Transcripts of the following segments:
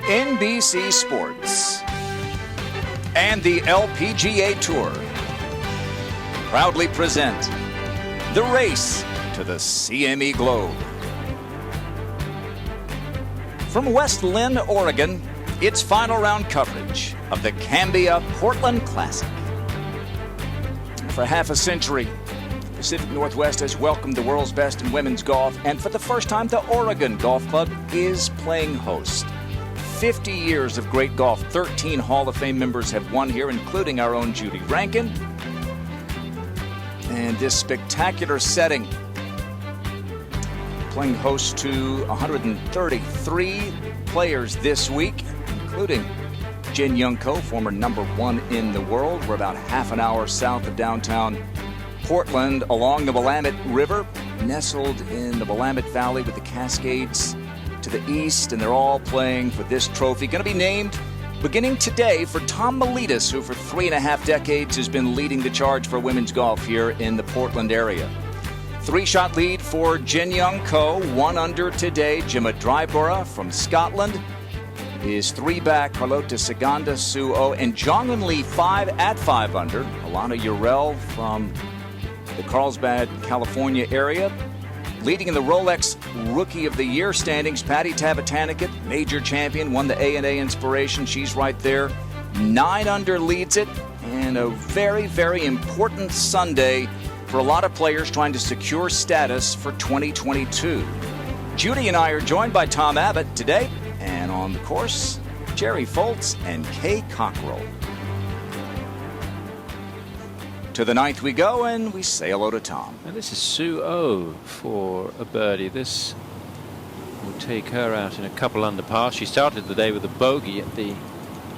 NBC Sports and the LPGA Tour proudly present the race to the CME Globe. From West Lynn, Oregon, it's final round coverage of the Cambia Portland Classic. For half a century, the Pacific Northwest has welcomed the world's best in women's golf, and for the first time, the Oregon Golf Club is playing host. 50 years of great golf. 13 Hall of Fame members have won here, including our own Judy Rankin. And this spectacular setting, playing host to 133 players this week, including Jin Young Ko, former #1 in the world. We're about half an hour south of downtown Portland along the Willamette River, nestled in the Willamette Valley with the Cascades to the east, and they're all playing for this trophy. Going to be named beginning today for Tom Miletus, who for 3.5 decades has been leading the charge for women's golf here in the Portland area. 3-shot lead for Jin Young Ko, 1 under today. Gemma Dryborough from Scotland is 3 back. Carlota Saganda Suo and Jong-un Lee 5 at 5 under. Alana Urel from the Carlsbad, California area. Leading in the Rolex Rookie of the Year standings, Patty Tavatanakit, major champion, won the A&A Inspiration. She's right there. 9 under leads it, and a very, very important Sunday for a lot of players trying to secure status for 2022. Judy and I are joined by Tom Abbott today, and on the course, Jerry Foltz and Kay Cockrell. To the 9th we go, and we say hello to Tom. And this is Sue O for a birdie. This will take her out in a couple under par. She started the day with a bogey at the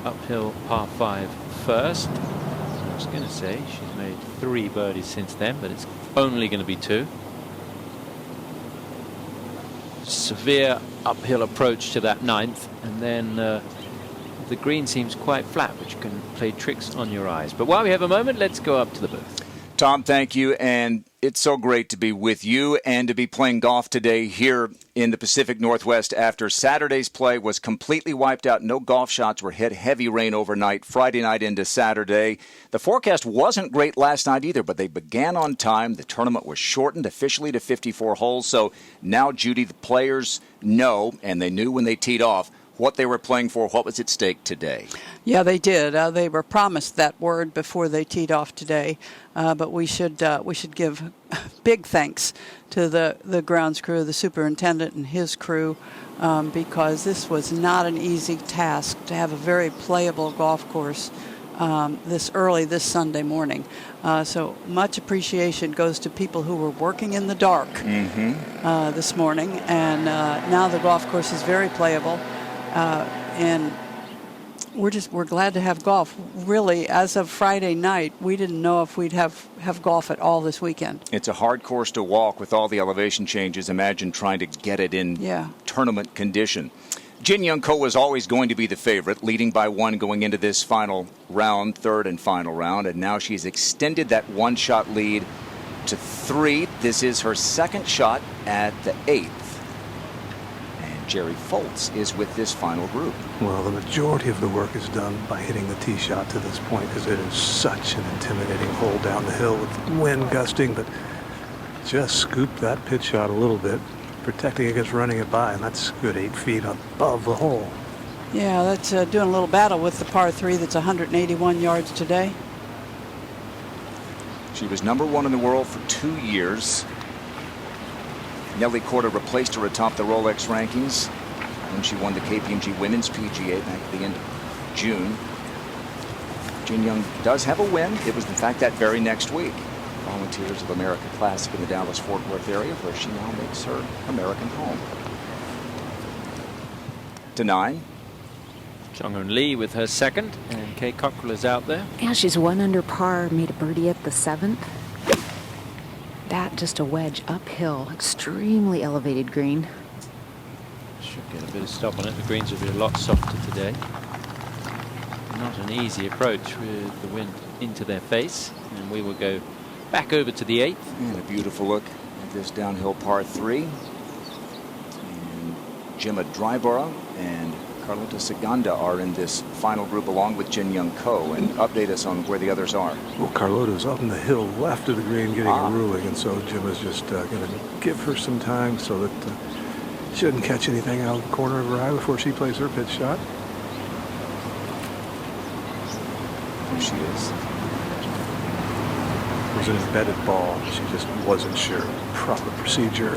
uphill par 5 first. I was going to say she's made 3 birdies since then, but it's only going to be 2. Severe uphill approach to that 9th, and then the green seems quite flat, which can play tricks on your eyes. But while we have a moment, let's go up to the booth. Tom, thank you, and it's so great to be with you and to be playing golf today here in the Pacific Northwest after Saturday's play was completely wiped out. No golf shots were hit. Heavy rain overnight, Friday night into Saturday. The forecast wasn't great last night either, but they began on time. The tournament was shortened officially to 54 holes, so now, Judy, the players know, and they knew when they teed off, what they were playing for, what was at stake today. Yeah, they did. They were promised that word before they teed off today. But we should give big thanks to the grounds crew, the superintendent and his crew, because this was not an easy task to have a very playable golf course this early this Sunday morning. So much appreciation goes to people who were working in the dark this morning. And now the golf course is very playable. And we're glad to have golf. Really, as of Friday night, we didn't know if we'd have golf at all this weekend. It's a hard course to walk with all the elevation changes. Imagine trying to get it in tournament condition. Jin Young Ko was always going to be the favorite, leading by 1 going into this final round, 3rd and final round, and now she's extended that 1-shot lead to 3. This is her 2nd shot at the 8th. Jerry Foltz is with this final group. Well, the majority of the work is done by hitting the tee shot to this point, because it is such an intimidating hole down the hill with wind gusting, but just scoop that pitch shot a little bit, protecting against running it by, and that's good 8 feet above the hole. Yeah, that's doing a little battle with the par 3 that's 181 yards today. She was #1 in the world for 2 years. Nelly Korda replaced her atop the Rolex rankings when she won the KPMG Women's PGA back at the end of June. Jin Young does have a win. It was, in fact, that very next week. Volunteers of America Classic in the Dallas-Fort Worth area, where she now makes her American home. To 9. Jong-un Lee with her 2nd, and Kay Cockrell is out there. Yeah, she's 1 under par, made a birdie at the 7th. That just a wedge uphill, extremely elevated green. Should get a bit of stop on it. The greens will be a lot softer today. Not an easy approach with the wind into their face. And we will go back over to the 8th. And a beautiful look at this downhill par 3. And Gemma Dryborough and Carlota Saganda are in this final group along with Jin Young Ko, and update us on where the others are. Well, Carlota's up in the hill left of the green getting a ruling, and so Jim is just going to give her some time so that she doesn't catch anything out of the corner of her eye before she plays her pitch shot. There she is. It was an embedded ball. She just wasn't sure. Proper procedure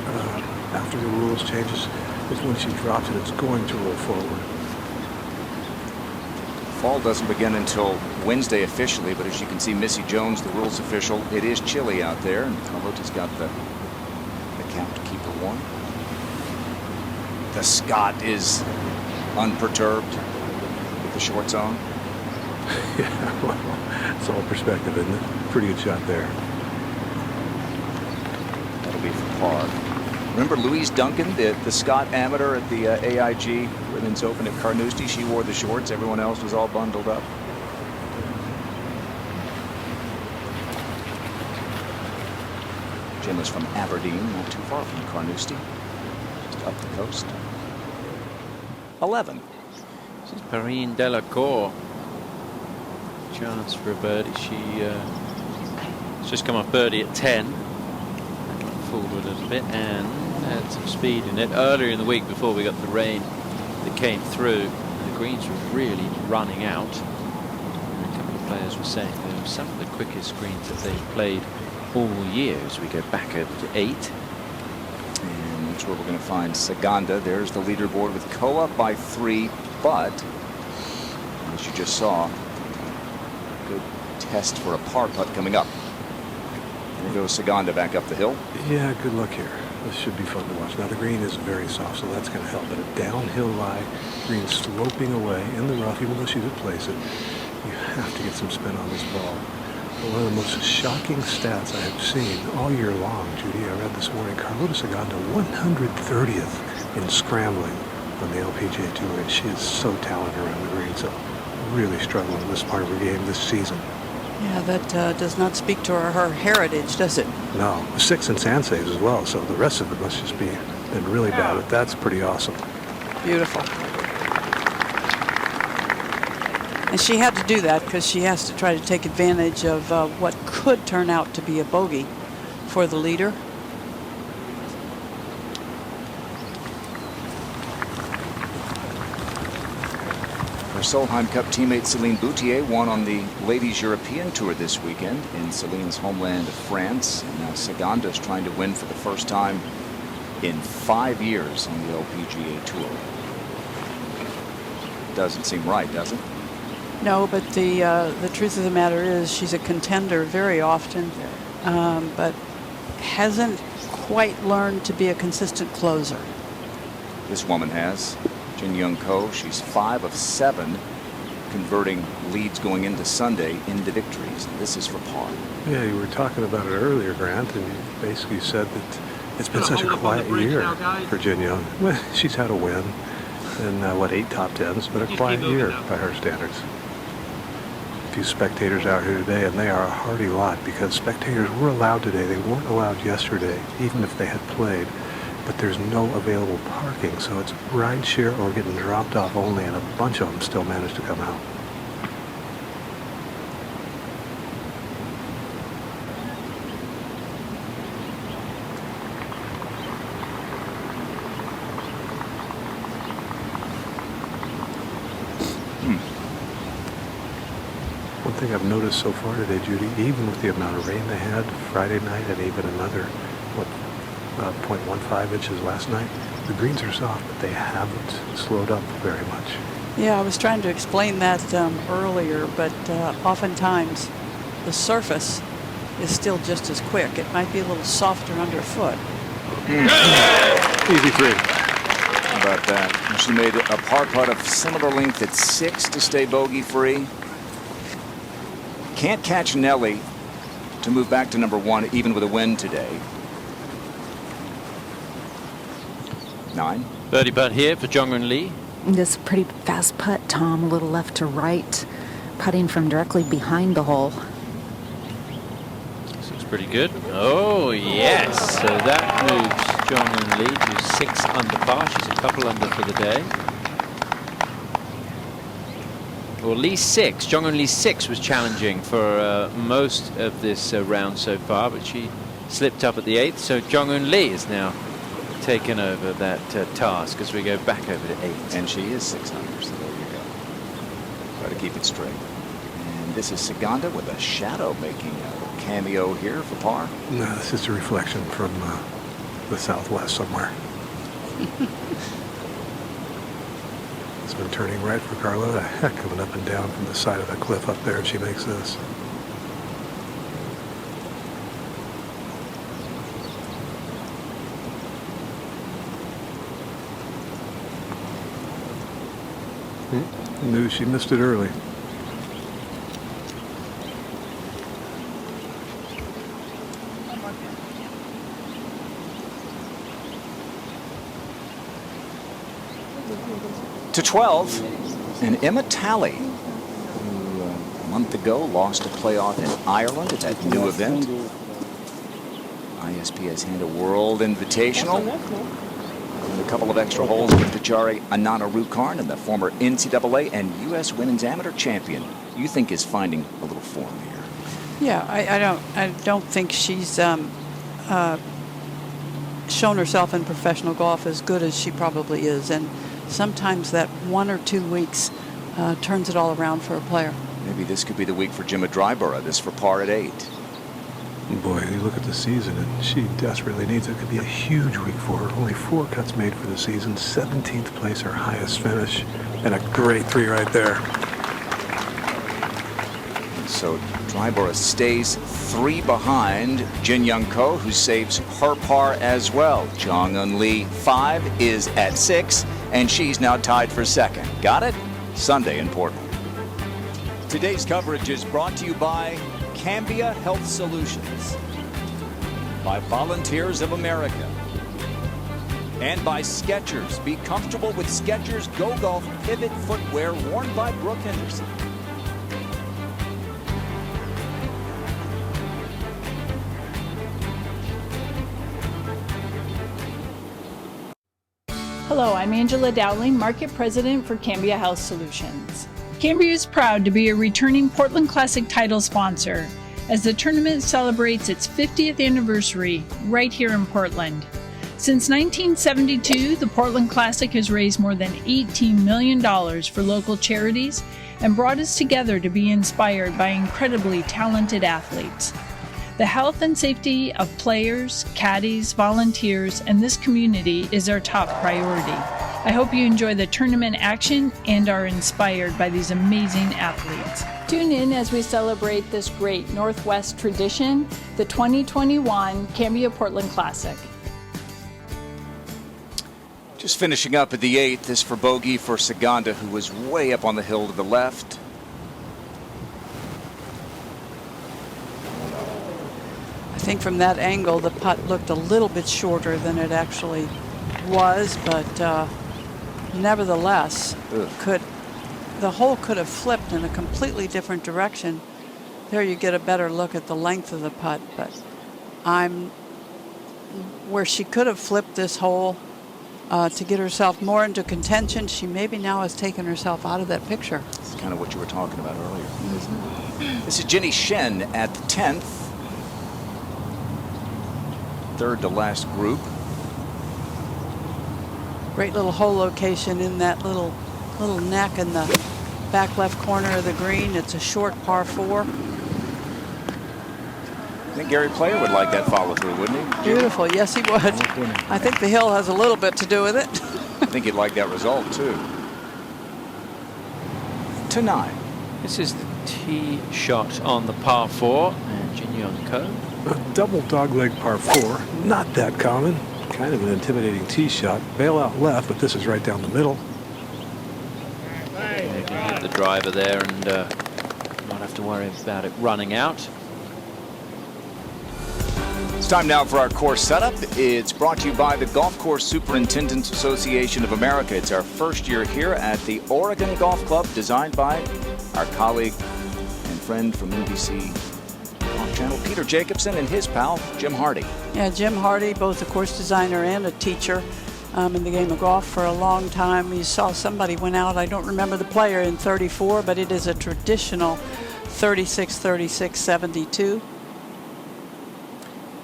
after the rules changes is when she drops it, it's going to roll forward. Fall doesn't begin until Wednesday officially, but as you can see, Missy Jones, the rules official, it is chilly out there, and Carlota's got the cap to keep her warm. The Scot is unperturbed with the shorts on. Yeah, well, it's all perspective, isn't it? Pretty good shot there. That'll be for par. Remember Louise Duncan, the Scot amateur at the AIG Women's Open at Carnoustie? She wore the shorts. Everyone else was all bundled up. Jim is from Aberdeen, not too far from Carnoustie, just up the coast. 11. This is Perrine Delacour. Chance for a birdie. She's just come off birdie at 10. Forward a little bit and had some speed in it earlier in the week before we got the rain that came through. The greens were really running out. And a couple of players were saying they were some of the quickest greens that they've played all year as we go back over to 8. And that's where we're going to find Saganda. There's the leaderboard with Ko up by 3, but as you just saw, good test for a par putt coming up. There goes Saganda back up the hill. Yeah, good luck here. This should be fun to watch. Now the green is very soft, so that's going to help. But a downhill lie, green sloping away in the rough, even though she did place it, you have to get some spin on this ball. But one of the most shocking stats I have seen all year long, Judy, I read this morning, Carlota Saganda 130th in scrambling on the LPGA Tour, and she is so talented around the green, so really struggling in this part of her game this season. Yeah, that does not speak to her heritage, does it? No, 6 in sand saves as well, so the rest of it must just been really bad, but that's pretty awesome. Beautiful. And she had to do that because she has to try to take advantage of what could turn out to be a bogey for the leader. Her Solheim Cup teammate Celine Boutier won on the Ladies European Tour this weekend in Celine's homeland of France. And now Saganda is trying to win for the first time in 5 years on the LPGA Tour. Doesn't seem right, does it? No, but the truth of the matter is she's a contender very often, but hasn't quite learned to be a consistent closer. This woman has. Jin Young Ko, she's 5 of 7 converting leads going into Sunday into victories. And this is for par. Yeah, you were talking about it earlier, Grant, and you basically said that it's been such a quiet year for Jin Young. Well, she's had a win and 8 top 10s, but a quiet year by her standards. A few spectators out here today, and they are a hearty lot because spectators were allowed today. They weren't allowed yesterday, even if they had played. But there's no available parking, so it's ride share or getting dropped off only, and a bunch of them still managed to come out. One thing I've noticed so far today, Judy, even with the amount of rain they had Friday night and even another, 0.15 inches last night, the greens are soft, but they haven't slowed up very much. Yeah, I was trying to explain that earlier, but oftentimes the surface is still just as quick. It might be a little softer underfoot. Easy 3. How about that? She made a par putt of similar length at 6 to stay bogey free. Can't catch Nelly to move back to number 1 even with a win today. 9. Birdie putt here for Jong-Eun Lee. This pretty fast putt, Tom, a little left to right, putting from directly behind the hole. This looks pretty good. Oh, yes. So that moves Jong-Eun Lee to 6 under par. She's a couple under for the day. Well, Lee 6, Jong-un Lee 6 was challenging for most of this round so far, but she slipped up at the 8th, so Jong-un Lee is now taken over that task as we go back over to 8. And she is 600, so there you go. Try to keep it straight. And this is Saganda with a shadow making a cameo here for par. No, this is a reflection from the southwest somewhere. It's been turning right for Carlota. A heck of an up and down from the side of the cliff up there, and she makes this. Knew she missed it early. To 12, and Emma Talley, who a month ago lost a playoff in Ireland at that new event. ISP has handed a World Invitational. And a couple of extra holes with Pachari Ananarukarn, and the former NCAA and U.S. Women's Amateur champion, you think is finding a little form here? Yeah, I don't think she's shown herself in professional golf as good as she probably is, and sometimes that 1 or 2 weeks turns it all around for a player. Maybe this could be the week for Gemma Dryborough, this for par at 8. Boy, you look at the season, and she desperately needs it. It could be a huge week for her. Only 4 cuts made for the season, 17th place, her highest finish, and a great 3 right there. So Dryborough stays 3 behind Jin Young Ko, who saves her par as well. Jong-un Lee 5 is at 6, and she's now tied for 2nd. Got it? Sunday in Portland. Today's coverage is brought to you by Cambia Health Solutions, by Volunteers of America, and by Skechers. Be comfortable with Skechers Go Golf Pivot footwear worn by Brooke Henderson. Hello, I'm Angela Dowling, Market President for Cambia Health Solutions. Cambia is proud to be a returning Portland Classic title sponsor as the tournament celebrates its 50th anniversary right here in Portland. Since 1972, the Portland Classic has raised more than $18 million for local charities and brought us together to be inspired by incredibly talented athletes. The health and safety of players, caddies, volunteers, and this community is our top priority. I hope you enjoy the tournament action and are inspired by these amazing athletes. Tune in as we celebrate this great Northwest tradition, the 2021 Cambia Portland Classic. Just finishing up at the 8th, this for bogey for Saganda, who was way up on the hill to the left. I think from that angle, the putt looked a little bit shorter than it actually was, but nevertheless, the hole could have flipped in a completely different direction. There you get a better look at the length of the putt, but where she could have flipped this hole to get herself more into contention, she maybe now has taken herself out of that picture. It's kind of what you were talking about earlier. Mm-hmm. This is Jenny Shen at the 10th. Third to last group. Great little hole location in that little neck in the back left corner of the green. It's a short par 4. I think Gary Player would like that follow through, wouldn't he? Beautiful. Yes, he would. I think the hill has a little bit to do with it. I think he'd like that result too. To 9. This is the tee shot on the par 4, and Jin Young Ko. A double dogleg par 4, not that common. Kind of an intimidating tee shot. Bail out left, but this is right down the middle. You can hit the driver there and not have to worry about it running out. It's time now for our course setup. It's brought to you by the Golf Course Superintendents Association of America. It's our first year here at the Oregon Golf Club, designed by our colleague and friend from NBC Golf Channel, Peter Jacobson, and his pal, Jim Hardy. Yeah, Jim Hardy, both a course designer and a teacher. in the game of golf for a long time. You saw somebody went out, I don't remember the player, in 34, but it is a traditional 36, 36, 72.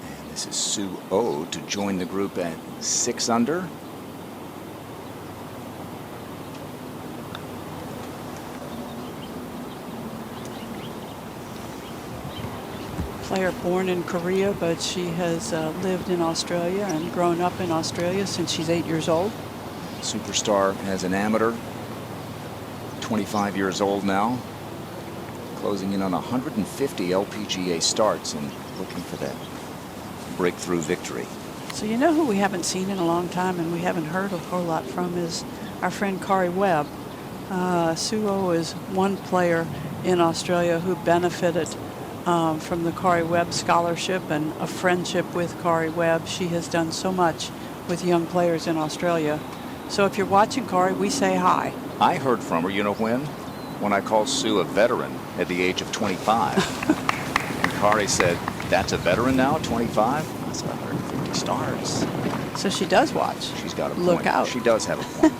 And this is Sue O to join the group at 6 under. Player born in Korea, but she has lived in Australia and grown up in Australia since she's 8 years old. Superstar as an amateur, 25 years old now, closing in on 150 LPGA starts and looking for that breakthrough victory. So you know who we haven't seen in a long time and we haven't heard a whole lot from is our friend Kari Webb. Suo is one player in Australia who benefited from the Kari Webb scholarship and a friendship with Kari Webb. She has done so much with young players in Australia. So if you're watching Kari, we say hi. I heard from her, you know when? When I called Sue a veteran at the age of 25. And Kari said, that's a veteran now, 25? I said, 150 starts. So she does watch. She's got a point. Look out. She does have a point.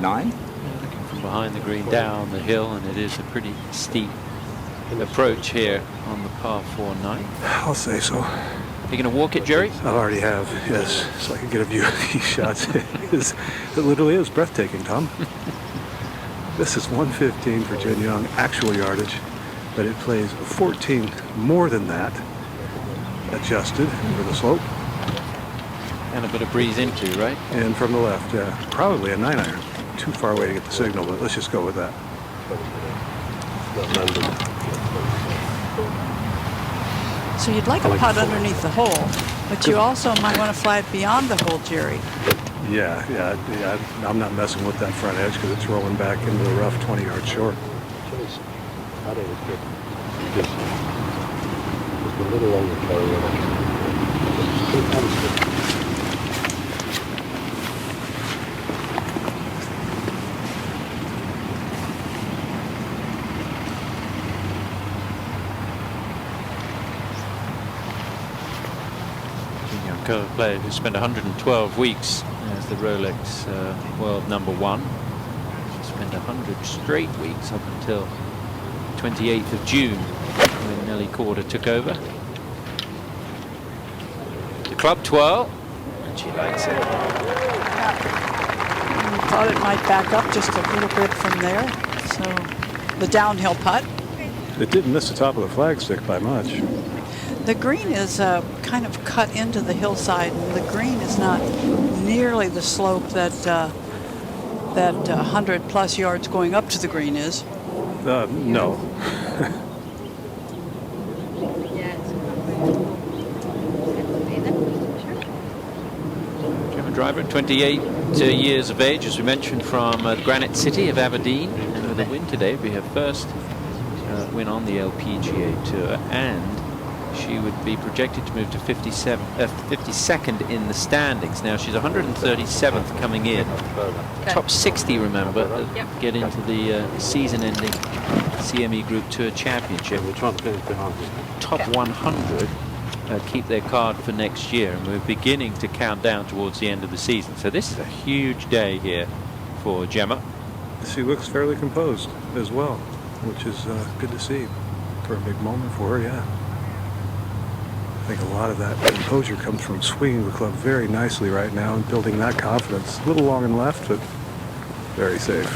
9? Looking from behind the green down the hill, and it is a pretty steep approach here on the par 4 9. I'll say so. You going to walk it, Jerry? I already have, yes, so I can get a view of these shots. It literally is breathtaking, Tom. This is 115 for Jen Young, actual yardage, but it plays 14 more than that, adjusted over the slope. And a bit of breeze into, right? And from the left, yeah. Probably a 9-iron. Too far away to get the signal, but let's just go with that. So you'd like a putt underneath the hole, but you also might want to fly it beyond the hole, Jerry. Yeah. I'm not messing with that front edge because it's rolling back into the rough 20 yards short. Just a little longer carry on. Player who spent 112 weeks as the Rolex world number 1. She spent 100 straight weeks up until 28th of June when Nelly Corder took over. The club twirl, and she likes it. Thought it might back up just a little bit from there. So the downhill putt. It didn't miss the top of the flagstick by much. The green is kind of cut into the hillside, and the green is not nearly the slope that that 100+ yards going up to the green is. No. German driver, 28 years of age, as we mentioned, from the Granite City of Aberdeen, and with a win today, it'll be her first win on the LPGA Tour, and she would be projected to move to 52nd in the standings. Now she's 137th coming in. Top 60, remember, get into the season-ending CME Group Tour Championship. Top 100 keep their card for next year, and we're beginning to count down towards the end of the season. So this is a huge day here for Gemma. She looks fairly composed as well, which is good to see for a big moment for her, yeah. I think a lot of that composure comes from swinging the club very nicely right now and building that confidence. A little long and left, but very safe.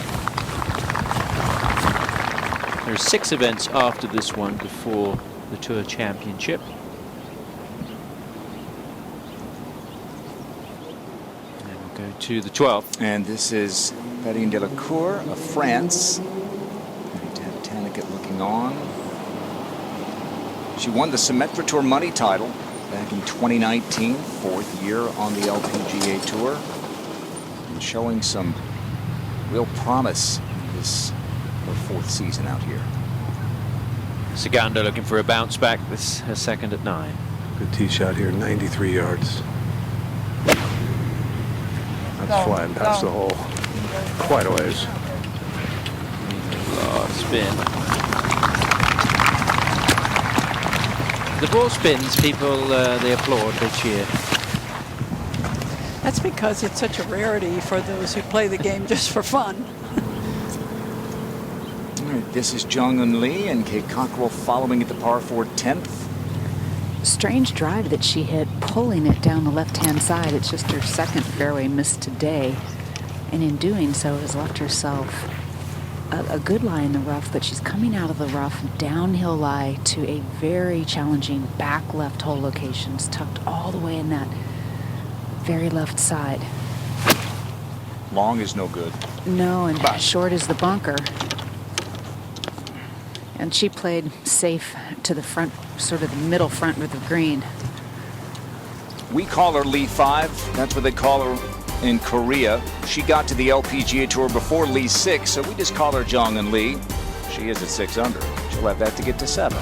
There are 6 events after this one before the Tour Championship. And we'll go to the 12th. And this is Perrine Delacour of France. Tanicate looking on. She won the Symetra Tour Money title back in 2019, 4th year on the LPGA Tour, and showing some real promise in this her 4th season out here. Segundo looking for a bounce back. This her second at 9. Good tee shot here, 93 yards. That's flying past the hole quite a ways. Oh, spin. The ball spins, people, they applaud, they cheer. That's because it's such a rarity for those who play the game just for fun. All right, this is Jung-Un Lee and Kate Cockrell following at the par 4 10th. Strange drive that she hit, pulling it down the left-hand side. It's just her second fairway miss today. And in doing so, has left herself a good lie in the rough, but she's coming out of the rough, downhill lie to a very challenging back left hole location. It's tucked all the way in that very left side. Long is no good. No, and short is the bunker. And she played safe to the front, sort of the middle front of the green. We call her Lee 5. That's what they call her in Korea. She got to the LPGA Tour before Lee 6, so we just call her Jung-Un Lee. She is at 6 under. She'll have that to get to 7.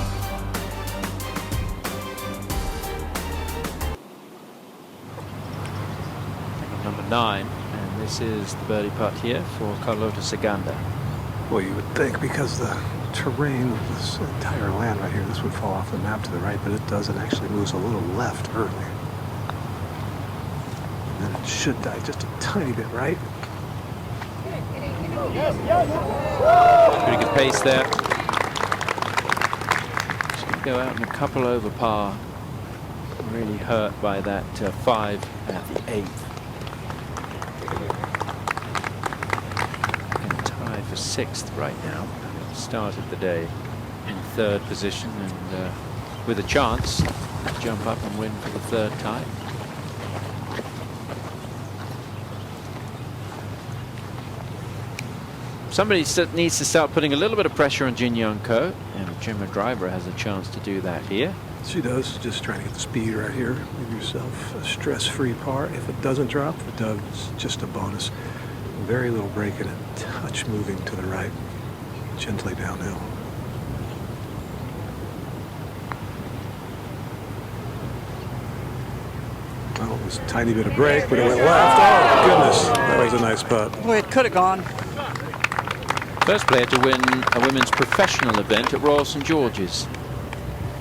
Number 9, and this is the birdie putt here for Carlota Saganda. Well, you would think because the terrain of this entire land right here, this would fall off the map to the right, but it doesn't. Actually moves a little left early. And then it should die just a tiny bit right. Pretty good pace there. Should go out in a couple over par. Really hurt by that 5 at the 8th. And tied for 6th right now. Started the day in 3rd position and with a chance to jump up and win for the 3rd time. Somebody needs to start putting a little bit of pressure on Jin Young Ko, and Gemma Driver has a chance to do that here. She does, just trying to get the speed right here. Give yourself a stress-free par. If it doesn't drop, it does, just a bonus. Very little break and a touch moving to the right, gently downhill. Oh, it was a tiny bit of break, but it went left. Oh, goodness. That was a nice putt. Boy, it could have gone. First player to win a women's professional event at Royal St George's.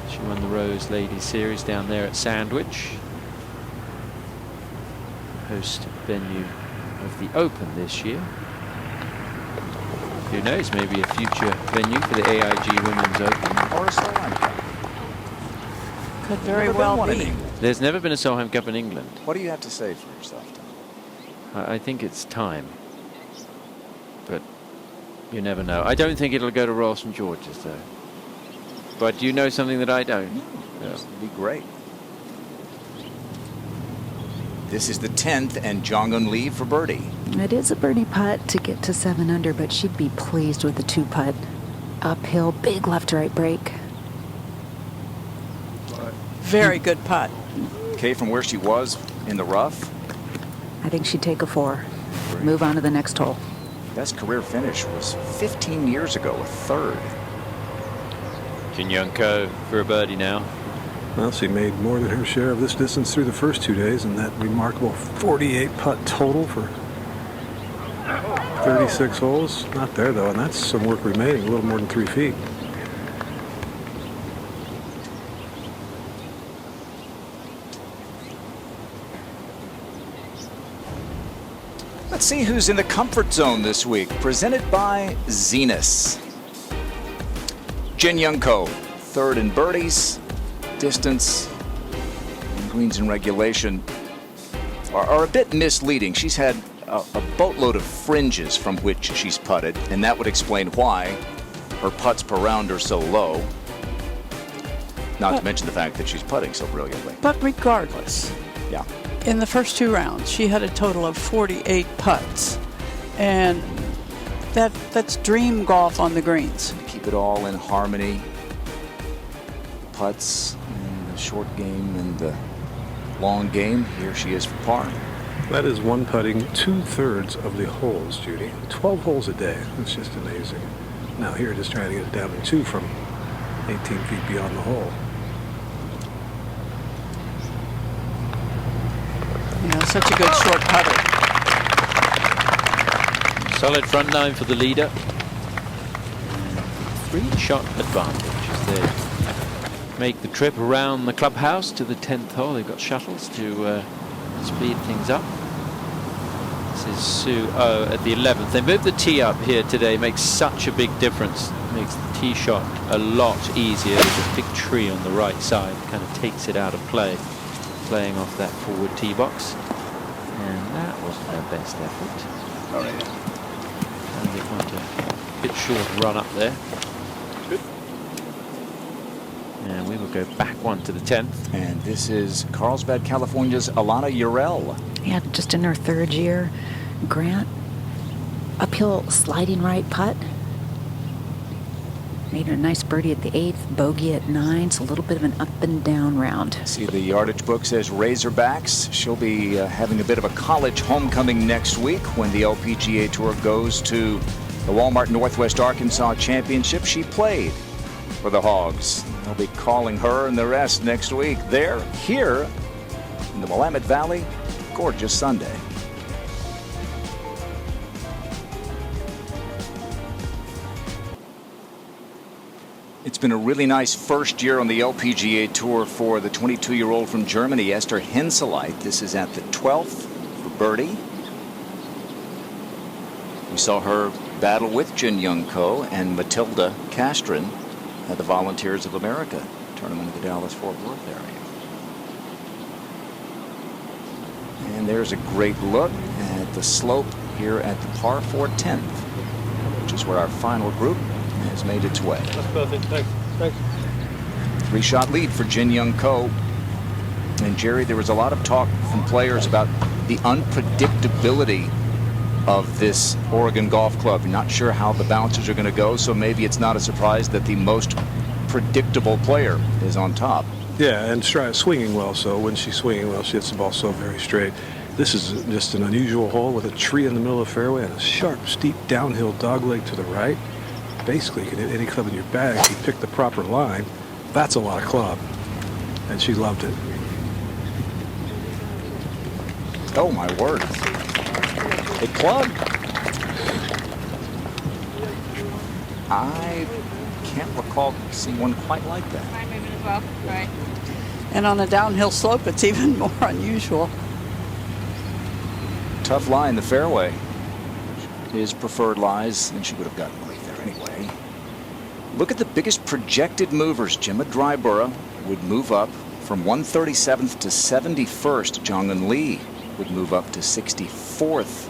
She won the Rose Ladies Series down there at Sandwich. Host venue of the Open this year. Who knows, maybe a future venue for the AIG Women's Open. Or a Solheim Cup. Could very well be. There's never been a Solheim Cup in England. What do you have to say for yourself, Tom? I think it's time. But you never know. I don't think it'll go to Royal St George's, though. But do you know something that I don't? This would be great. This is the 10th and Jung-Un Lee for birdie. It is a birdie putt to get to 7 under, but she'd be pleased with the 2 putt. Uphill, big left to right break. Very good putt. Okay, from where she was in the rough. I think she'd take a 4. Move on to the next hole. Best career finish was 15 years ago, a 3rd. Jin Young Ko for a birdie now. Well, she made more than her share of this distance through the first 2 days, and that remarkable 48 putt total for 36 holes. Not there, though, and that's some work remaining, a little more than 3 feet. Let's see who's in the comfort zone this week. Presented by Zenus. Jin Young Ko, 3rd in birdies. Distance and greens in regulation are a bit misleading. She's had a boatload of fringes from which she's putted, and that would explain why her putts per round are so low. Not to mention the fact that she's putting so brilliantly. But regardless, Yeah. in the first 2 rounds, she had a total of 48 putts. And that's dream golf on the greens. Keep it all in harmony. Putts in the short game and the long game. Here she is for par. That is one putting 2/3 of the holes, Judy. 12 holes a day. That's just amazing. Now here, just trying to get it down to 2 from 18 feet beyond the hole. You know, such a good short putter. Solid front 9 for the leader. 3-shot advantage is there. make the trip around the clubhouse to the 10th hole. They've got shuttles to speed things up. This is Sue O at the 11th. They moved the tee up here today. Makes such a big difference. Makes the tee shot a lot easier. There's a big tree on the right side. Kind of takes it out of play, playing off that forward tee box. And that wasn't their best effort. All right. And they want a bit short run up there. Good. And we will go back one to the 10th. And this is Carlsbad, California's Alana Urel. Yeah, just in her 3rd year. Grant, uphill sliding right putt. Made a nice birdie at the 8th, bogey at 9. So a little bit of an up and down round. See, the yardage book says Razorbacks. She'll be having a bit of a college homecoming next week when the LPGA Tour goes to the Walmart Northwest Arkansas Championship. She played for the Hogs. They'll be calling her and the rest next week. They're here in the Willamette Valley. Gorgeous Sunday. It's been a really nice first year on the LPGA Tour for the 22-year-old from Germany, Esther Henseleit. This is at the 12th for birdie. We saw her battle with Jin Young Ko and Matilda Castron at the Volunteers of America tournament in the Dallas-Fort Worth area. And there's a great look at the slope here at the par 4 10th, which is where our final group has made its way. That's perfect. Thanks. Thanks. 3-shot lead for Jin Young Ko. And Jerry, there was a lot of talk from players about the unpredictability of this Oregon Golf Club. You're not sure how the bounces are going to go, so maybe it's not a surprise that the most predictable player is on top. Yeah, and swinging well. So when she's swinging well, she hits the ball so very straight. This is just an unusual hole with a tree in the middle of the fairway and a sharp, steep downhill dogleg to the right. Basically, you can hit any club in your bag if you pick the proper line. That's a lot of club, and she loved it. Oh my word! A plug. I can't recall seeing one quite like that. Mine moving as well, right? And on a downhill slope, it's even more unusual. Tough lie in the fairway. His preferred lies, and she would have gotten relief there anyway. Look at the biggest projected movers. Gemma Dryborough would move up from 137th to 71st. Jong-un Lee would move up to 64th.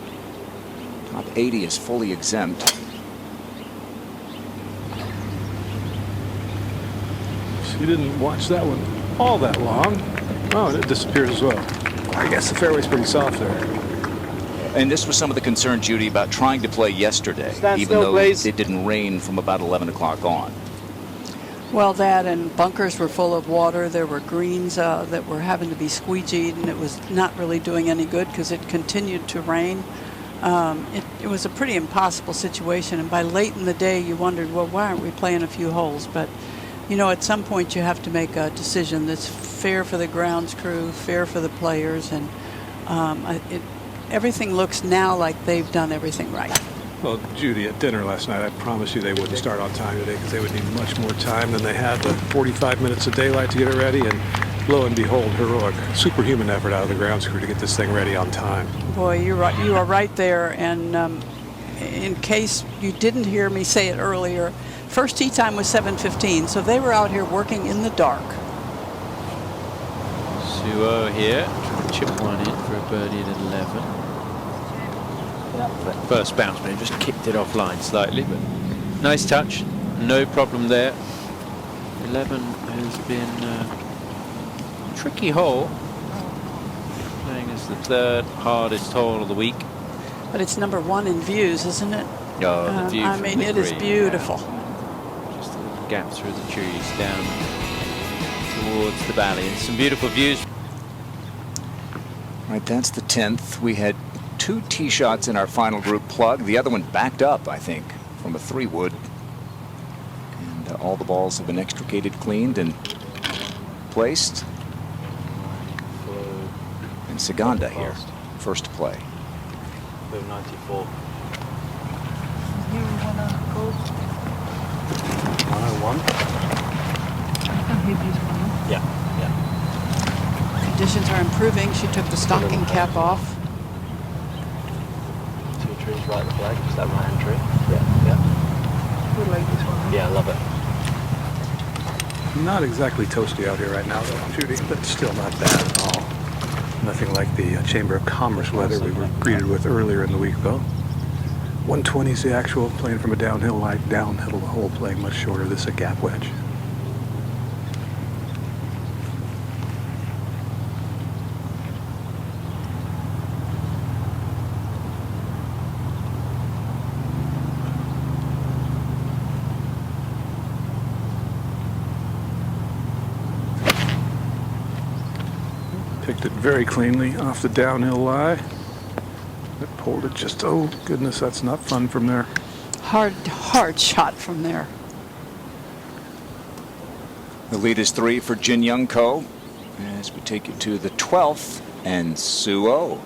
Top 80 is fully exempt. She didn't watch that one all that long. Oh, and it disappears as well. I guess the fairway's pretty soft there. And this was some of the concern, Judy, about trying to play yesterday, Stand even still, though please. it didn't rain from about 11 o'clock on. Well, that and bunkers were full of water. There were greens that were having to be squeegeed, and it was not really doing any good because it continued to rain. It was a pretty impossible situation, and by late in the day you wondered, well, why aren't we playing a few holes? But you know, at some point you have to make a decision that's fair for the grounds crew, fair for the players, and everything looks now like they've done everything right. Well, Judy, at dinner last night, I promised you they wouldn't start on time today because they would need much more time than they had, the 45 minutes of daylight to get it ready, and lo and behold, heroic, superhuman effort out of the grounds crew to get this thing ready on time. Boy, you're right. You are right there. And in case you didn't hear me say it earlier, first tee time was 7:15, so they were out here working in the dark. Suo here, trying to chip one in for a birdie at 11. That first bounce, but he just kicked it offline slightly, but nice touch, no problem there. 11 has been a tricky hole, playing as the third hardest hole of the week. But it's number one in views, isn't it? Oh, the view I from mean, the it is green. beautiful. Just a little gap through the trees down towards the valley, and some beautiful views. Right, that's the 10th. We had 2 tee shots in our final group plug. The other one backed up, I think, from a 3-wood. And all the balls have been extricated, cleaned, and placed. And Saganda here, first to play. 94. 101. Yeah, yeah. Conditions are improving. She took the stocking cap off. 2 trees right at the flag. Is that Ryan tree? Yeah, yeah. We like this one. Yeah, I love it. Not exactly toasty out here right now, though, Judy, but still not bad at all. Nothing like the Chamber of Commerce weather we were greeted with earlier in the week, though. 120 is the actual, playing from a downhill lie, downhill the hole, playing much shorter. This is a gap wedge. Picked it very cleanly off the downhill lie. It pulled it just, oh goodness, that's not fun from there. Hard shot from there. The lead is 3 for Jin Young Ko as we take you to the 12th and Suo.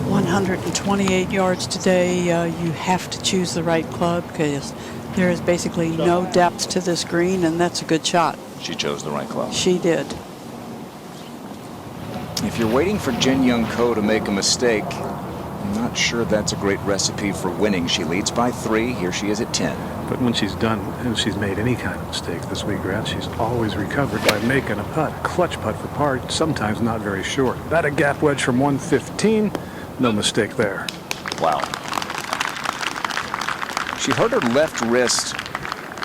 .128 yards today. You have to choose the right club because there is basically no depth to this green, and that's a good shot. She chose the right club. She did. If you're waiting for Jin Young Ko to make a mistake, I'm not sure that's a great recipe for winning. She leads by 3. Here she is at 10. But when she's done, and she's made any kind of mistake this week, Grant, she's always recovered by making a putt. Clutch putt for par, sometimes not very short. That a gap wedge from 115. No mistake there. Wow. She hurt her left wrist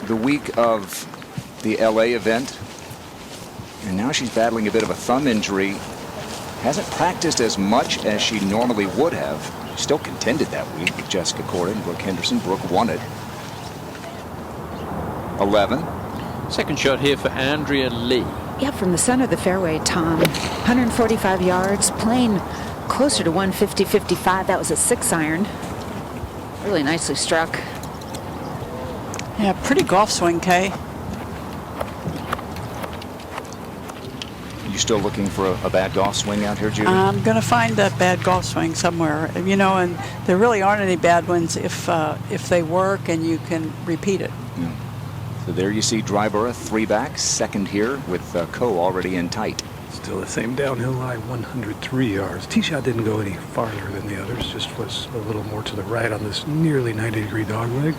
the week of the LA event, and now she's battling a bit of a thumb injury. Hasn't practiced as much as she normally would have. Still contended that week with Jessica Corden, Brooke Henderson. Brooke won it. 11. Second shot here for Andrea Lee. Yeah, from the center of the fairway, Tom. 145 yards, playing closer to 150, 55. That was a 6-iron. Really nicely struck. Yeah, pretty golf swing, Kay. You still looking for a bad golf swing out here, Judy? I'm going to find that bad golf swing somewhere, you know, and there really aren't any bad ones if they work and you can repeat it. Yeah. So there you see Dryborough 3 back, second here with Ko already in tight. Still the same downhill lie, 103 yards. Tee shot didn't go any farther than the others, just was a little more to the right on this nearly 90-degree dogleg.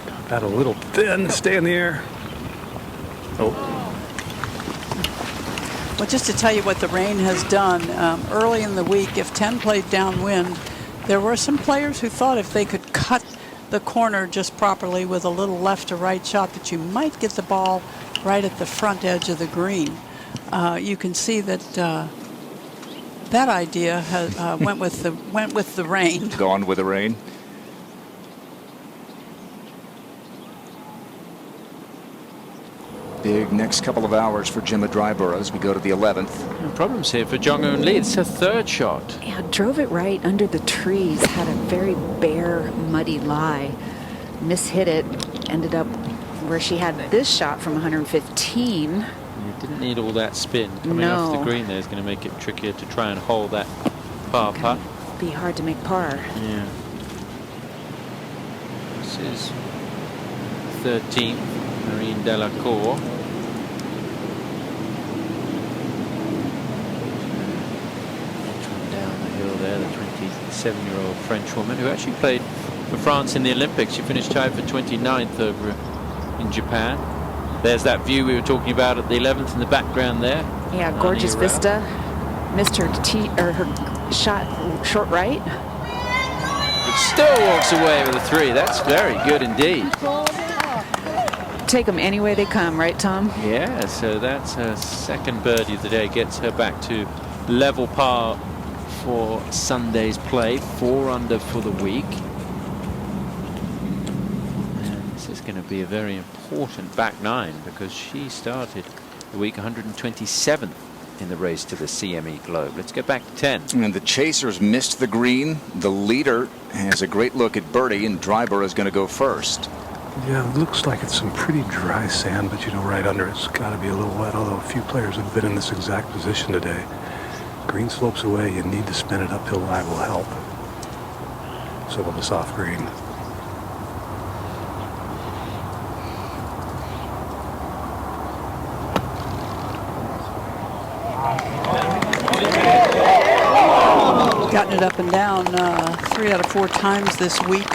Got that a little thin, stay in the air. Oh. Well, just to tell you what the rain has done, early in the week, if 10 played downwind, there were some players who thought if they could cut the corner just properly with a little left to right shot that you might get the ball right at the front edge of the green. You can see that that idea has, went with the rain. Gone with the rain. Big next couple of hours for Gemma Dryborough as we go to the 11th. No problems here for Jong-Un Lee. It's her 3rd shot. Yeah, drove it right under the trees. Had a very bare, muddy lie. Mishit it. Ended up where she had this shot from 115. You didn't need all that spin. Coming off the green there is going to make it trickier to try and hold that par putt. Be hard to make par. Yeah. This is 13th. Marine Delacour. Down the hill there, the 27-year-old French woman who actually played for France in the Olympics. She finished tied for 29th over in Japan. There's that view we were talking about at the 11th in the background there. Yeah, gorgeous vista. Missed her her shot short right. But still walks away with a 3. That's very good indeed. Take them any way they come, right, Tom? Yeah, so that's her 2nd birdie of the day. Gets her back to level par for Sunday's play. 4 under for the week. And this is going to be a very important back 9 because she started the week 127th in the race to the CME Globe. Let's get back to 10. And the chasers missed the green. The leader has a great look at birdie, and Dryborough is going to go first. Yeah, it looks like it's some pretty dry sand, but you know, right under it's got to be a little wet, although a few players have been in this exact position today. Green slopes away, you need to spin it uphill. Lie will help. So will the soft green. Gotten it up and down 3 out of 4 times this week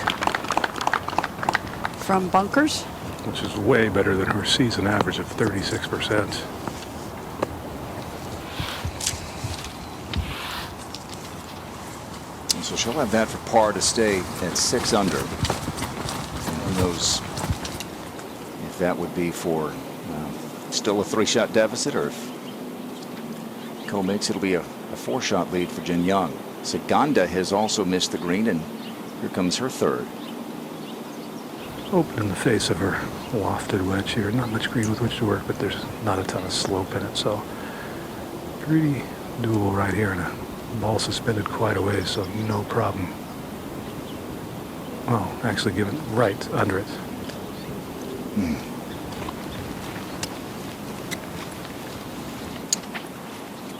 from bunkers. Which is way better than her season average of 36%. So she'll have that for par to stay at 6 under. And who knows if that would be for still a 3-shot deficit, or if Ko makes it'll be a 4-shot lead for Jin Young. Saganda has also missed the green, and here comes her third. Open in the face of her lofted wedge here. Not much green with which to work, but there's not a ton of slope in it, so pretty doable right here, and a ball suspended quite a ways, so no problem. Well, actually given right under it.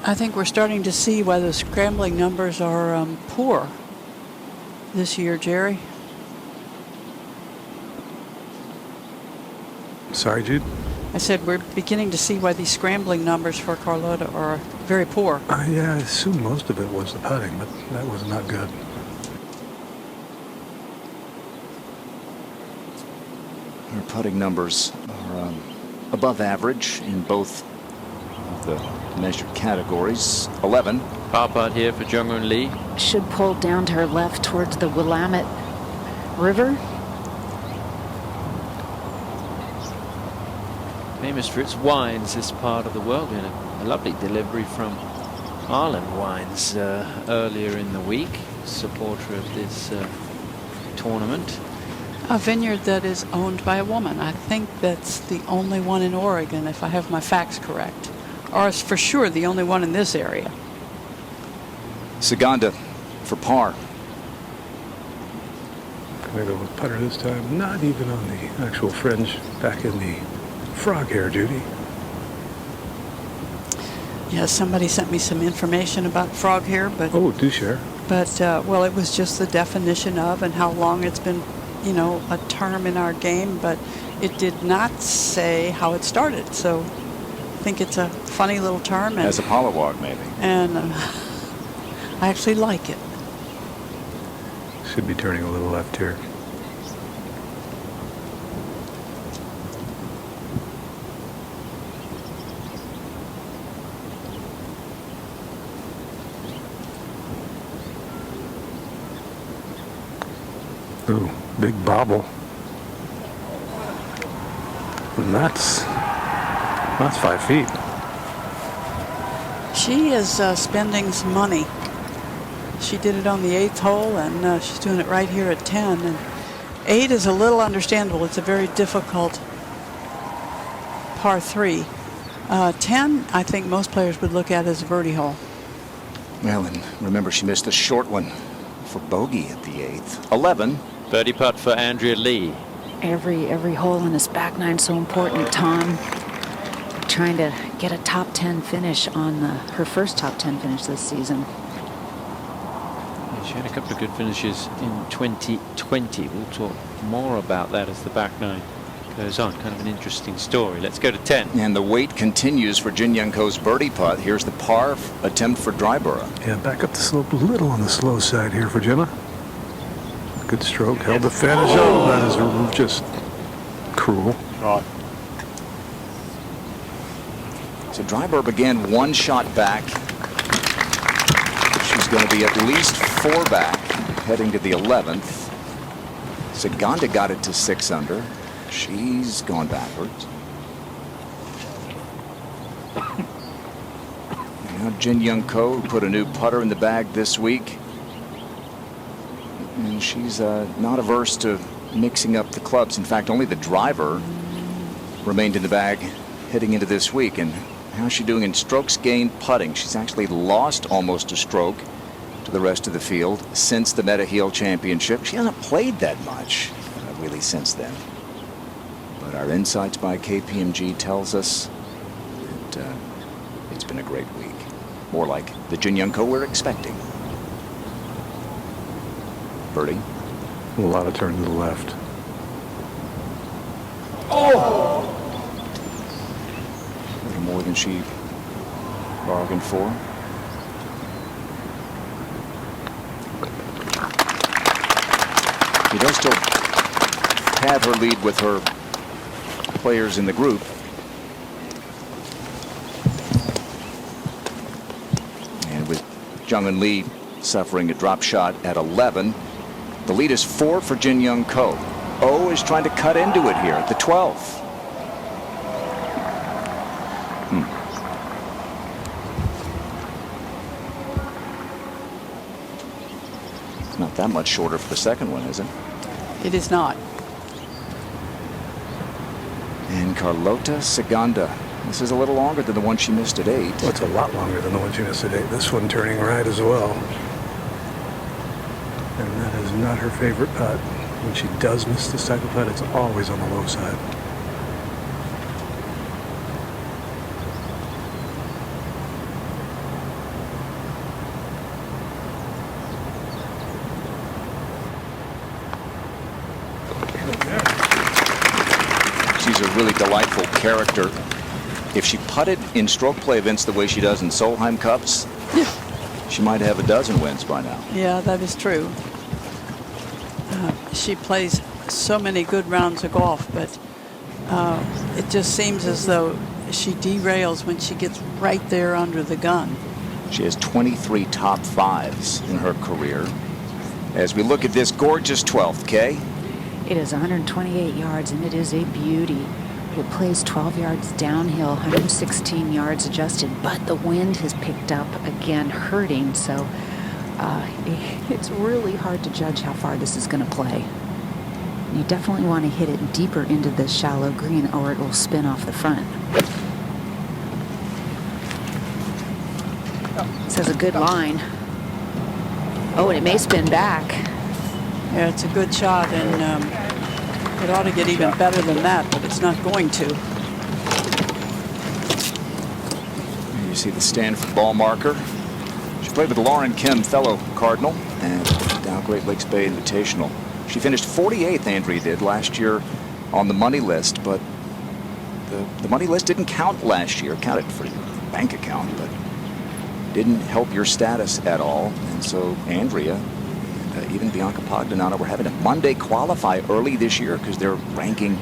I think we're starting to see why the scrambling numbers are poor this year, Jerry. Sorry, Jude? I said we're beginning to see why these scrambling numbers for Carlota are very poor. Yeah, I assume most of it was the putting, but that was not good. Her putting numbers are above average in both of the measured categories. 11. Par putt here for Jung-Hoon Lee. Should pull down to her left towards the Willamette River. Famous for its wines, this part of the world. We had a lovely delivery from Arlen Wines earlier in the week, supporter of this tournament. A vineyard that is owned by a woman. I think that's the only one in Oregon, if I have my facts correct. Or it's for sure the only one in this area. Saganda for par. Gonna go with putter this time. Not even on the actual fringe, back in the frog hair, Judy. Yeah, somebody sent me some information about frog hair, but Oh, do share. well, it was just the definition of and how long it's been, you know, a term in our game, but it did not say how it started. So I think it's a funny little term. And, As a pollywog, maybe. And I actually like it. Should be turning a little left here. Ooh, big bobble. And that's 5 feet. She is spending some money. She did it on the 8th hole, and she's doing it right here at 10. And 8 is a little understandable. It's a very difficult par 3. 10, I think most players would look at as a birdie hole. Well, and remember, she missed a short one for bogey at the 8th. 11. Birdie putt for Andrea Lee. Every hole in this back nine so important, Tom. Trying to get a top 10 finish on her first top 10 finish this season. Yeah, she had a couple of good finishes in 2020. We'll talk more about that as the back nine goes on. Kind of an interesting story. Let's go to 10. And the wait continues for Jin Young Ko's birdie putt. Here's the par attempt for Dryborough. Yeah, back up the slope a little on the slow side here for Gemma. Good stroke, held the finish. Oh, that is just cruel. So Dryborough began 1 shot back. She's going to be at least 4 back heading to the 11th. Saganda got it to 6 under. She's gone backwards. Now Jin Young Ko put a new putter in the bag this week. And she's not averse to mixing up the clubs. In fact, only the driver remained in the bag heading into this week. And how's she doing in strokes gained putting? She's actually lost almost a stroke to the rest of the field since the Meta Heel Championship. She hasn't played that much really since then. But our insights by KPMG tells us that it's been a great week. More like the Jin Young Ko we're expecting. Birdie. A lot of turn to the left. Oh! A little more than she bargained for. She does still have her lead with her players in the group. And with Jung Eun Lee suffering a drop shot at 11, the lead is 4 for Jin Young Ko. Oh is trying to cut into it here at the 12th. Not that much shorter for the second one, is it? It is not. And Carlota Segunda. This is a little longer than the one she missed at 8. Well, it's a lot longer than the one she missed at 8. This one turning right as well. And that is not her favorite putt. When she does miss the second putt, it's always on the low side. She's a really delightful character. If she putted in stroke play events the way she does in Solheim Cups, she might have a dozen wins by now. Yeah, that is true. She plays so many good rounds of golf, but it just seems as though she derails when she gets right there under the gun. She has 23 top 5s in her career. As we look at this gorgeous 12th, Kay. It is 128 yards, and it is a beauty. It plays 12 yards downhill, 116 yards adjusted, but the wind has picked up again, hurting, so it's really hard to judge how far this is going to play. You definitely want to hit it deeper into the shallow green, or it will spin off the front. This has a good line. Oh, and it may spin back. Yeah, it's a good shot, and it ought to get even better than that, but it's not going to. You see the Stanford ball marker. She played with Lauren Kim, fellow Cardinal, and Dow Great Lakes Bay Invitational. She finished 48th, Andrea did, last year on the money list, but the money list didn't count last year. It counted for your bank account, but didn't help your status at all. And so Andrea, even Bianca Pagdanano, were having to Monday qualify early this year because their ranking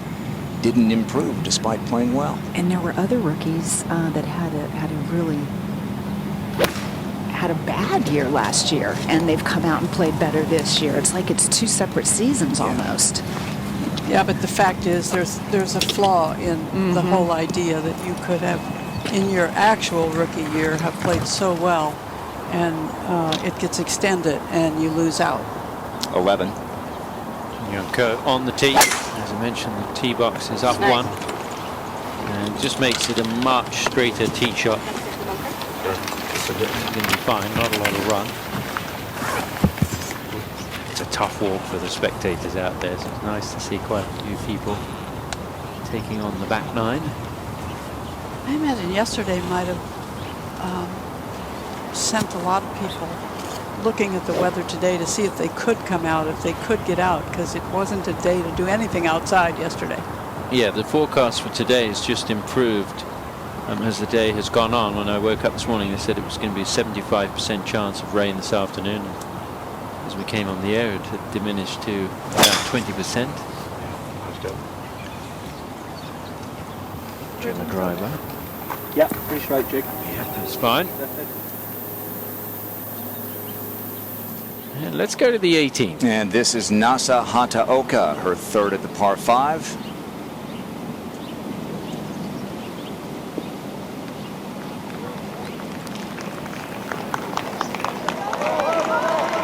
didn't improve despite playing well. And there were other rookies that had a bad year last year, and they've come out and played better this year. It's like it's two separate seasons almost. Yeah, but the fact is there's a flaw in the whole idea that you could have, in your actual rookie year, have played so well, and it gets extended and you lose out. 11. Young Ko on the tee. As I mentioned, the tee box is up 1. And just makes it a much straighter tee shot. It's going to be fine, not a lot of run. It's a tough walk for the spectators out there, so it's nice to see quite a few people taking on the back 9. I imagine yesterday might have sent a lot of people looking at the weather today to see if they could come out, if they could get out, because it wasn't a day to do anything outside yesterday. Yeah, the forecast for today has just improved as the day has gone on. When I woke up this morning, they said it was going to be a 75% chance of rain this afternoon. As we came on the air, it had diminished to about 20%. Jim the driver. Yeah, pretty straight, Jake. Yeah, that's fine. And let's go to the 18th. And this is Nasa Hataoka, her third at the par 5.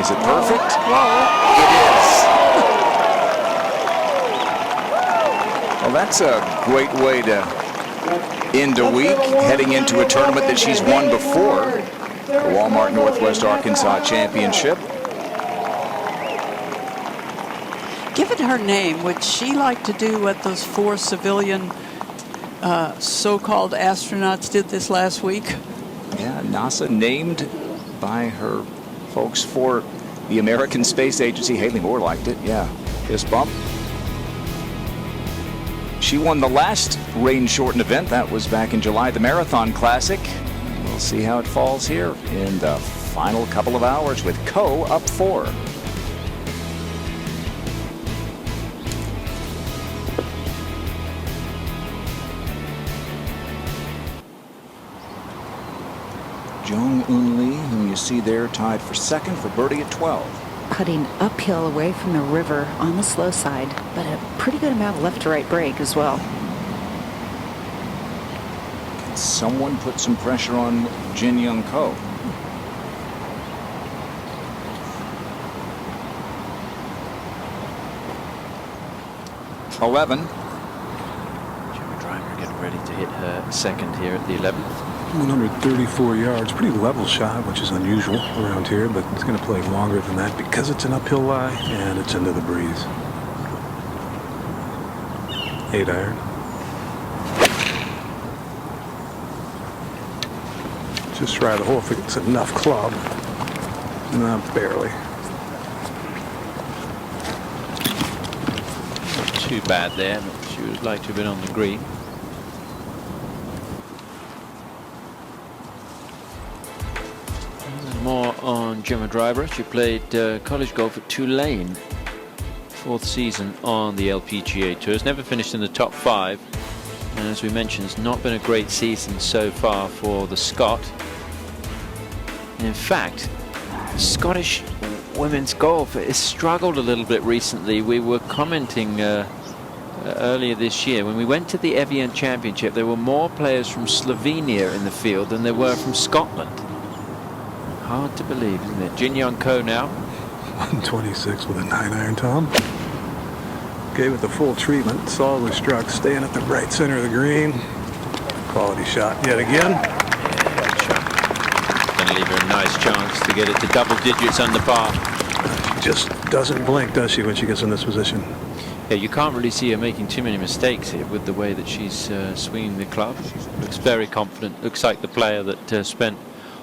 Is it perfect? It is. Well, that's a great way to end a week, heading into a tournament that she's won before, the Walmart Northwest Arkansas Championship. Give it read her name. Would she like to do what those 4 civilian so-called astronauts did this last week? Yeah, NASA named by her folks for the American Space Agency. Haley Moore liked it. Yeah, fist bump. She won the last rain-shortened event. That was back in July, the Marathon Classic. We'll see how it falls here in the final couple of hours with Ko up 4. Jong-un Lee, whom you see there, tied for second for birdie at 12. Putting uphill away from the river on the slow side, but a pretty good amount of left to right break as well. Can someone put some pressure on Jin Young Ko? Gemma Driver getting ready to hit her second here at the 11th. 134 yards, pretty level shot, which is unusual around here, but it's going to play longer than that because it's an uphill lie and it's into the breeze. 8 iron. Just right of the hole if it's enough club. Not barely. Not too bad there, but she would like to have been on the green. More on Gemma Driver. She played college golf at Tulane, 4th season on the LPGA Tour. Has never finished in the top 5, and as we mentioned, it's not been a great season so far for the Scot. And in fact, Scottish women's golf has struggled a little bit recently. We were commenting earlier this year when we went to the Evian Championship, there were more players from Slovenia in the field than there were from Scotland. Hard to believe, isn't it? Jin Young Ko now. 126 with a 9 iron, Tom. Gave it the full treatment. Solidly struck, staying at the right center of the green. Quality shot yet again. Yeah, shot. Going to leave her a nice chance to get it to double digits under par. She just doesn't blink, does she, when she gets in this position? Yeah, you can't really see her making too many mistakes here with the way that she's swinging the club. Looks very confident. Looks like the player that spent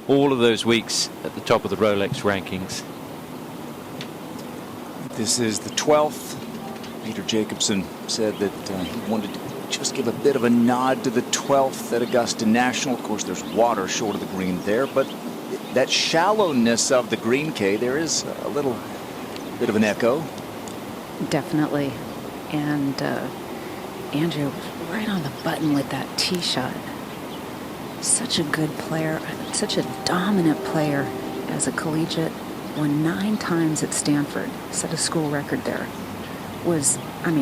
all of those weeks at the top of the Rolex rankings. This is the 12th. Peter Jacobson said that he wanted to just give a bit of a nod to the 12th at Augusta National. Of course, there's water short of the green there, but that shallowness of the green, Kay, there is a little bit of an echo. Definitely. And Andrew was right on the button with that tee shot. Such a good player, such a dominant player as a collegiate. Won 9 times at Stanford, set a school record there.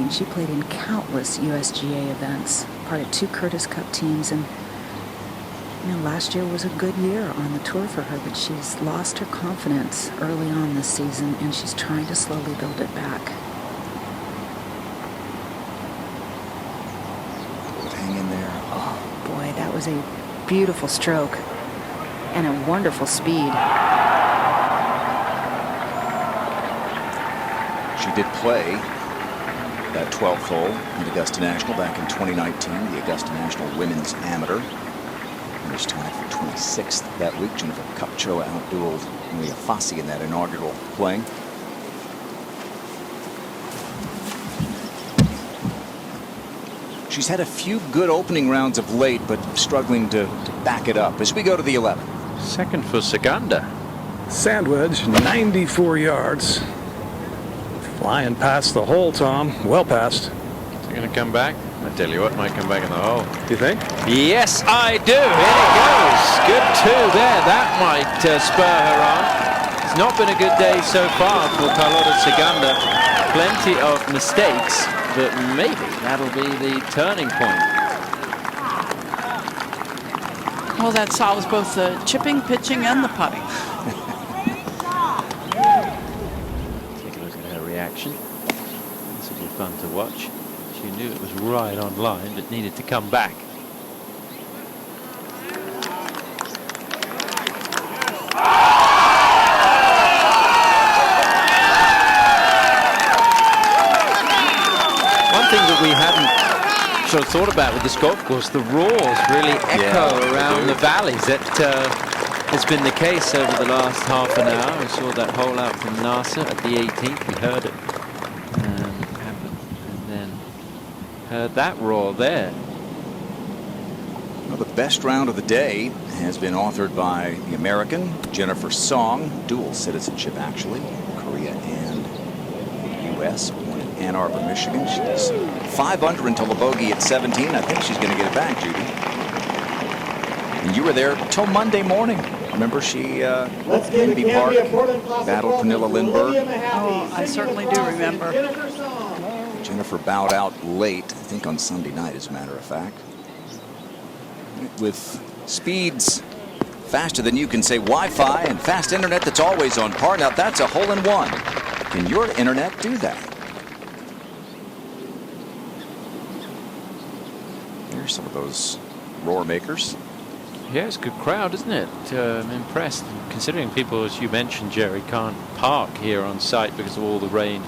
She played in countless USGA events, part of 2 Curtis Cup teams, and last year was a good year on the tour for her, but she's lost her confidence early on this season, and she's trying to slowly build it back. Hang in there. Oh boy, that was a beautiful stroke and a wonderful speed. She did play that 12th hole at Augusta National back in 2019, the Augusta National Women's Amateur. Finished tied for 26th that week. Jennifer Kupcho outdueled Maria Fassi in that inaugural playing. She's had a few good opening rounds of late, but struggling to back it up as we go to the 11th. Second for Saganda. Sandwich, 94 yards. Flying past the hole, Tom. Well past. Is it going to come back? I tell you what, might come back in the hole. Do you think? Yes, I do. Here it goes. Good 2 there. That might spur her on. It's not been a good day so far for Carlota Saganda. Plenty of mistakes, but maybe that'll be the turning point. Well, that solves both the chipping, pitching, and the putting. Take a look at her reaction. This will be fun to watch. She knew it was right on line, but needed to come back. sort of thought about with this golf course, the roars really echo around the valleys. That has been the case over the last half an hour. We saw that hole out from NASA at the 18th. We heard it. And then heard that roar there. Well, the best round of the day has been authored by the American Jennifer Song, dual citizenship actually, Korea and U.S., born in Ann Arbor, Michigan. She's 5 under until the bogey at 17. I think she's going to get it back, Judy. And you were there till Monday morning. Remember, she Kennedy Park battled Pernilla Lindbergh. Oh, I certainly do remember. Jennifer bowed out late, I think on Sunday night, as a matter of fact. With speeds faster than you can say Wi-Fi and fast internet that's always on par. Now that's a hole-in-one. Can your internet do that? Here's some of those roar makers. Yeah, it's a good crowd, isn't it? I'm impressed. Considering people, as you mentioned, Jerry, can't park here on site because of all the rain,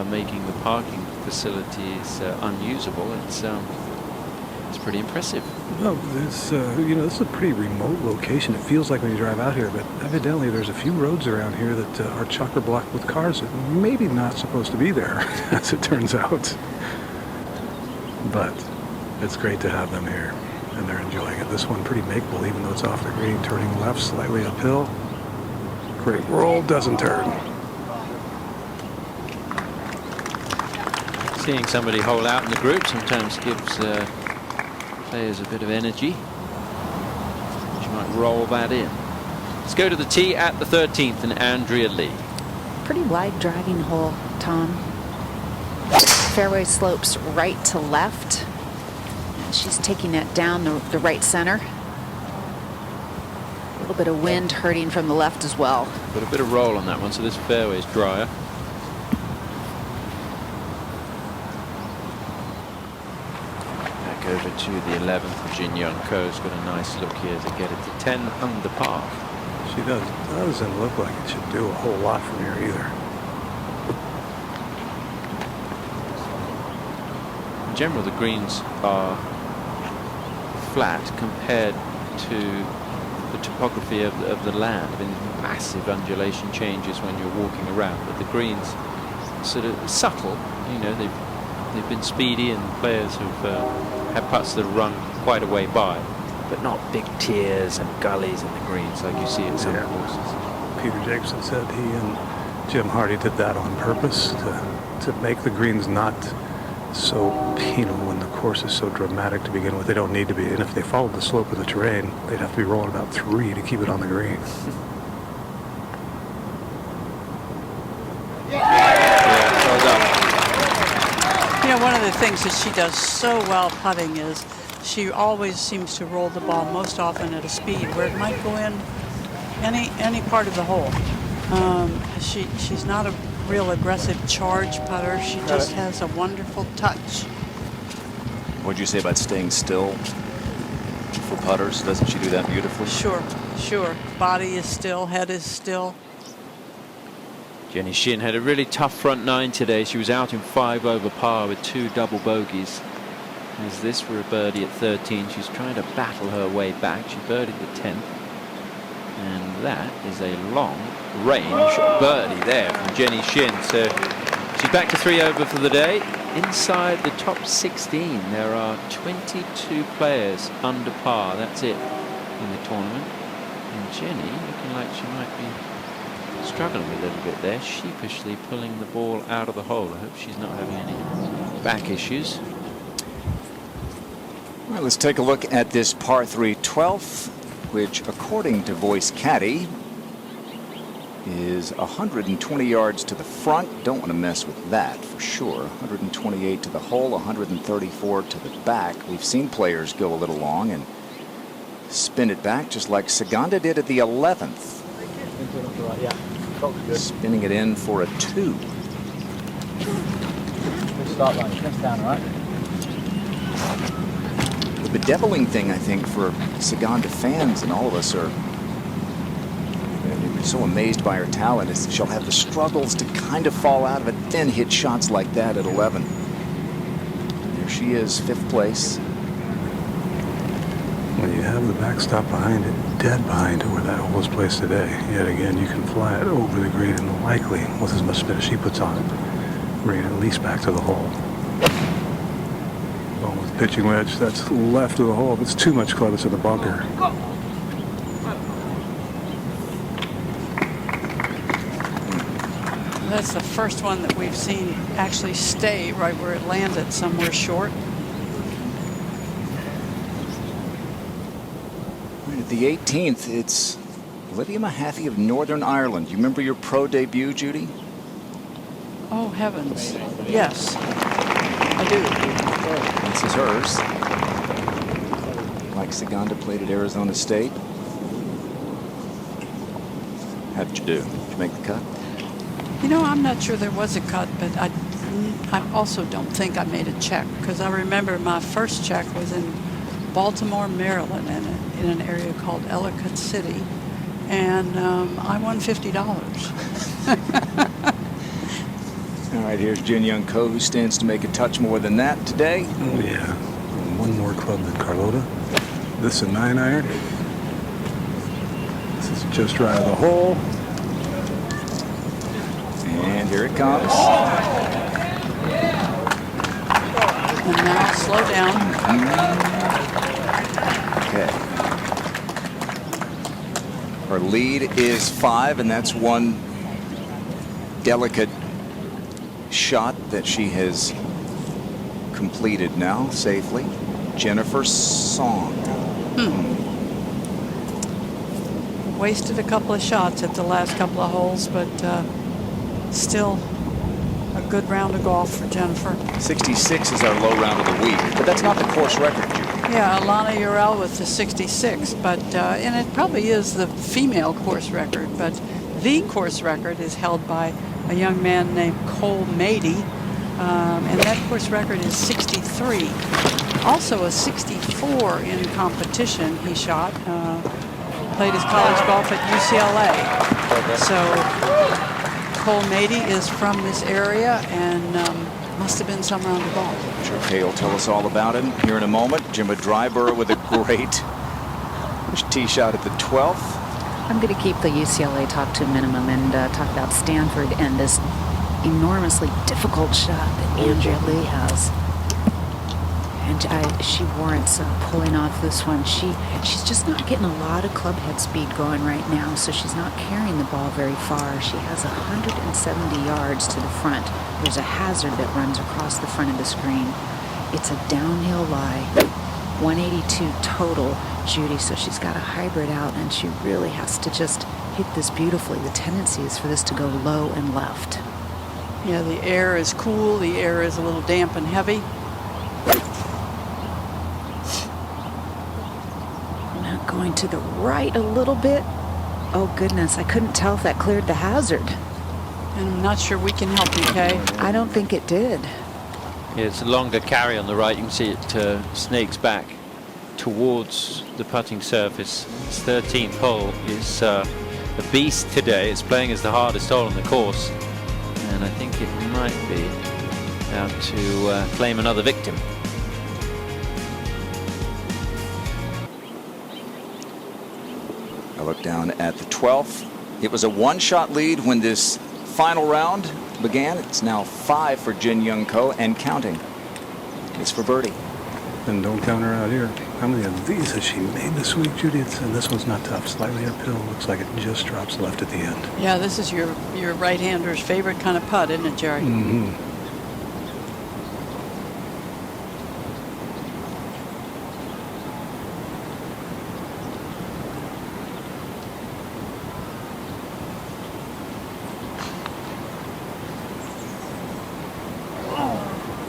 making the parking facilities unusable. It's pretty impressive. Well, this is a pretty remote location. It feels like when you drive out here, but evidently there's a few roads around here that are chock-a-block with cars that maybe not supposed to be there, as it turns out. But it's great to have them here, and they're enjoying it. This one pretty makeable, even though it's off the green, turning left slightly uphill. Great roll, doesn't turn. Seeing somebody hole out in the group sometimes gives players a bit of energy. She might roll that in. Let's go to the tee at the 13th and Andrea Lee. Pretty wide driving hole, Tom. Fairway slopes right to left. And she's taking that down the right center. A little bit of wind hurting from the left as well. But a bit of roll on that one, so this fairway is drier. Over to the 11th. Jin Young Ko's got a nice look here to get it to 10 under par. She doesn't look like it should do a whole lot from here either. In general, the greens are flat compared to the topography of the land. I mean, massive undulation changes when you're walking around, but the greens are sort of subtle. You know, they've been speedy, and players have putts that run quite a way by, but not big tiers and gullies in the greens like you see at some courses. Peter Jacobson said he and Jim Hardy did that on purpose to make the greens not so penal when the course is so dramatic to begin with. They don't need to be, and if they followed the slope of the terrain, they'd have to be rolling about 3 to keep it on the green. One of the things that she does so well putting is she always seems to roll the ball most often at a speed where it might go in any part of the hole. She's not a real aggressive charge putter. She just has a wonderful touch. What'd you say about staying still for putters? Doesn't she do that beautifully? Sure. Body is still, head is still. Jenny Shin had a really tough front nine today. She was out in 5 over par with 2 double bogeys. As this for a birdie at 13. She's trying to battle her way back. She birdied the 10th. And that is a long range birdie there from Jenny Shin. So she's back to 3 over for the day. Inside the top 16, there are 22 players under par. That's it in the tournament. And Jenny looking like she might be struggling a little bit there, sheepishly pulling the ball out of the hole. I hope she's not having any back issues. All right, let's take a look at this par 3 12th, which according to Voice Caddy is 120 yards to the front. Don't want to mess with that for sure. 128 to the hole, 134 to the back. We've seen players go a little long and spin it back just like Saganda did at the 11th. Spinning it in for a 2. Good start line. Just down, right? The bedeviling thing, I think, for Saganda fans and all of us are so amazed by her talent is she'll have the struggles to kind of fall out of it, then hit shots like that at 11. There she is, 5th place. When you have the backstop behind it, dead behind it where that hole was placed today, yet again you can fly it over the green and likely, with as much spin as she puts on it, bring it at least back to the hole. Well, with the pitching wedge, that's left of the hole. If it's too much club, it's in the bunker. That's the first one that we've seen actually stay right where it landed, somewhere short. At the 18th, it's Olivia Mahaffey of Northern Ireland. You remember your pro debut, Judy? Oh, heavens. Yes, I do. This is hers. Like Saganda played at Arizona State. How did you do? Did you make the cut? You know, I'm not sure there was a cut, but I also don't think I made a check, because I remember my first check was in Baltimore, Maryland, in an area called Ellicott City, and I won $50. All right, here's Jin Young Ko, who stands to make a touch more than that today. Oh, yeah. One more club than Carlota. This a 9-iron. This is just right of the hole. And here it comes. And now slow down. Okay. Her lead is 5, and that's one delicate shot that she has completed now safely. Jennifer Song. Wasted a couple of shots at the last couple of holes, but still a good round of golf for Jennifer. 66 is our low round of the week, but that's not the course record, Judy. Yeah, Alana Urel with the 66, but and it probably is the female course record, but the course record is held by a young man named Cole Mady, and that course record is 63. Also a 64 in competition he shot. Played his college golf at UCLA. So Cole Mady is from this area and must have been some round of golf. Sure, Kay will tell us all about it here in a moment. Jimmy Dryburgh with a great tee shot at the 12th. I'm going to keep the UCLA talk to a minimum and talk about Stanford and this enormously difficult shot that Andrea Lee has. And she warrants pulling off this one. She's just not getting a lot of club head speed going right now, so she's not carrying the ball very far. She has 170 yards to the front. There's a hazard that runs across the front of the screen. It's a downhill lie. 182 total, Judy, so she's got a hybrid out, and she really has to just hit this beautifully. The tendency is for this to go low and left. Yeah, the air is cool. The air is a little damp and heavy. Now going to the right a little bit. Oh, goodness, I couldn't tell if that cleared the hazard. And I'm not sure we can help you, Kay. I don't think it did. Yeah, it's a longer carry on the right. You can see it snakes back towards the putting surface. Its 13th hole is a beast today. It's playing as the hardest hole on the course, and I think it might be out to claim another victim. I look down at the 12th. It was a one-shot lead when this final round began. It's now 5 for Jin Young Ko and counting. It's for birdie. And don't count her out here. How many of these has she made this week, Judy? And this one's not tough. Slightly uphill. Looks like it just drops left at the end. Yeah, this is your right-hander's favorite kind of putt, isn't it, Jerry? Mm-hmm.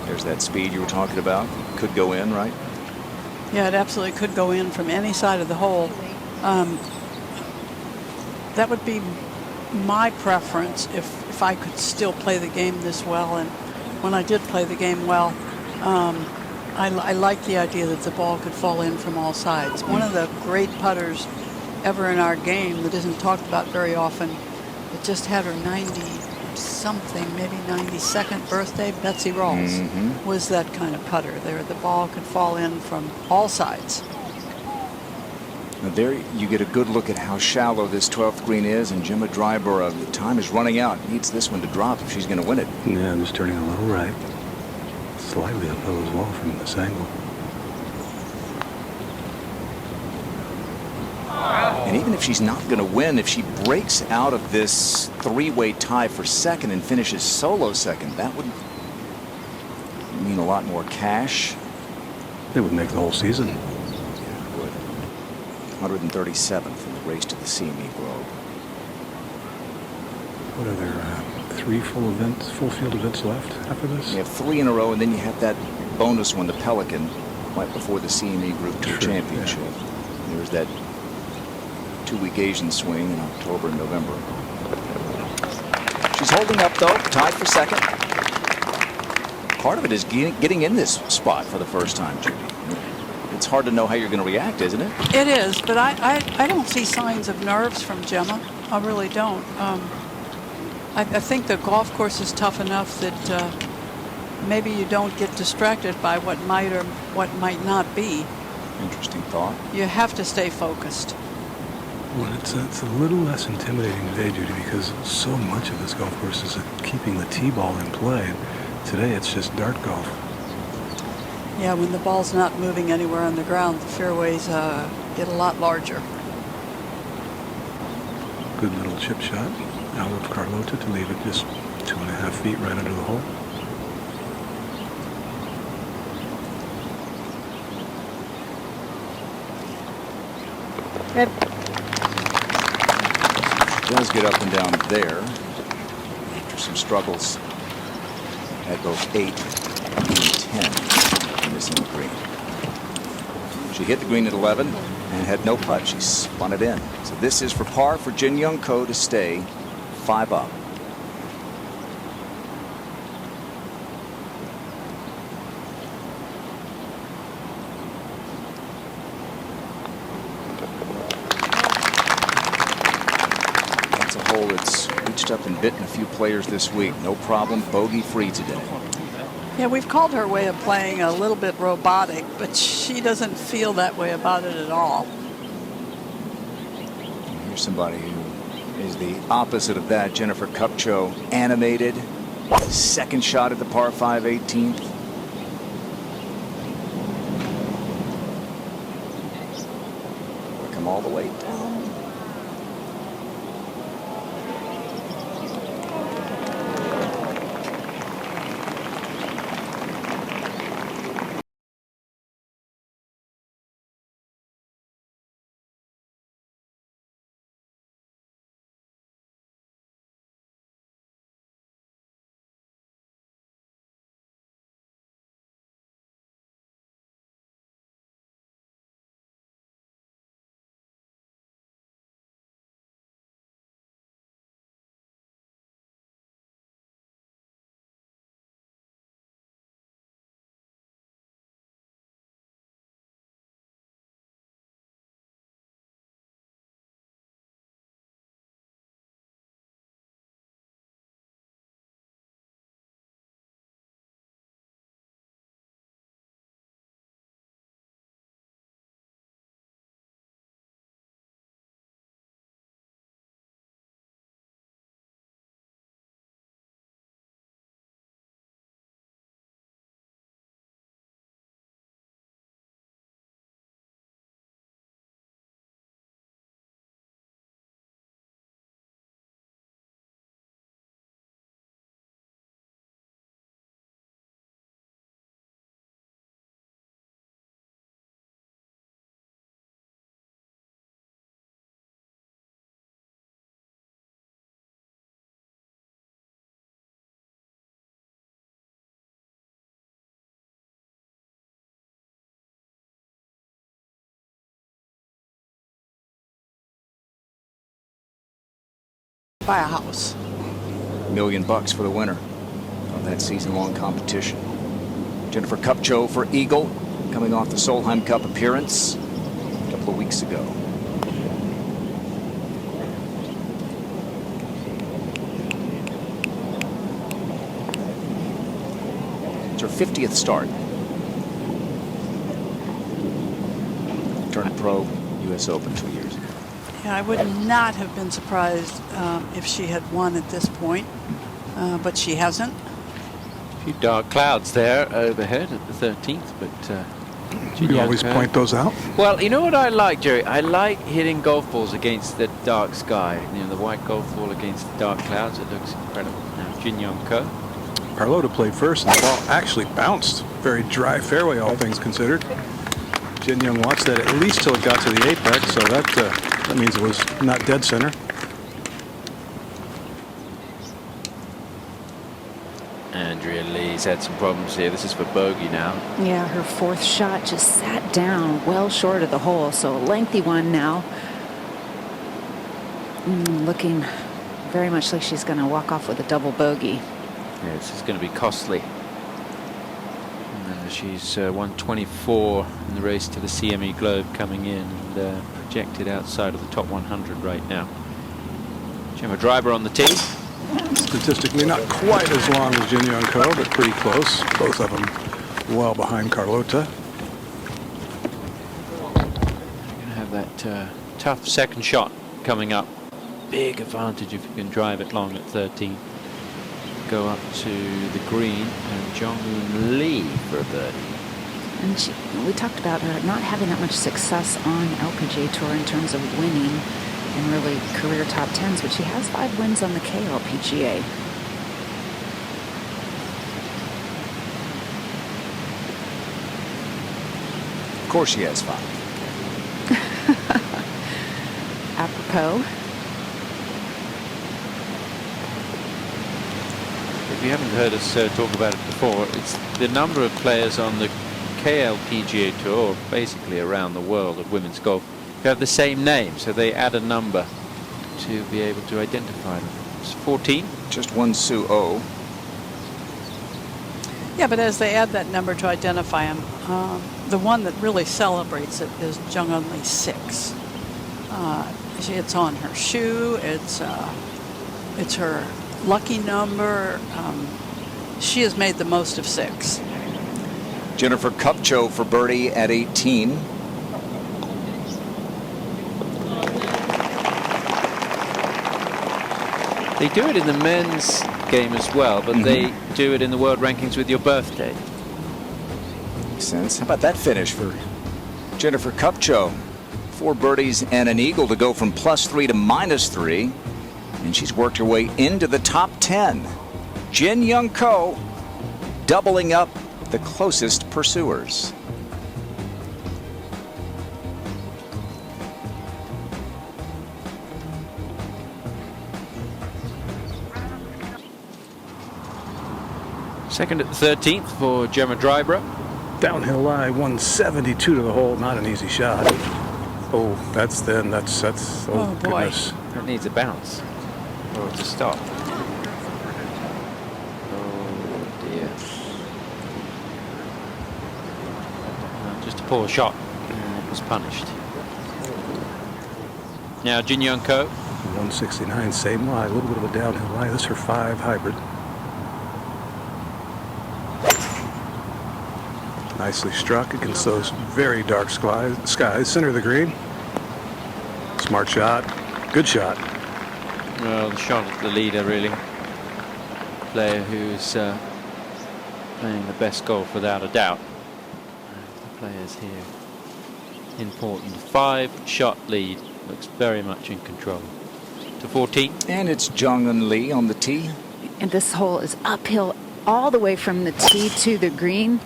There's that speed you were talking about. Could go in, right? Yeah, it absolutely could go in from any side of the hole. That would be my preference if I could still play the game this well. And when I did play the game well, I like the idea that the ball could fall in from all sides. One of the great putters ever in our game that isn't talked about very often, that just had her 90 something, maybe 92nd birthday, Betsy Rawls was that kind of putter. There, the ball could fall in from all sides. Now there you get a good look at how shallow this 12th green is, and Gemma Dryburgh, the time is running out. Needs this one to drop if she's going to win it. Yeah, just turning a little right. Slightly uphill as well from this angle. And even if she's not going to win, if she breaks out of this three-way tie for second and finishes solo second, that would mean a lot more cash. It would make the whole season. Yeah, it would. 137th in the race to the CME Globe. What are there, 3 full field events left after this? You have 3 in a row, and then you have that bonus one, the Pelican, right before the CME Group 2 Championship. Yeah. There's that 2-week Asian swing in October and November. She's holding up, though, tied for second. Part of it is getting in this spot for the first time, Judy. It's hard to know how you're going to react, isn't it? It is, but I don't see signs of nerves from Gemma. I really don't. I think the golf course is tough enough that maybe you don't get distracted by what might or what might not be. Interesting thought. You have to stay focused. Well, it's a little less intimidating today, Judy, because so much of this golf course is keeping the tee ball in play. Today, it's just dart golf. Yeah, when the ball's not moving anywhere on the ground, the fairways get a lot larger. Good little chip shot out of Carlota to leave it just 2.5 feet right under the hole. Yep. Does get up and down there after some struggles at both 8 and 10, missing the green. She hit the green at 11 and had no putt. She spun it in. So this is for par for Jin Young Ko to stay 5 up. It's reached up and bitten a few players this week. No problem, bogey free today. Yeah, we've called her way of playing a little bit robotic, but she doesn't feel that way about it at all. Here's somebody who is the opposite of that. Jennifer Kupcho, animated. Second shot at the par 5 18th. Come all the way down. Buy a house. $1 million for the winner of that season-long competition. Jennifer Kupcho for Eagle, coming off the Solheim Cup appearance a couple of weeks ago. 50th start. Turned pro, U.S. Open 2 years ago. Yeah, I would not have been surprised if she had won at this point, but she hasn't. A few dark clouds there overhead at the 13th, but You always point those out. well, you know what I like, Jerry? I like hitting golf balls against the dark sky. You know, the white golf ball against the dark clouds. It looks incredible. Now, Jin Young Ko. Carlota played first, and the ball actually bounced. Very dry fairway, all things considered. Jin Young watched that at least till it got to the apex, so that means it was not dead center. Andrea Lee's had some problems here. This is for bogey now. Yeah, her fourth shot just sat down well short of the hole, so a lengthy one now. Looking very much like she's going to walk off with a double bogey. Yeah, this is going to be costly. She's 124 in the race to the CME Globe coming in and projected outside of the top 100 right now. Gemma Driver on the tee. Statistically not quite as long as Jin Young Ko, but pretty close. Both of them well behind Carlota. You're going to have that tough second shot coming up. Big advantage if you can drive it long at 13. Go up to the green and Jong-un Lee for a birdie. And we talked about her not having that much success on LPGA Tour in terms of winning and really career top 10s, but she has 5 wins on the KLPGA. Of course she has 5. Apropos. If you haven't heard us talk about it before, it's the number of players on the KLPGA Tour, basically around the world of women's golf, who have the same name, so they add a number to be able to identify them. It's 14. Just one Sue O. Yeah, but as they add that number to identify him, the one that really celebrates it is Jung-un Lee 6. It's on her shoe. It's her lucky number. She has made the most of 6. Jennifer Kupcho for birdie at 18. They do it in the men's game as well, but they do it in the world rankings with your birthday. Makes sense. How about that finish for Jennifer Kupcho? 4 birdies and an eagle to go from +3 to -3. And she's worked her way into the top 10. Jin Young Ko doubling up the closest pursuers. Second at the 13th for Gemma Driver. Downhill lie, 172 to the hole. Not an easy shot. Oh, that's thin. That's Oh, boy. goodness. That needs a bounce or to stop. Oh dear. Just a poor shot, and it was punished. Now Jin Young Ko. 169, same lie. A little bit of a downhill lie. This is her 5 hybrid. Nicely struck against those very dark skies. Center of the green. Smart shot. Good shot. Well, the shot at the leader, really. Player who's playing the best golf without a doubt. The players here important. 5-shot lead. Looks very much in control. To 14. And it's Jung-un Lee on the tee. And this hole is uphill all the way from the tee to the green.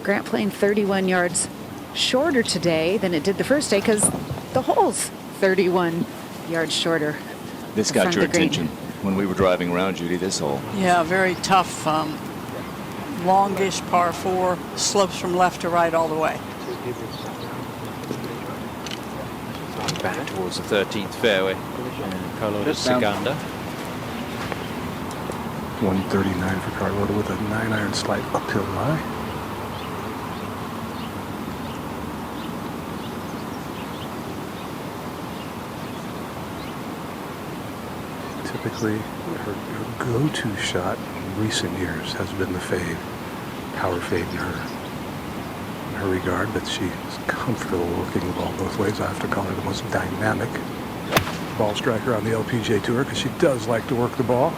Grant playing 31 yards shorter today than it did the first day because the hole's 31 yards shorter. This got your attention when we were driving around, Judy, this hole. Yeah, very tough, longish par 4, slopes from left to right all the way. Back towards the 13th fairway. And Carlota Segunda. 139 for Carlota with a 9-iron slight uphill lie. Typically, her go-to shot in recent years has been the fade, power fade in her regard, but she's comfortable working the ball both ways. I have to call her the most dynamic ball striker on the LPGA Tour because she does like to work the ball.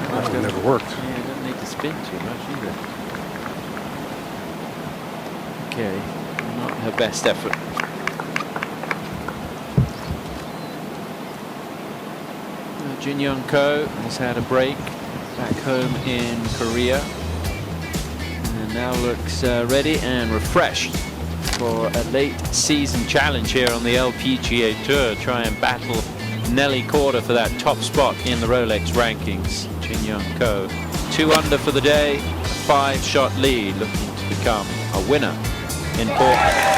That one never worked. Yeah, you don't need to spin too much either. Okay, not her best effort. Jin Young Ko has had a break back home in Korea and now looks ready and refreshed for a late season challenge here on the LPGA Tour. Try and battle Nelly Korda for that top spot in the Rolex rankings. Jin Young Ko 2 under for the day, a 5-shot lead, looking to become a winner in Portland.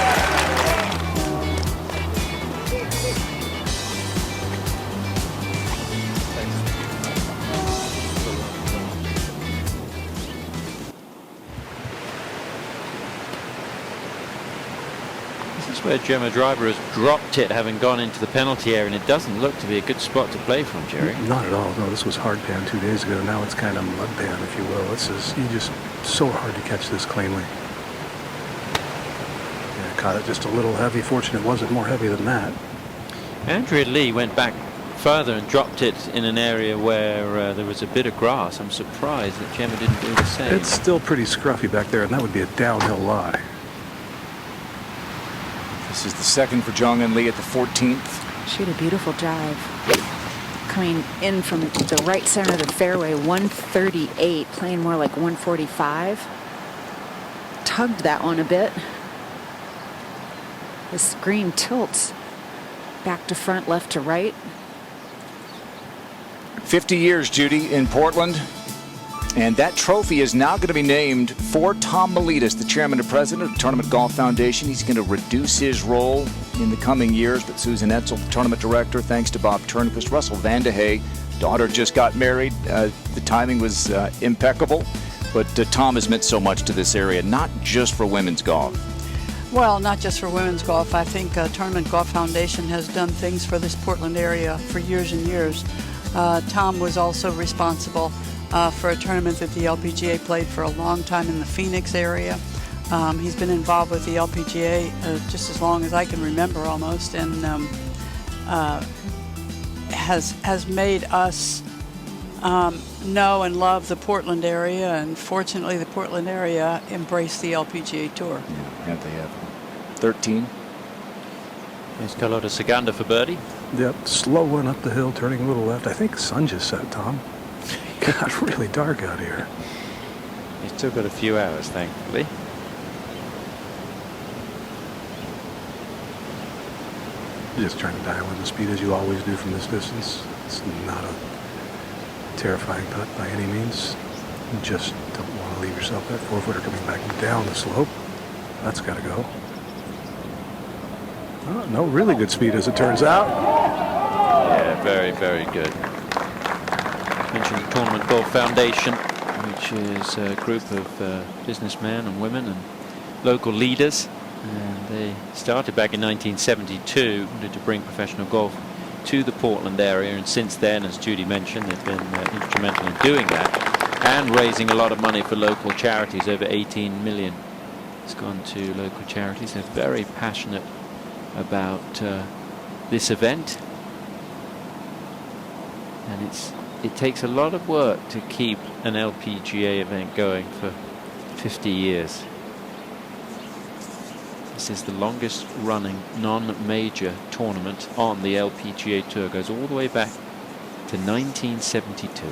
Where Gemma Driver has dropped it, having gone into the penalty area, and it doesn't look to be a good spot to play from, Jerry. Not at all. No, this was hard pan 2 days ago. Now it's kind of mud pan, if you will. This is just so hard to catch this cleanly. Yeah, caught it just a little heavy. Fortunate it wasn't more heavy than that. Andrea Lee went back further and dropped it in an area where there was a bit of grass. I'm surprised that Gemma didn't do the same. It's still pretty scruffy back there, and that would be a downhill lie. This is the second for Jong Eun Lee at the 14th. She had a beautiful drive. Coming in from the right center of the fairway, 138, playing more like 145. Tugged that one a bit. This green tilts back to front, left to right. 50 years, Judy, in Portland. And that trophy is now going to be named for Tom Miletus, the chairman and president of the Tournament Golf Foundation. He's going to reduce his role in the coming years, but Susan Etzel, the tournament director, thanks to Bob Turnquist, Russell Vandehey, daughter just got married. The timing was impeccable, but Tom has meant so much to this area, not just for women's golf. Well, not just for women's golf. I think Tournament Golf Foundation has done things for this Portland area for years and years. Tom was also responsible for a tournament that the LPGA played for a long time in the Phoenix area. He's been involved with the LPGA just as long as I can remember almost, and has made us know and love the Portland area, and fortunately the Portland area embraced the LPGA Tour. Yeah, they have 13. Here's Carlota Saganda for birdie. Yep, slow one up the hill, turning a little left. I think the sun just set, Tom. Got really dark out here. He's still got a few hours, thankfully. Just trying to dial in the speed as you always do from this distance. It's not a terrifying putt by any means. You just don't want to leave yourself that 4-footer coming back down the slope. That's got to go. Oh, no, really good speed as it turns out. Yeah, very, very good. Mentioned the Tournament Golf Foundation, which is a group of businessmen and women and local leaders. And they started back in 1972, wanted to bring professional golf to the Portland area. And since then, as Judy mentioned, they've been instrumental in doing that and raising a lot of money for local charities. Over 18 million has gone to local charities. They're very passionate about this event. And it takes a lot of work to keep an LPGA event going for 50 years. This is the longest running non-major tournament on the LPGA Tour. It goes all the way back to 1972.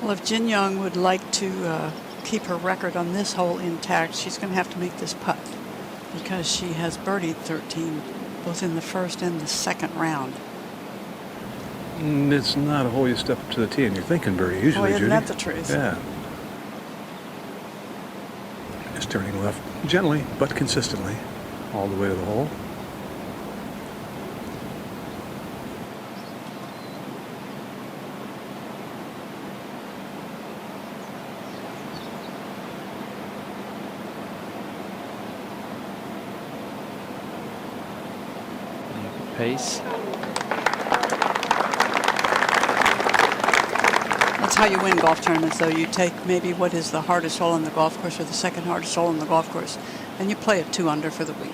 Well, if Jin Young would like to keep her record on this hole intact, she's going to have to make this putt, because she has birdied 13, both in the first and the second round. It's not a hole you step up to the tee and you're thinking birdie usually, Boy, isn't Judy. that the truth? Yeah. Just turning left gently but consistently all the way to the hole. pace. That's how you win golf tournaments, though. You take maybe what is the hardest hole on the golf course or the second hardest hole on the golf course, and you play it 2 under for the week.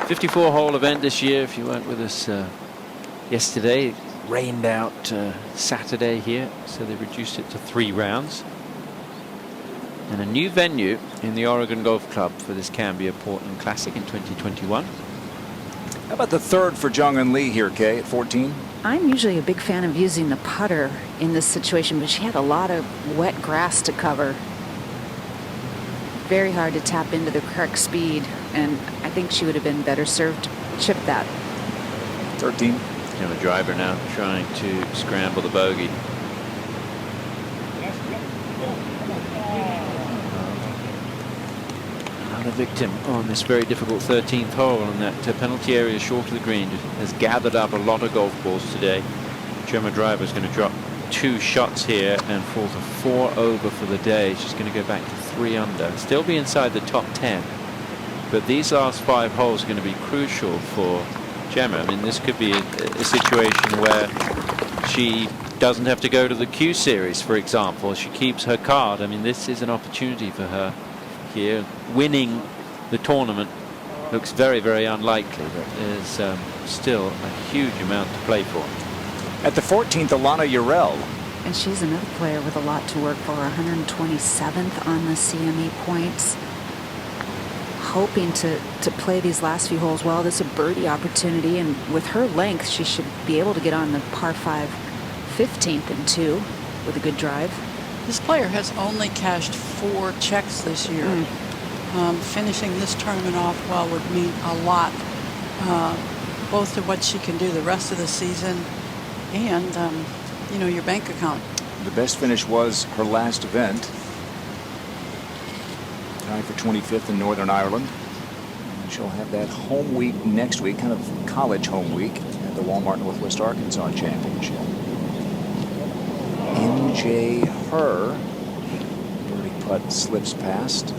54-hole event this year. If you weren't with us yesterday, it rained out Saturday here, so they reduced it to 3 rounds. And a new venue in the Oregon Golf Club for this Cambia Portland Classic in 2021. How about the third for Jung-Eun Lee here, Kay, at 14? I'm usually a big fan of using the putter in this situation, but she had a lot of wet grass to cover. Very hard to tap into the correct speed, and I think she would have been better served to chip that. 13. You know, a driver now trying to scramble the bogey. Another victim on this very difficult 13th hole, and that penalty area short of the green has gathered up a lot of golf balls today. Gemma Driver is going to drop 2 shots here and fall to 4 over for the day. She's going to go back to 3 under. Still be inside the top 10. But these last 5 holes are going to be crucial for Gemma. I mean, this could be a situation where she doesn't have to go to the Q Series, for example. She keeps her card. I mean, this is an opportunity for her here. Winning the tournament looks very, very unlikely, but there's still a huge amount to play for. At the 14th, Alana Urel. And she's another player with a lot to work for. 127th on the CME points. Hoping to play these last few holes well. This is a birdie opportunity, and with her length, she should be able to get on the par 5 15th and 2 with a good drive. This player has only cashed 4 checks this year. Finishing this tournament off well would mean a lot, both to what she can do the rest of the season and, you know, your bank account. The best finish was her last event. Tied for 25th in Northern Ireland. And she'll have that home week next week, kind of college home week, at the Walmart Northwest Arkansas Championship. MJ Her. Birdie putt slips past.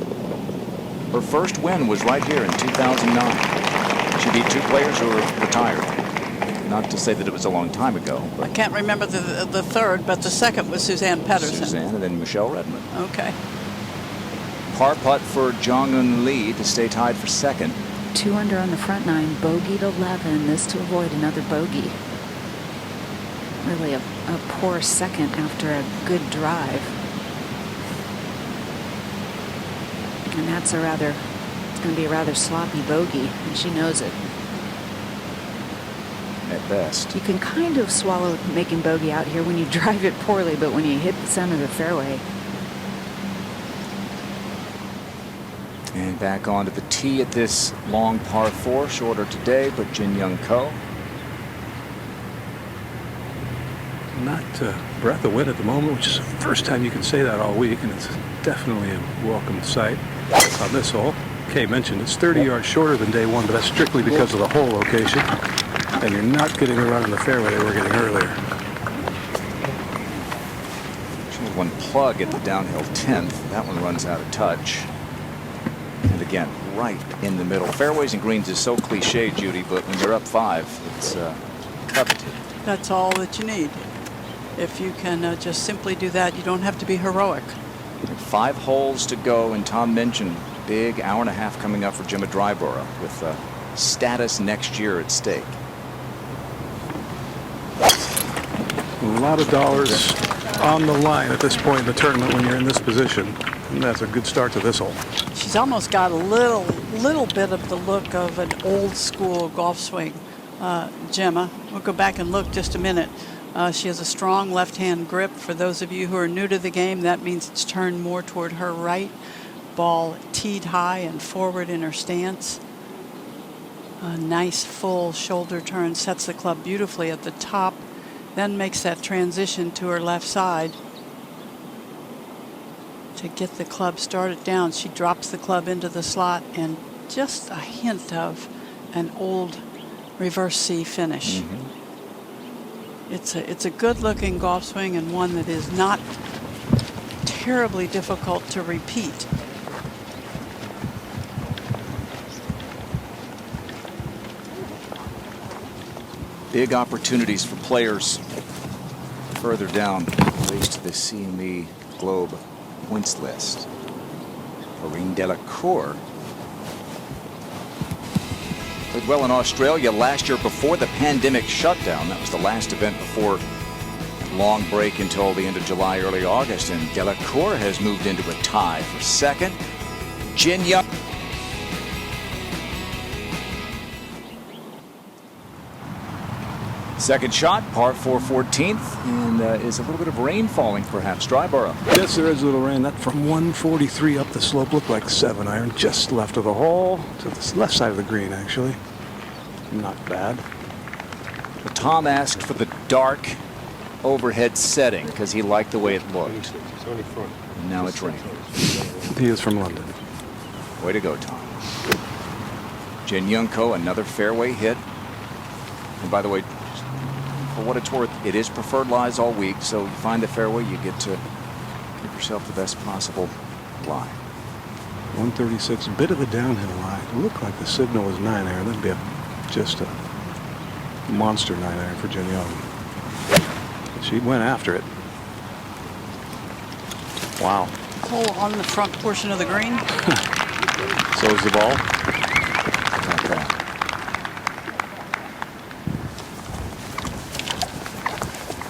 Her first win was right here in 2009. She beat 2 players who were retired. Not to say that it was a long time ago. I can't remember the third, but the second was Suzanne Pedersen. Suzanne, and then Michelle Redmond. Okay. Par putt for Jung-Eun Lee to stay tied for second. 2 under on the front 9, bogeyed 11. This to avoid another bogey. Really a poor second after a good drive. And that's it's going to be a rather sloppy bogey, and she knows it. At best. You can kind of swallow making bogey out here when you drive it poorly, but when you hit the center of the fairway. And back onto the tee at this long par 4, shorter today, but Jin Young Ko. Not breath of wind at the moment, which is the first time you can say that all week, and it's definitely a welcome sight on this hole. Kay mentioned it's 30 yards shorter than day 1, but that's strictly because of the hole location. And you're not getting the run in the fairway they were getting earlier. She had one plug at the downhill 10th. That one runs out of touch. And again, right in the middle. Fairways and greens is so cliche, Judy, but when you're up 5, it's coveted. That's all that you need. If you can just simply do that, you don't have to be heroic. 5 holes to go, and Tom mentioned big hour and a half coming up for Gemma Dryborough with status next year at stake. A lot of dollars on the line at this point in the tournament when you're in this position. And that's a good start to this hole. She's almost got a little bit of the look of an old school golf swing, Gemma. We'll go back and look just a minute. She has a strong left-hand grip. For those of you who are new to the game, that means it's turned more toward her right. Ball teed high and forward in her stance. A nice full shoulder turn, sets the club beautifully at the top, then makes that transition to her left side to get the club started down. She drops the club into the slot, and just a hint of an old reverse C finish. It's a good looking golf swing, and one that is not terribly difficult to repeat. Big opportunities for players further down the race to the CME Globe points list. Irene Delacour played well in Australia last year before the pandemic shutdown. That was the last event before a long break until the end of July, early August. And Delacour has moved into a tie for second. Jin Young. Second shot, par 4 14th, and is a little bit of rain falling perhaps. Dryborough. Yes, there is a little rain. That from 143 up the slope looked like 7-iron, just left of the hole, to the left side of the green, actually. Not bad. But Tom asked for the dark overhead setting because he liked the way it looked. And now it's raining. He is from London. Way to go, Tom. Jin Young Ko, another fairway hit. And by the way, for what it's worth, it is preferred lies all week, so you find the fairway, you get to give yourself the best possible lie. 136, a bit of a downhill lie. It looked like the signal was 9-iron. That'd be just a monster 9-iron for Jin Young. She went after it. Wow. Hole on the front portion of the green. So is the ball. Not bad.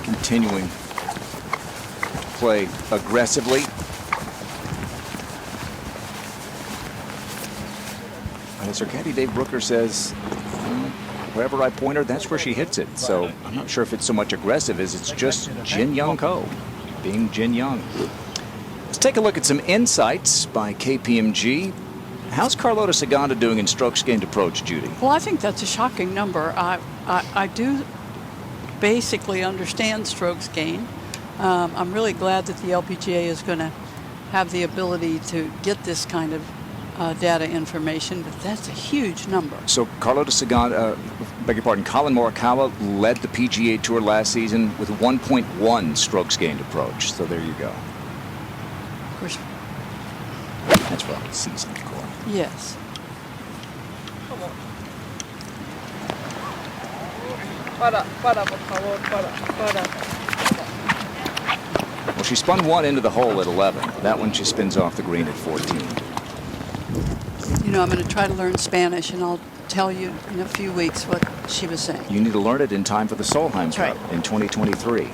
Continuing to play aggressively. As her caddy Dave Brooker says, wherever I point her, that's where she hits it. So I'm not sure if it's so much aggressive as it's just Jin Young Ko being Jin Young. Let's take a look at some insights by KPMG. How's Carlota Saganda doing in strokes gained approach, Judy? Well, I think that's a shocking number. I do basically understand strokes gained. I'm really glad that the LPGA is going to have the ability to get this kind of data information, but that's a huge number. So Carlota Saganda, beg your pardon, Colin Morikawa led the PGA Tour last season with 1.1 strokes gained approach. So there you go. Of course. That's for the season, of course. Yes. Well, she spun one into the hole at 11. That one she spins off the green at 14. You know, I'm going to try to learn Spanish, and I'll tell you in a few weeks what she was saying. You need to learn it in time for the Solheim Cup right. in 2023.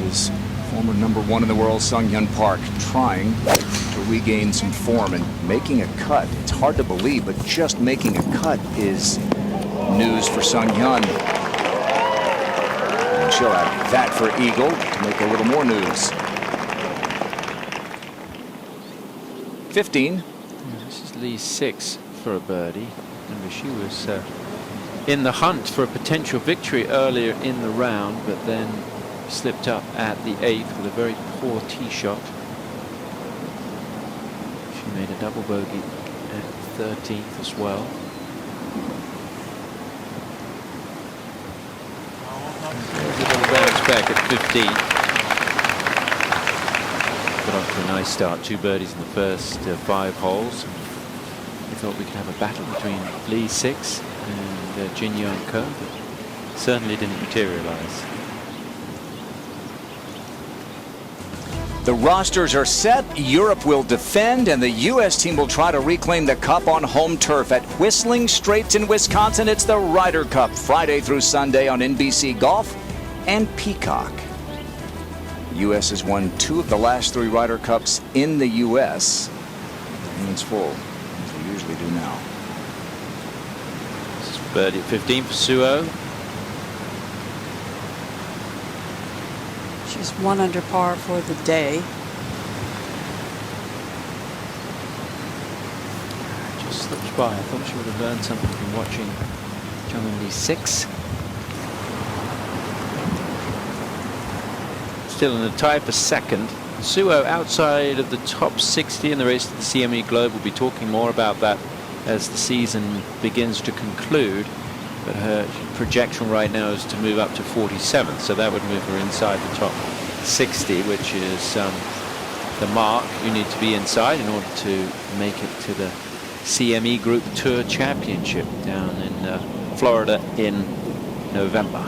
Is former #1 in the world, Sung-Hyun Park, trying to regain some form and making a cut. It's hard to believe, but just making a cut is news for Sung-Hyun. And she'll have that for eagle to make a little more news. 15. This is Lee's 6 for a birdie. Remember, she was in the hunt for a potential victory earlier in the round, but then slipped up at the 8th with a very poor tee shot. She made a double bogey at 13th as well. There's a little bounce back at 15th. Got off to a nice start, 2 birdies in the first 5 holes. We thought we could have a battle between Lee 6 and Jin Young Ko, but certainly didn't materialize. The rosters are set. Europe will defend, and the U.S. team will try to reclaim the cup on home turf at Whistling Straits in Wisconsin. It's the Ryder Cup, Friday through Sunday on NBC Golf and Peacock. The U.S. has won 2 of the last 3 Ryder Cups in the U.S. Hands full, as we usually do now. This is birdie at 15 for Suo. She's 1 under par for the day. Just slipped by. I thought she would have learned something from watching John and Lee 6. Still in the tie for second. Suo outside of the top 60 in the race to the CME Globe. We'll be talking more about that as the season begins to conclude. But her projection right now is to move up to 47th, so that would move her inside the top 60, which is the mark you need to be inside in order to make it to the CME Group Tour Championship down in Florida in November.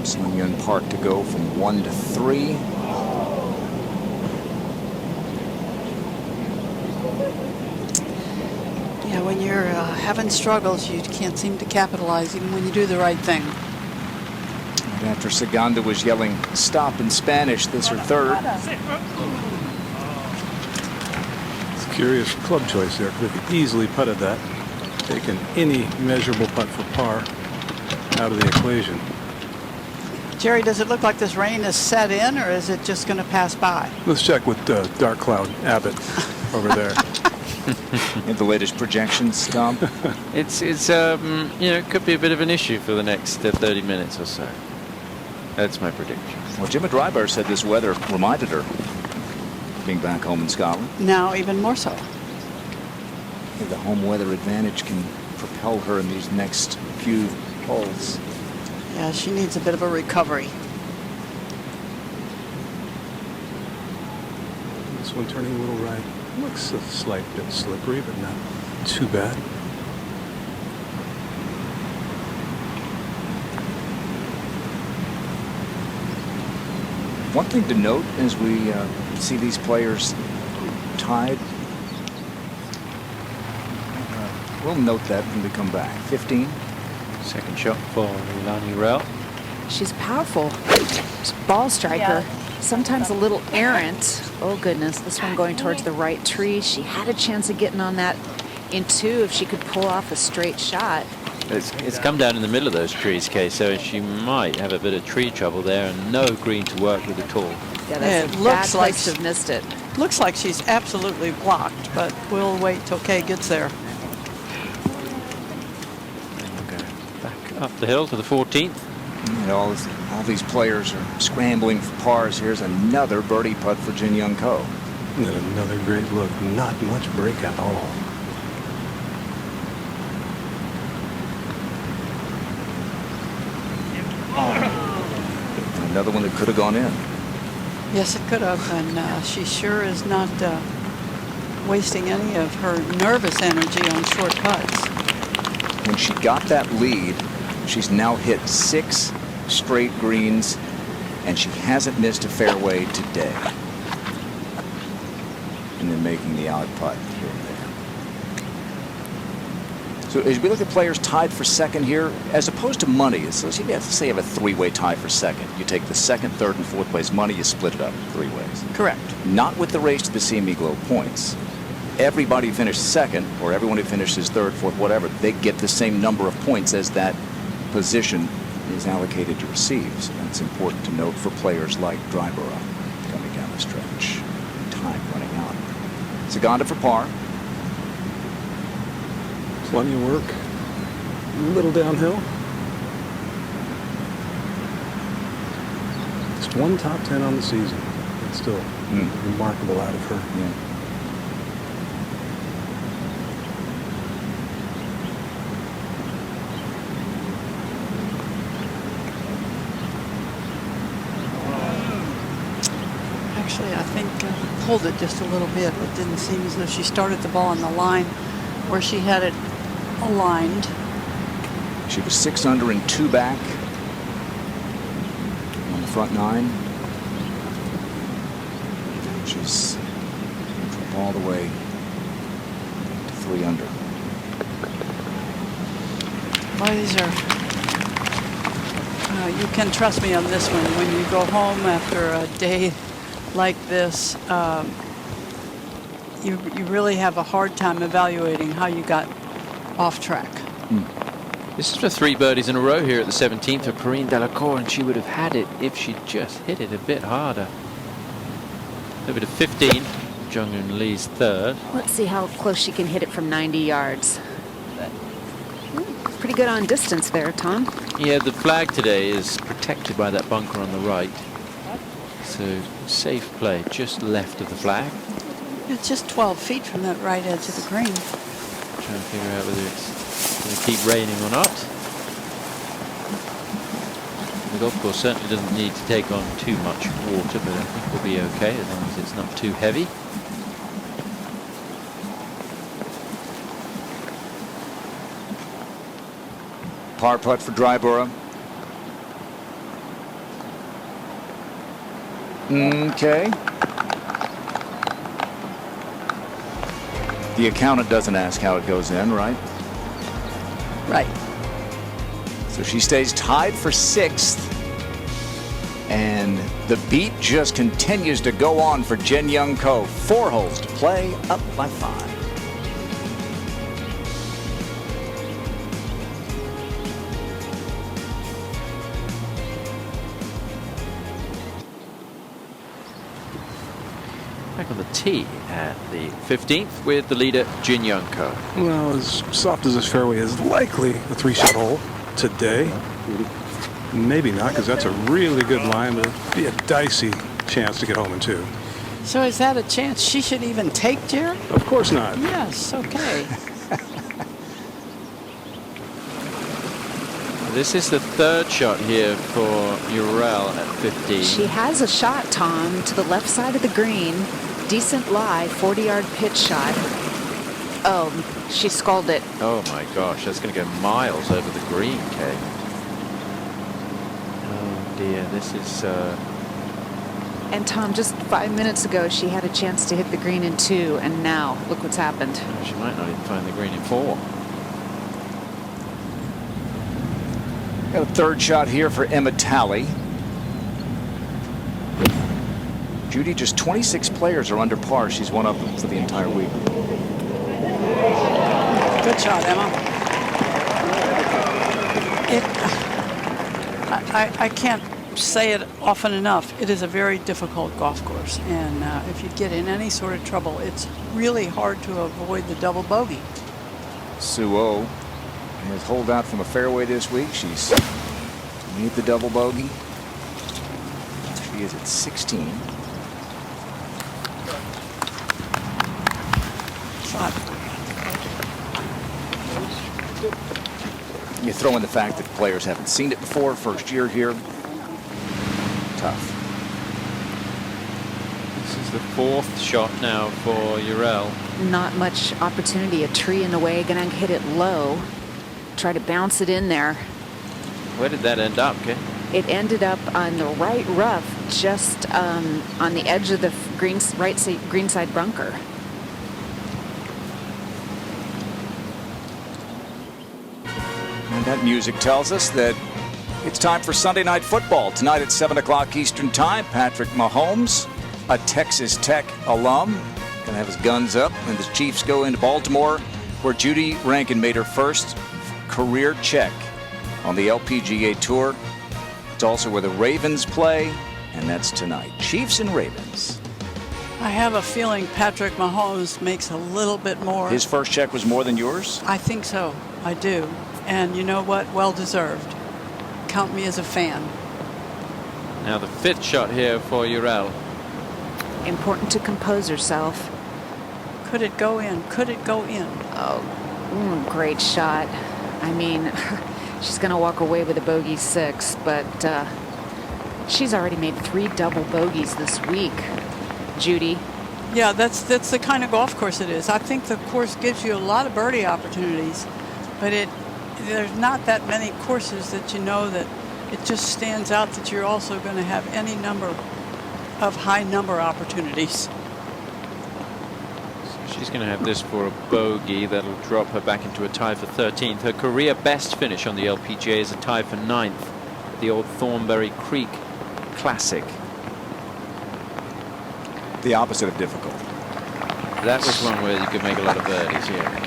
Sun Park to go from 1 to 3. Yeah, when you're having struggles, you can't seem to capitalize even when you do the right thing. And after Saganda was yelling stop in Spanish, this her third. It's a curious club choice there. Could have easily putted that. Taken any measurable putt for par out of the equation. Jerry, does it look like this rain is set in, or is it just going to pass by? Let's check with Dark Cloud Abbott over there. In the latest projections, Tom? It's you know, it could be a bit of an issue for the next 30 minutes or so. That's my prediction. Well, Jim Drybar said this weather reminded her of being back home in Scotland. Now even more so. I think the home weather advantage can propel her in these next few holes. Yeah, she needs a bit of a recovery. This one turning a little right. Looks a slight bit slippery, but not too bad. One thing to note as we see these players tied, we'll note that when we come back. 15. Second shot for Lani Rel. She's powerful. She's a ball striker. Sometimes a little errant. Oh goodness, this one going towards the right tree. She had a chance of getting on that in two if she could pull off a straight shot. It's come down in the middle of those trees, Kay, so she might have a bit of tree trouble there and no green to work with at all. Yeah, that's a bad place to have missed it. Looks like she's absolutely blocked, but we'll wait till Kay gets there. Back up the hill to the 14th. You know, all these players are scrambling for pars. Here's another birdie putt for Jin Young Ko. And then another great look. Not much break at all. Another one that could have gone in. Yes, it could have, and she sure is not wasting any of her nervous energy on short putts. When she got that lead, she's now hit 6 straight greens, and she hasn't missed a fairway today. And then making the odd putt here and there. So as we look at players tied for second here, as opposed to money, so you have to say you have a three-way tie for second. You take the second, third, and fourth place money, you split it up 3 ways. Correct. Not with the race to the CME Globe points. Everybody who finished second, or everyone who finishes third, fourth, whatever, they get the same number of points as that position is allocated to receive. So that's important to note for players like Dryborough coming down the stretch. Time running out. Saganda for par. Plenty of work. A little downhill. Just one top 10 on the season. It's still remarkable out of her. Yeah. Actually, I think pulled it just a little bit. It didn't seem as though she started the ball on the line where she had it aligned. She was 6 under and 2 back on the front 9. She's all the way to 3 under. Boy, these are. You can trust me on this one. When you go home after a day like this, you really have a hard time evaluating how you got off track. This is for 3 birdies in a row here at the 17th for Perrine Delacour, and she would have had it if she'd just hit it a bit harder. Over to 15, Jung-Eun Lee's third. Let's see how close she can hit it from 90 yards. Pretty good on distance there, Tom. Yeah, the flag today is protected by that bunker on the right. So safe play, just left of the flag. It's just 12 feet from that right edge of the green. Trying to figure out whether it's going to keep raining or not. The golf course certainly doesn't need to take on too much water, but I think we'll be okay as long as it's not too heavy. par putt for Dryborough. Okay. The accountant doesn't ask how it goes in, right? Right. So she stays tied for 6th. And the beat just continues to go on for Jin Young Ko. 4 holes to play, up by 5. Back on the tee at the 15th with the leader Jin Young Ko. Well, as soft as this fairway is, likely a 3-shot hole today. Maybe not, because that's a really good line. But it'd be a dicey chance to get home in 2. So is that a chance she should even take, Jared? Of course not. Yes, okay. This is the 3rd shot here for Urel at 15. She has a shot, Tom, to the left side of the green. Decent lie, 40-yard pitch shot. Oh, she sculled it. Oh my gosh, that's going to go miles over the green, Kay. Oh dear, this is... And Tom, just 5 minutes ago, she had a chance to hit the green in 2, and now, look what's happened. She might not even find the green in 4. Got a 3rd shot here for Emma Talley. Judy, just 26 players are under par. She's one of them for the entire week. Good shot, Emma. I can't say it often enough. It is a very difficult golf course, and if you get in any sort of trouble, it's really hard to avoid the double bogey. Suo has holed out from a fairway this week. She's made the double bogey. She is at 16. You throw in the fact that players haven't seen it before, first year here. Tough. This is the 4th shot now for Urel. Not much opportunity. A tree in the way, gonna hit it low. Try to bounce it in there. Where did that end up, Kay? It ended up on the right rough, just on the edge of the green side bunker. And that music tells us that it's time for Sunday Night Football. Tonight at 7 o'clock Eastern Time, Patrick Mahomes, a Texas Tech alum, going to have his guns up, and the Chiefs go into Baltimore, where Judy Rankin made her first career check on the LPGA Tour. It's also where the Ravens play, and that's tonight. Chiefs and Ravens. I have a feeling Patrick Mahomes makes a little bit more. His first check was more than yours? I think so. I do. And you know what? Well deserved. Count me as a fan. Now the 5th shot here for Urel. Important to compose herself. Could it go in? Could it go in? Oh, great shot. I mean, she's going to walk away with a bogey 6, but she's already made 3 double bogeys this week. Judy. Yeah, that's the kind of golf course it is. I think the course gives you a lot of birdie opportunities, but there's not that many courses that you know that it just stands out that you're also going to have any number of high number opportunities. So she's going to have this for a bogey. That'll drop her back into a tie for 13th. Her career best finish on the LPGA is a tie for 9th at the old Thornbury Creek Classic. The opposite of difficult. That was one where you could make a lot of birdies, yeah.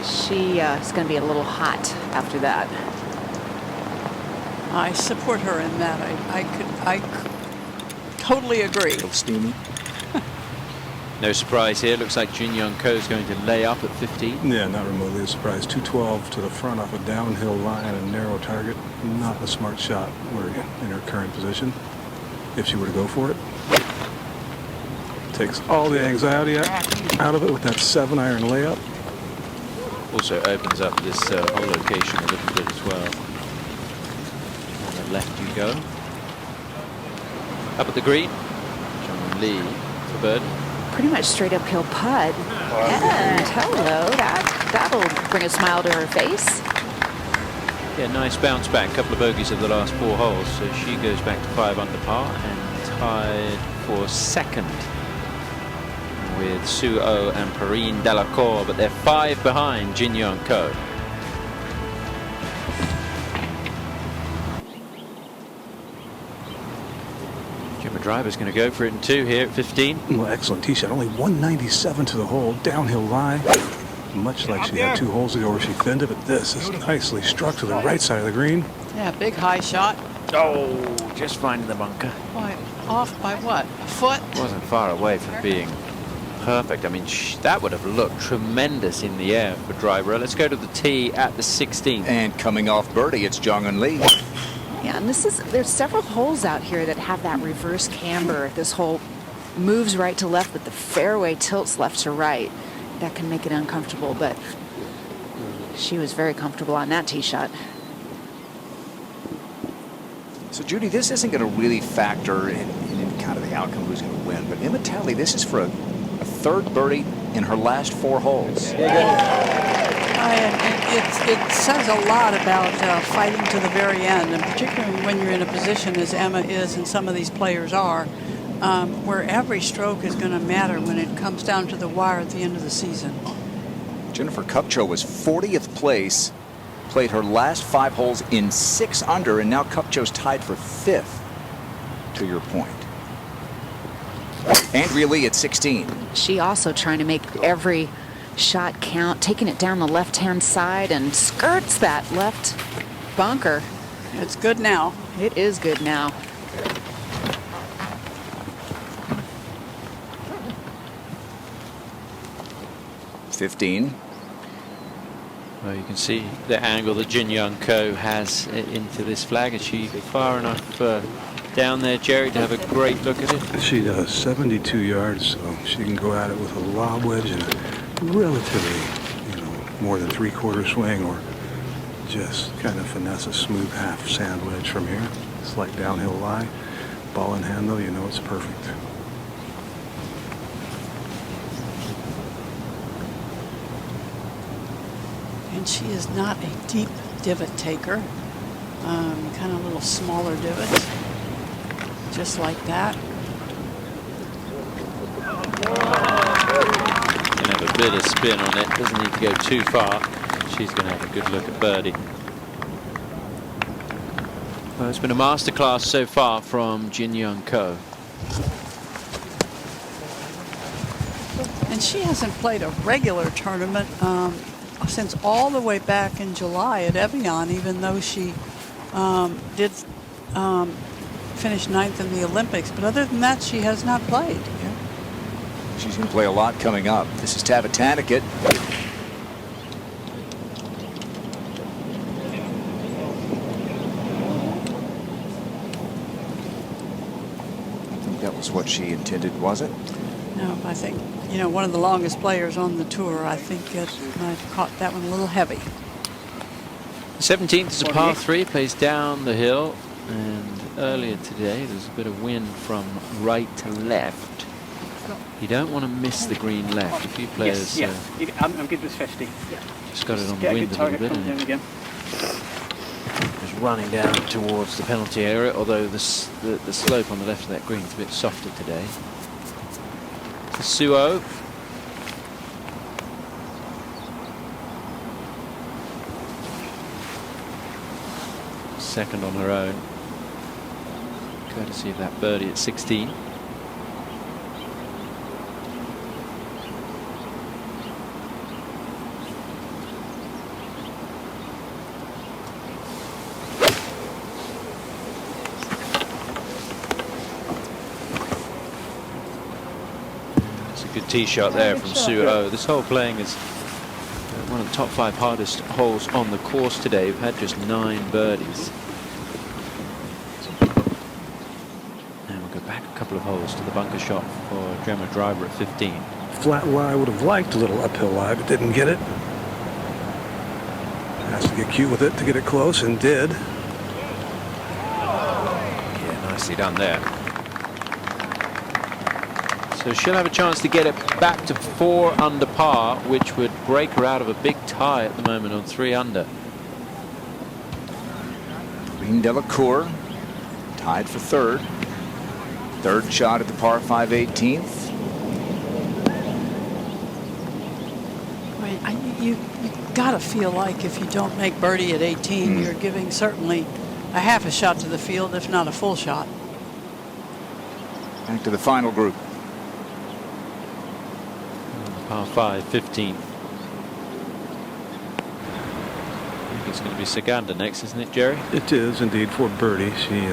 She is going to be a little hot after that. I support her in that. I totally agree. A little steamy. No surprise here. Looks like Jin Young Ko is going to lay up at 15. Yeah, not remotely a surprise. 212 to the front off a downhill line and narrow target. Not a smart shot in her current position. If she were to go for it. Takes all the anxiety out of it with that 7-iron layup. Also opens up this whole location a little bit as well. On the left you go. Up at the green. John Lee for bird. Pretty much straight uphill putt. And hello, that'll bring a smile to her face. Yeah, nice bounce back. Couple of bogeys of the last 4 holes, so she goes back to 5 under par and tied for second with Su Oh and Perrine Delacour, but they're 5 behind Jin Young Ko. Gemma Driver's going to go for it in 2 here at 15. Well, excellent tee shot. Only 197 to the hole. Downhill lie. Much like she had 2 holes ago where she thinned it, but this is nicely struck to the right side of the green. Yeah, big high shot. Oh, just finding the bunker. Boy, off by what? A foot? Wasn't far away from being perfect. I mean, that would have looked tremendous in the air for Driver. Let's go to the tee at the 16th. And coming off birdie, it's Jong-un Lee. Yeah, and there's several holes out here that have that reverse camber. This hole moves right to left, but the fairway tilts left to right. That can make it uncomfortable, but she was very comfortable on that tee shot. So, Judy, this isn't going to really factor in kind of the outcome, who's going to win. But Emma Talley, this is for a 3rd birdie in her last 4 holes. It says a lot about fighting to the very end, and particularly when you're in a position as Emma is and some of these players are, where every stroke is going to matter when it comes down to the wire at the end of the season. Jennifer Kupcho was 40th place, played her last 5 holes in 6 under, and now Kupcho's tied for 5th, to your point. Andrea Lee at 16. She also trying to make every shot count, taking it down the left-hand side and skirts that left bunker. It's good now. It is good now. Well, you can see the angle that Jin Young Ko has into this flag. Is she far enough down there, Jerry, to have a great look at it? She does 72 yards, so she can go at it with a lob wedge and a relatively, more than 3/4 swing, or just kind of finesse a smooth half sand wedge from here. Slight downhill lie. Ball in hand, though, it's perfect. And she is not a deep divot taker. Kind of little smaller divots. Just like that. Gonna have a bit of spin on it. Doesn't need to go too far. She's going to have a good look at birdie. Well, it's been a masterclass so far from Jin Young Ko. And she hasn't played a regular tournament since all the way back in July at Evian, even though she did finish 9th in the Olympics. But other than that, she has not played. Yeah. She's going to play a lot coming up. This is Tavatanikit. I think that was what she intended, was it? No, I think, one of the longest players on the tour. I think it might have caught that one a little heavy. The 17th is a par 3, plays down the hill, and earlier today there's a bit of wind from right to left. You don't want to miss the green left. A few players I'm good with 50. just got it on the wind a little bit, and it was running down towards the penalty area, although the slope on the left of that green is a bit softer today. Suo. Second on her own, courtesy of that birdie at 16. Good tee shot there from Su Oh. This hole playing is one of the top 5 hardest holes on the course today. We've had just 9 birdies. And we'll go back a couple of holes to the bunker shot for Gemma Driver at 15. Flat lie, would have liked a little uphill lie, but didn't get it. Has to get cute with it to get it close, and did. Yeah, nicely done there. So she'll have a chance to get it back to 4 under par, which would break her out of a big tie at the moment on 3 under. Martin Delacour tied for third. Third shot at the par 5 18th. You got to feel like if you don't make birdie at 18, you're giving certainly a half a shot to the field, if not a full shot. Back to the final group. Par 5, 15. I think it's going to be Saganda next, isn't it, Jerry? It is indeed for birdie. She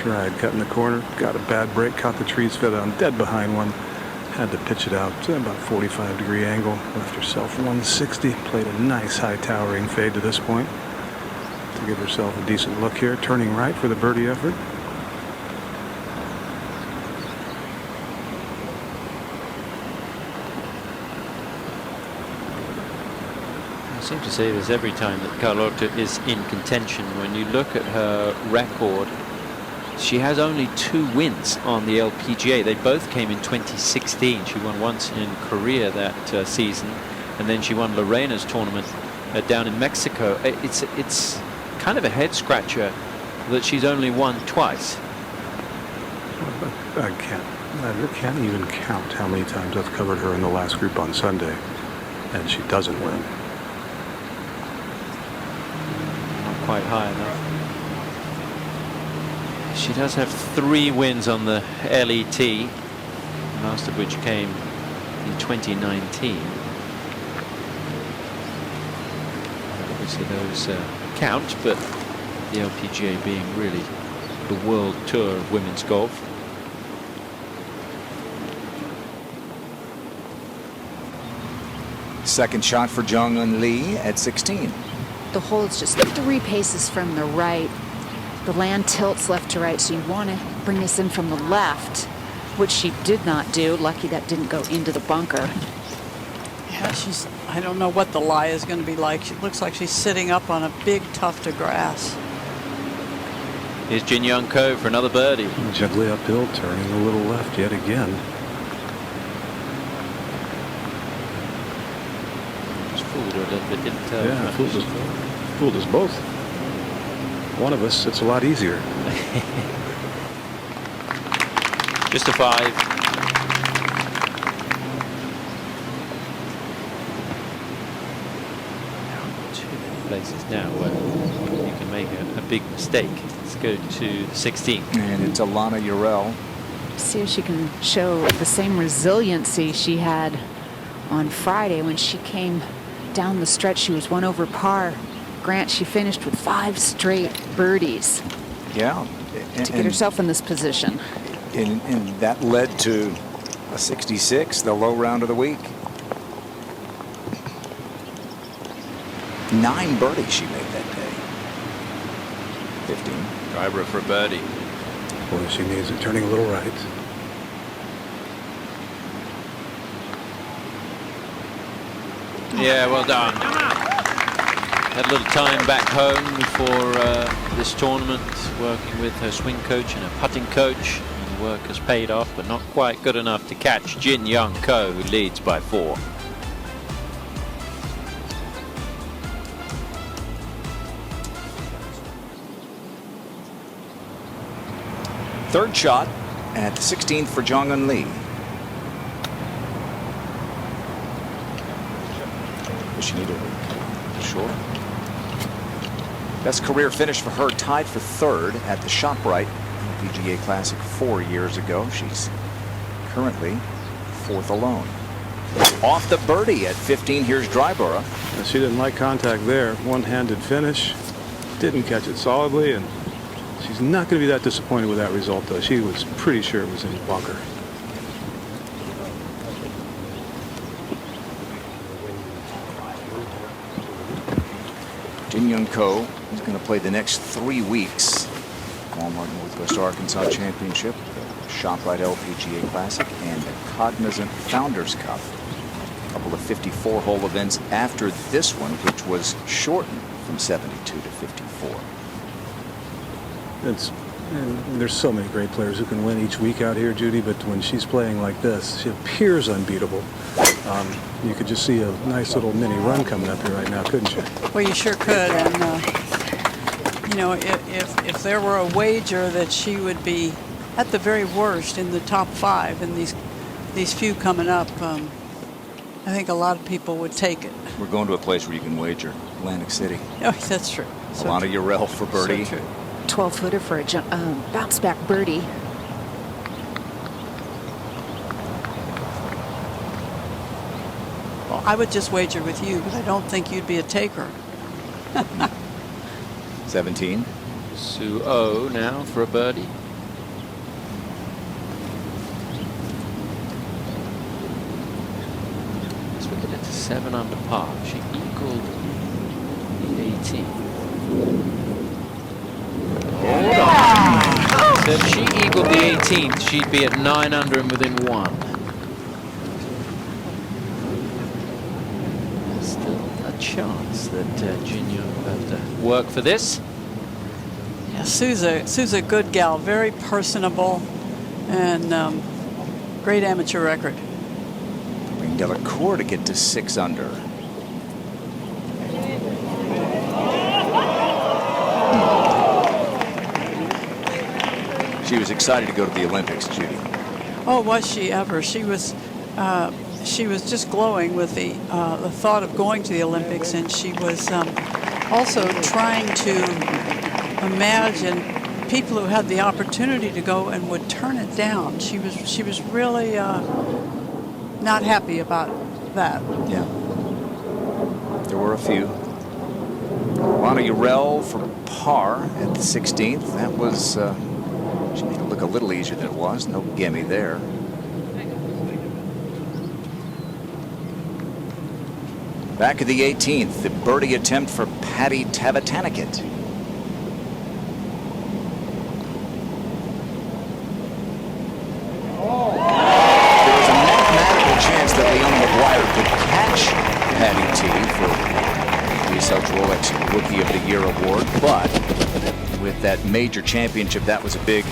tried cutting the corner, got a bad break, caught the trees, fed on dead behind one. Had to pitch it out to about a 45-degree angle. Left herself 160. Played a nice high towering fade to this point to give herself a decent look here. Turning right for the birdie effort. I seem to say this every time that Carlota is in contention. When you look at her record, she has only 2 wins on the LPGA. They both came in 2016. She won once in Korea that season, and then she won Lorena's tournament down in Mexico. It's kind of a head scratcher that she's only won twice. I can't even count how many times I've covered her in the last group on Sunday, and she doesn't win. Not quite high enough. She does have 3 wins on the LET, last of which came in 2019. Obviously those count, but the LPGA being really the world tour of women's golf. Second shot for Jong-un Lee at 16. The hole is just 3 paces from the right. The land tilts left to right, so you want to bring this in from the left, which she did not do. Lucky that didn't go into the bunker. Yeah, I don't know what the lie is going to be like. She looks like she's sitting up on a big tuft of grass. Here's Jin Young Ko for another birdie. Gently uphill, turning a little left yet again. Just fooled her a little bit, didn't tell. Yeah, fooled us both. One of us, it's a lot easier. Just a 5. Too many places now where you can make a big mistake. Let's go to the 16th. And it's Alana Urel. See if she can show the same resiliency she had on Friday when she came down the stretch. She was 1 over par. Grant, she finished with 5 straight birdies. Yeah. To get herself in this position. And that led to a 66, the low round of the week. 9 birdies she made that day. 15. Driver for a birdie. Boy, she needs it. Turning a little right. Yeah, well done. Had a little time back home for this tournament, working with her swing coach and her putting coach. And the work has paid off, but not quite good enough to catch Jin Young Ko, who leads by 4. Third shot at the 16th for Jong-un Lee. Does she need a short? Best career finish for her, tied for 3rd at the ShopRite LPGA Classic 4 years ago. She's currently 4th alone. Off the birdie at 15. Here's Dryborough. She didn't like contact there. One-handed finish. Didn't catch it solidly, and she's not going to be that disappointed with that result, though. She was pretty sure it was in the bunker. Jin Young Ko is going to play the next 3 weeks. Walmart Northwest Arkansas Championship, the ShopRite LPGA Classic, and the Cognizant Founders Cup. A couple of 54-hole events after this one, which was shortened from 72 to 54. And there's so many great players who can win each week out here, Judy, but when she's playing like this, she appears unbeatable. You could just see a nice little mini run coming up here right now, couldn't you? Well, you sure could. And, know, if there were a wager that she would be at the very worst in the top 5 in these few coming up, I think a lot of people would take it. We're going to a place where you can wager. Atlantic City. Oh, that's true. So Alana Urell for birdie. So true. 12-footer for a bounce back birdie. Well, I would just wager with you, but I don't think you'd be a taker. 17. Sue O now for a birdie. Let's look at it to 7 under par. She equaled the 18. Hold on. So if she equaled the 18th, she'd be at 9 under and within 1. Still a chance that Jin Young will have to work for this. Yeah, Sue's a good gal, very personable, and great amateur record. Bring Delacour to get to 6 under. She was excited to go to the Olympics, Judy. Oh, was she ever? She was just glowing with the thought of going to the Olympics, and she was also trying to imagine people who had the opportunity to go and would turn it down. She was really not happy about that. Yeah. There were a few. Alana Urell for par at the 16th. That was, she made it look a little easier than it was. No gimme there. Back at the 18th, the birdie attempt for Patty Tavatanakit. Patty T for the South Rolex Rookie of the Year award, but with that major championship, that was a big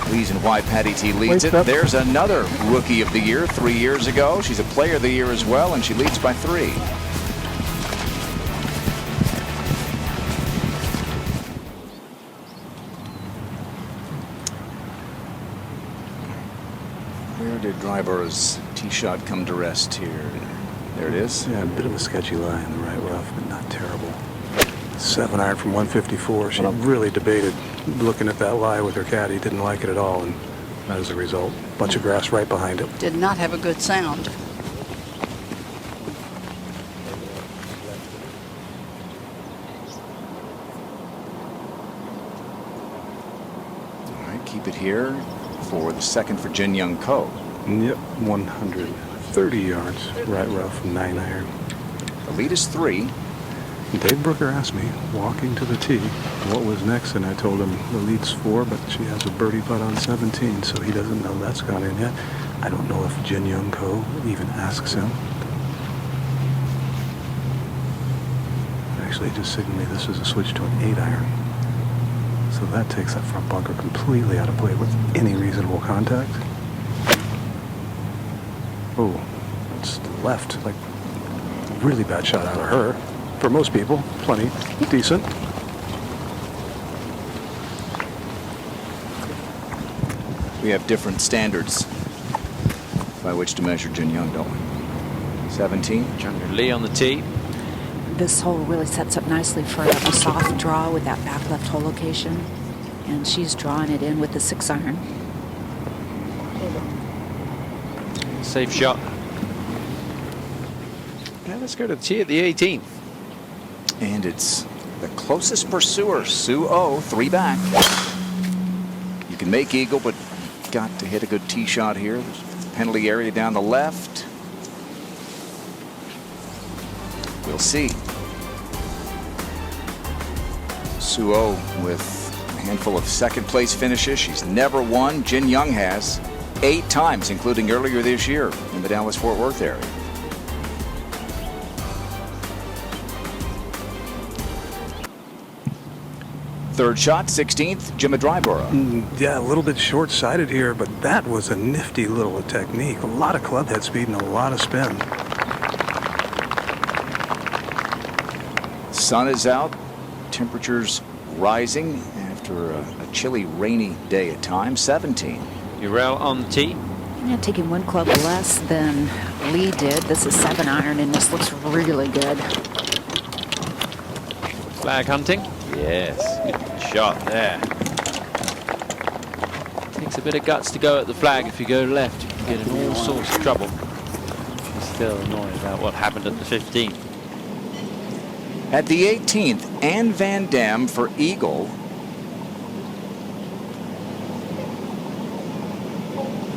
reason why Patty T leads it. There's another Rookie of the Year 3 years ago. She's a Player of the Year as well, and she leads by 3. Where did Dryborough's tee shot come to rest here? There it is. Yeah, a bit of a sketchy lie in the right rough, but not terrible. 7-iron from 154. She really debated looking at that lie with her caddy. Didn't like it at all, and as a result, a bunch of grass right behind it. Did not have a good sound. All right, keep it here for the second for Jin Young Ko. Yep, 130 yards, right rough, 9-iron. The lead is 3. Dave Brooker asked me, walking to the tee, what was next, and I told him the lead's 4, but she has a birdie putt on 17, so he doesn't know that's gone in yet. I don't know if Jin Young Ko even asks him. Actually, he just signaled me this is a switch to an 8-iron. So that takes that front bunker completely out of play with any reasonable contact. Oh, it's left, like really bad shot out of her. For most people, plenty decent. We have different standards by which to measure Jin Young, don't we? 17. Jung Lee on the tee. This hole really sets up nicely for a soft draw with that back left hole location. And she's drawing it in with the 6-iron. Safe shot. Now let's go to the tee at the 18th. And it's the closest pursuer, Sue O, 3 back. You can make eagle, but got to hit a good tee shot here. There's penalty area down the left. We'll see. Sue O with a handful of second place finishes. She's never won. Jin Young has 8 times, including earlier this year in the Dallas-Fort Worth area. Third shot, 16th, Jimmy Dryborough. Yeah, a little bit short-sighted here, but that was a nifty little technique. A lot of club head speed and a lot of spin. Sun is out. Temperatures rising after a chilly, rainy day at times. 17. Urel on the tee. Yeah, taking one club less than Lee did. This is 7-iron, and this looks really good. Flag hunting. Yes, good shot there. Takes a bit of guts to go at the flag. If you go left, you can get in all sorts of trouble. She's still annoyed about what happened at the 15th. At the 18th, Ann Van Dam for eagle.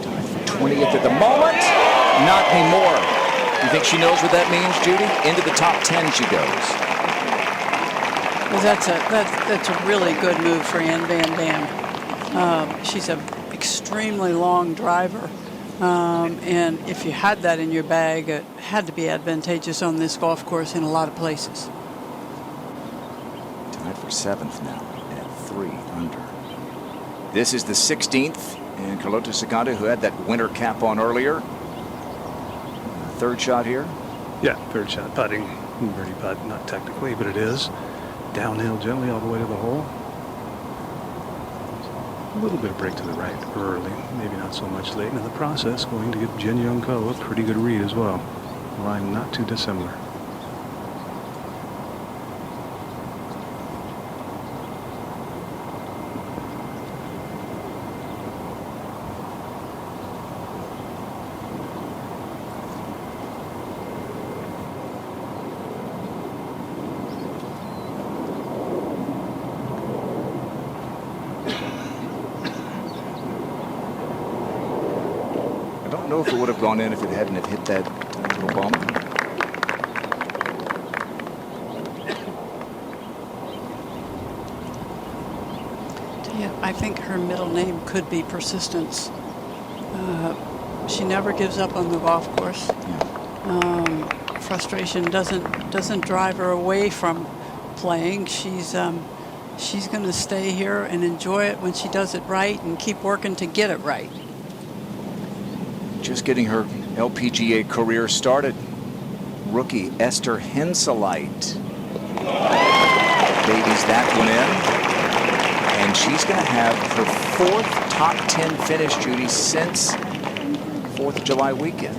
Tied for 20th at the moment. Not anymore. You think she knows what that means, Judy? Into the top 10 she goes. Well, that's a really good move for Ann Van Dam. She's an extremely long driver. And if you had that in your bag, it had to be advantageous on this golf course in a lot of places. Tied for 7th now at 3 under. This is the 16th, and Carlota Cicada, who had that winter cap on earlier. Third shot here. Yeah, third shot putting. Birdie putt, not technically, but it is. Downhill gently all the way to the hole. A little bit of break to the right early, maybe not so much late. And in the process, going to give Jin Young Ko a pretty good read as well. Line not too dissimilar. I don't know if it would have gone in if it hadn't have hit that little bump. Yeah, I think her middle name could be persistence. She never gives up on the golf course. Frustration doesn't drive her away from playing. She's going to stay here and enjoy it when she does it right and keep working to get it right. Just getting her LPGA career started. Rookie Esther Henselite babies that one in. And she's going to have her 4th top 10 finish, Judy, since 4th of July weekend.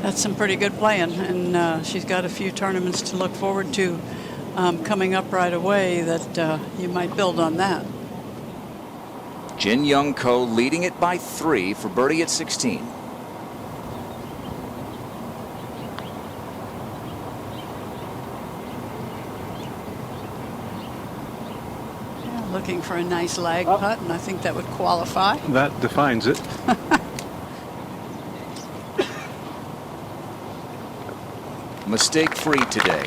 That's some pretty good playing, and she's got a few tournaments to look forward to coming up right away that you might build on that. Jin Young Ko leading it by 3 for birdie at 16. Yeah, looking for a nice lag putt, and I think that would qualify. That defines it. Mistake-free today.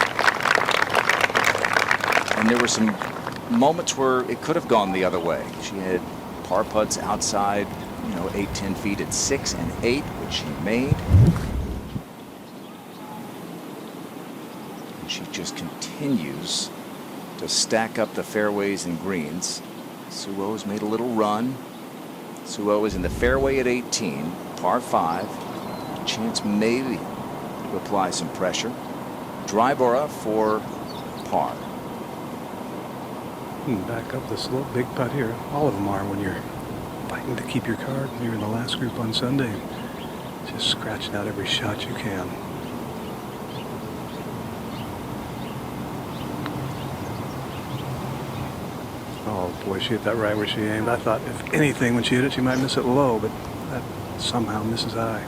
And there were some moments where it could have gone the other way. She had par putts outside, 8-10 feet at 6 and 8, which she made. And she just continues to stack up the fairways and greens. Suo's made a little run. Suo is in the fairway at 18, par 5. Chance maybe to apply some pressure. Drybora for par. Back up the slope, big putt here. All of them are when you're fighting to keep your card. You're in the last group on Sunday. Just scratching out every shot you can. Oh boy, she hit that right where she aimed. I thought if anything when she hit it she might miss it low, but that somehow misses high.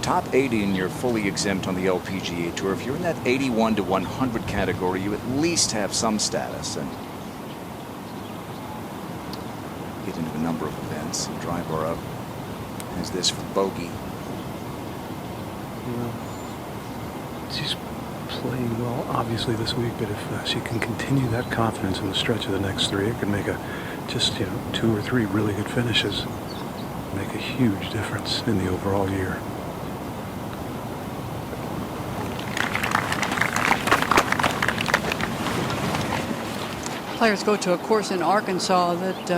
Top 80 and you're fully exempt on the LPGA Tour. If you're in that 81 to 100 category, you at least have some status and get into a number of events. Drybora has this for bogey. Well, she's playing well, obviously, this week, but if she can continue that confidence in the stretch of the next 3, it could make just 2 or 3 really good finishes. Make a huge difference in the overall year. Players go to a course in Arkansas that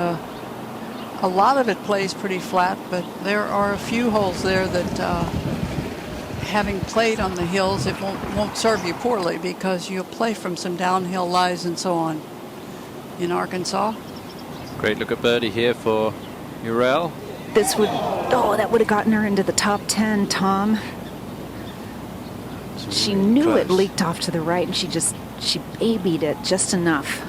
a lot of it plays pretty flat, but there are a few holes there that having played on the hills, it won't serve you poorly because you'll play from some downhill lies and so on in Arkansas. Great look at birdie here for Urel. This would, that would have gotten her into the top 10, Tom. She knew it leaked off to the right, and she babied it just enough.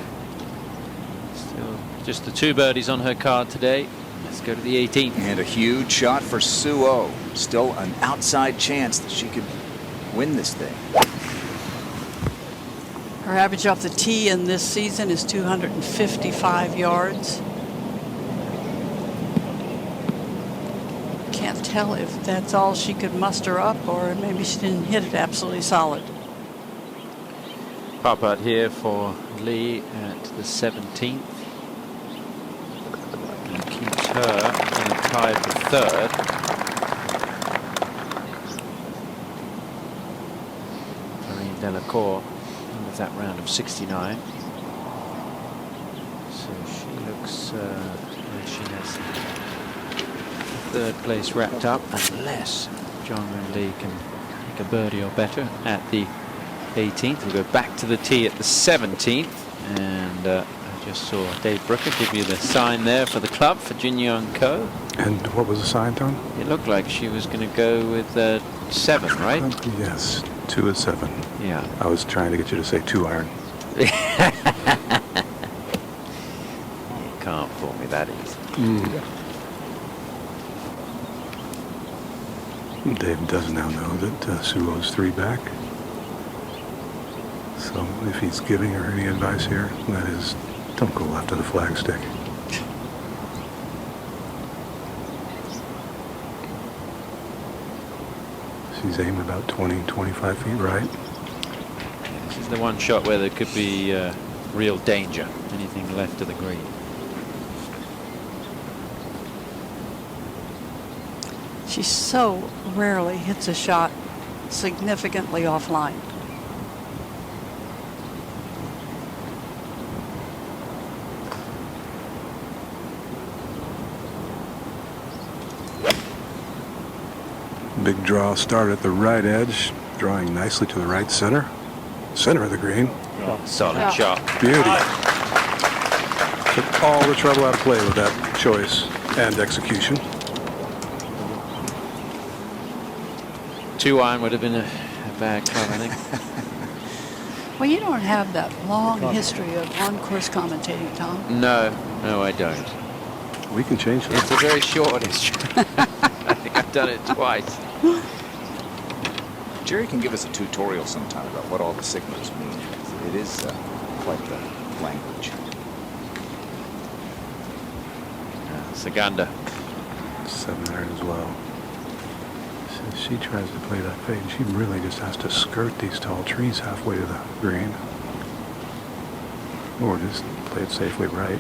Still just the 2 birdies on her card today. Let's go to the 18th. And a huge shot for Suo. Still an outside chance that she could win this thing. Her average off the tee in this season is 255 yards. Can't tell if that's all she could muster up or maybe she didn't hit it absolutely solid. Par putt here for Lee at the 17th. And keeps her in a tie for 3rd. Marine Delacour with that round of 69. So she looks like she has 3rd place wrapped up, unless John and Lee can make a birdie or better at the 18th. We'll go back to the tee at the 17th, and I just saw Dave Brooker give you the sign there for the club for Jin Young Ko. And what was the sign, Tom? It looked like she was going to go with 7, right? Yes, 2 at 7. Yeah. I was trying to get you to say 2 iron. You can't fool me that easy. Dave does now know that Suo's 3 back. So if he's giving her any advice here, that is, don't go left of the flagstick. She's aiming about 20, 25 feet right. This is the one shot where there could be real danger. Anything left of the green. She so rarely hits a shot significantly offline. Big draw start at the right edge, drawing nicely to the right center. Center of the green. Solid shot. Beauty. Took all the trouble out of play with that choice and execution. 2 iron would have been a bad club, I think. Well, you don't have that long history of on-course commentating, Tom. No, I don't. We can change that. It's a very short history. I think I've done it twice. Jerry can give us a tutorial sometime about what all the signals mean. It is quite the language. Saganda. 7 iron as well. So she tries to play that fade. She really just has to skirt these tall trees halfway to the green. Or just play it safely right.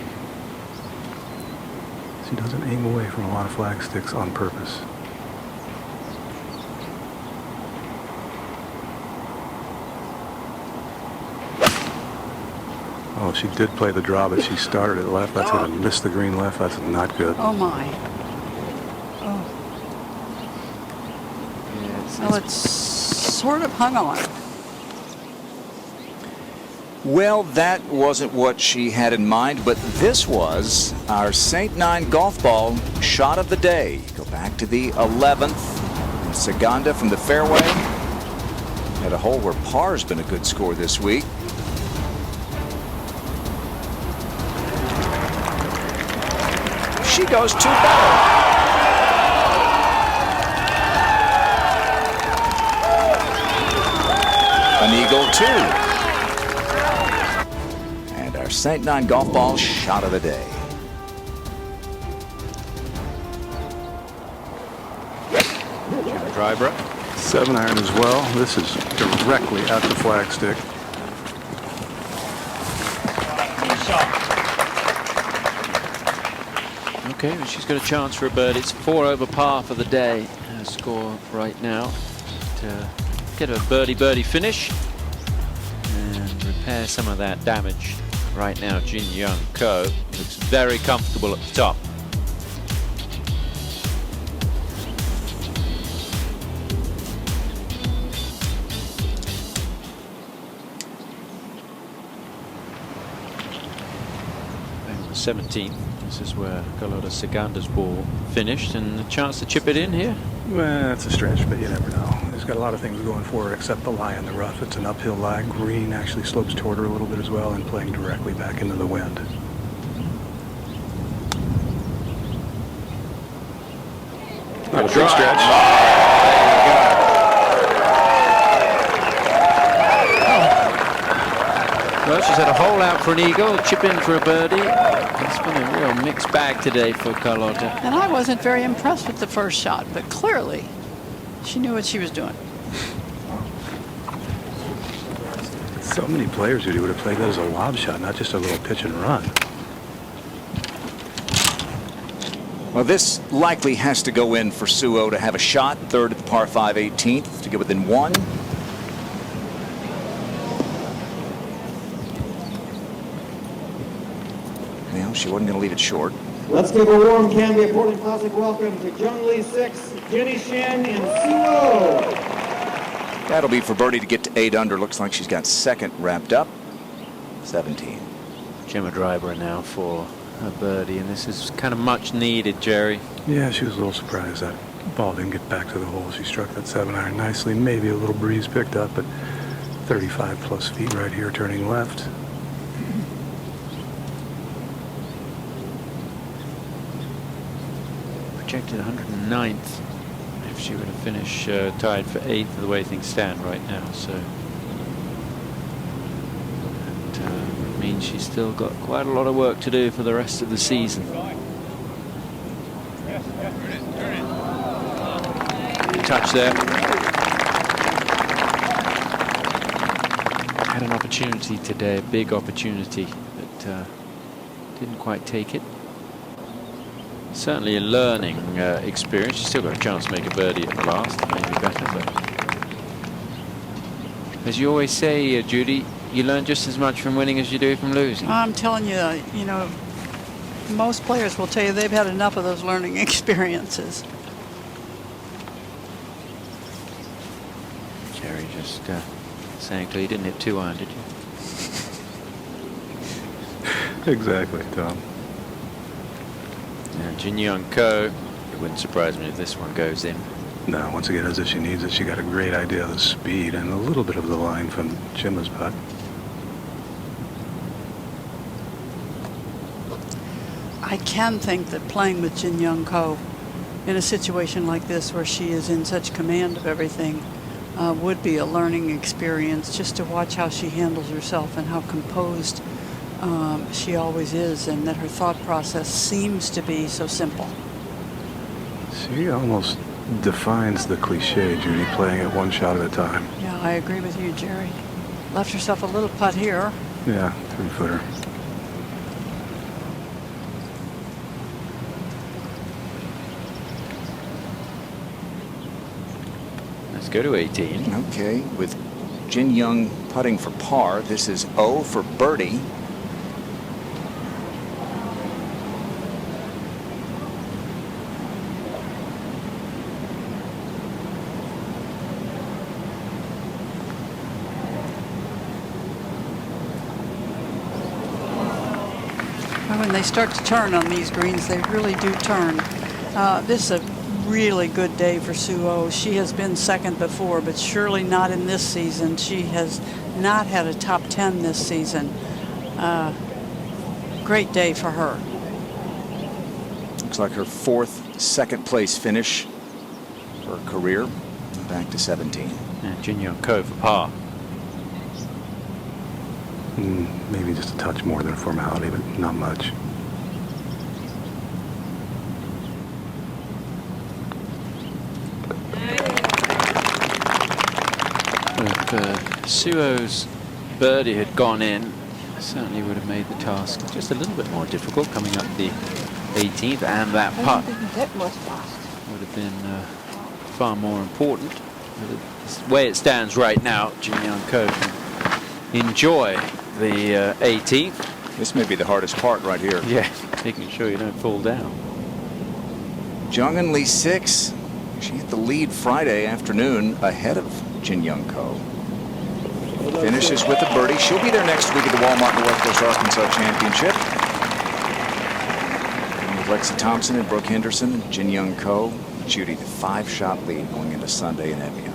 She doesn't aim away from a lot of flag sticks on purpose. Oh, she did play the draw, but she started it left. That's going to miss the green left. That's not good. Oh, my. Oh. Yeah, Well, it's sort of hung on. Well, that wasn't what she had in mind, but this was our St. Nine golf ball shot of the day. Go back to the 11th. Saganda from the fairway. At a hole where par's been a good score this week. She goes 2 better. An eagle 2. And our St. Nine golf ball shot of the day. Driver. 7 iron as well. This is directly at the flagstick. Okay, well, she's got a chance for a birdie. It's 4 over par for the day. Her score right now to get a birdie finish and repair some of that damage. Right now, Jin Young Ko looks very comfortable at the top. 17th. This is where Carlota Seganda's ball finished, and a chance to chip it in here. Well, it's a stretch, but you never know. She's got a lot of things going for her except the lie in the rough. It's an uphill lie. Green actually slopes toward her a little bit as well and playing directly back into the wind. Not a big stretch. Well, she's had a hole out for an eagle, chip in for a birdie. It's been a real mixed bag today for Carlota. And I wasn't very impressed with the first shot, but clearly she knew what she was doing. So many players who would have played that as a lob shot, not just a little pitch and run. Well, this likely has to go in for Suo to have a shot. Third at the par 5 18th to get within one. Well, she wasn't going to leave it short. Let's give a warm Cambia Portland Classic welcome to Junglee 6, Jenny Shen, and Suo. That'll be for birdie to get to 8 under. Looks like she's got second wrapped up. 17. Gemma driver now for a birdie, and this is kind of much needed, Jerry. Yeah, she was a little surprised that ball didn't get back to the hole. She struck that 7-iron nicely. Maybe a little breeze picked up, but 35 plus feet right here turning left. Projected 109th if she were to finish tied for 8th the way things stand right now. So that means she's still got quite a lot of work to do for the rest of the season. Touch there. Had an opportunity today, a big opportunity, but didn't quite take it. Certainly a learning experience. She's still got a chance to make a birdie at the last, maybe better. But as you always say, Judy, you learn just as much from winning as you do from losing. I'm telling you, you know, most players will tell you they've had enough of those learning experiences. Jerry just saying to you, didn't hit 2-iron, did you? Exactly, Tom. And Jin Young Ko, it wouldn't surprise me if this one goes in. No, once again, as if she needs it, she got a great idea of the speed and a little bit of the line from Gemma's putt. I can think that playing with Jin Young Ko in a situation like this where she is in such command of everything would be a learning experience, just to watch how she handles herself and how composed she always is, and that her thought process seems to be so simple. She almost defines the cliche, Judy, playing it one shot at a time. Yeah, I agree with you, Jerry. Left herself a little putt here. Yeah, 3-footer. Let's go to 18. Okay, with Jin Young putting for par. This is O for birdie. When they start to turn on these greens, they really do turn. This is a really good day for Suo. She has been second before, but surely not in this season. She has not had a top 10 this season. Great day for her. Looks like her fourth second place finish for her career. Back to 17. And Jin Young Ko for par. Maybe just a touch more than a formality, but not much. If Suo's birdie had gone in, certainly would have made the task just a little bit more difficult coming up the 18th, and that putt would have been far more important. The way it stands right now, Jin Young Ko can enjoy the 18th. This may be the hardest part right here. Yeah, making sure you don't fall down. Jung Lee 6. She hit the lead Friday afternoon ahead of Jin Young Ko. Finishes with a birdie. She'll be there next week at the Walmart Northwest Arkansas Championship. Lexi Thompson and Brooke Henderson, Jin Young Ko, Judy, the 5-shot lead going into Sunday in Evian.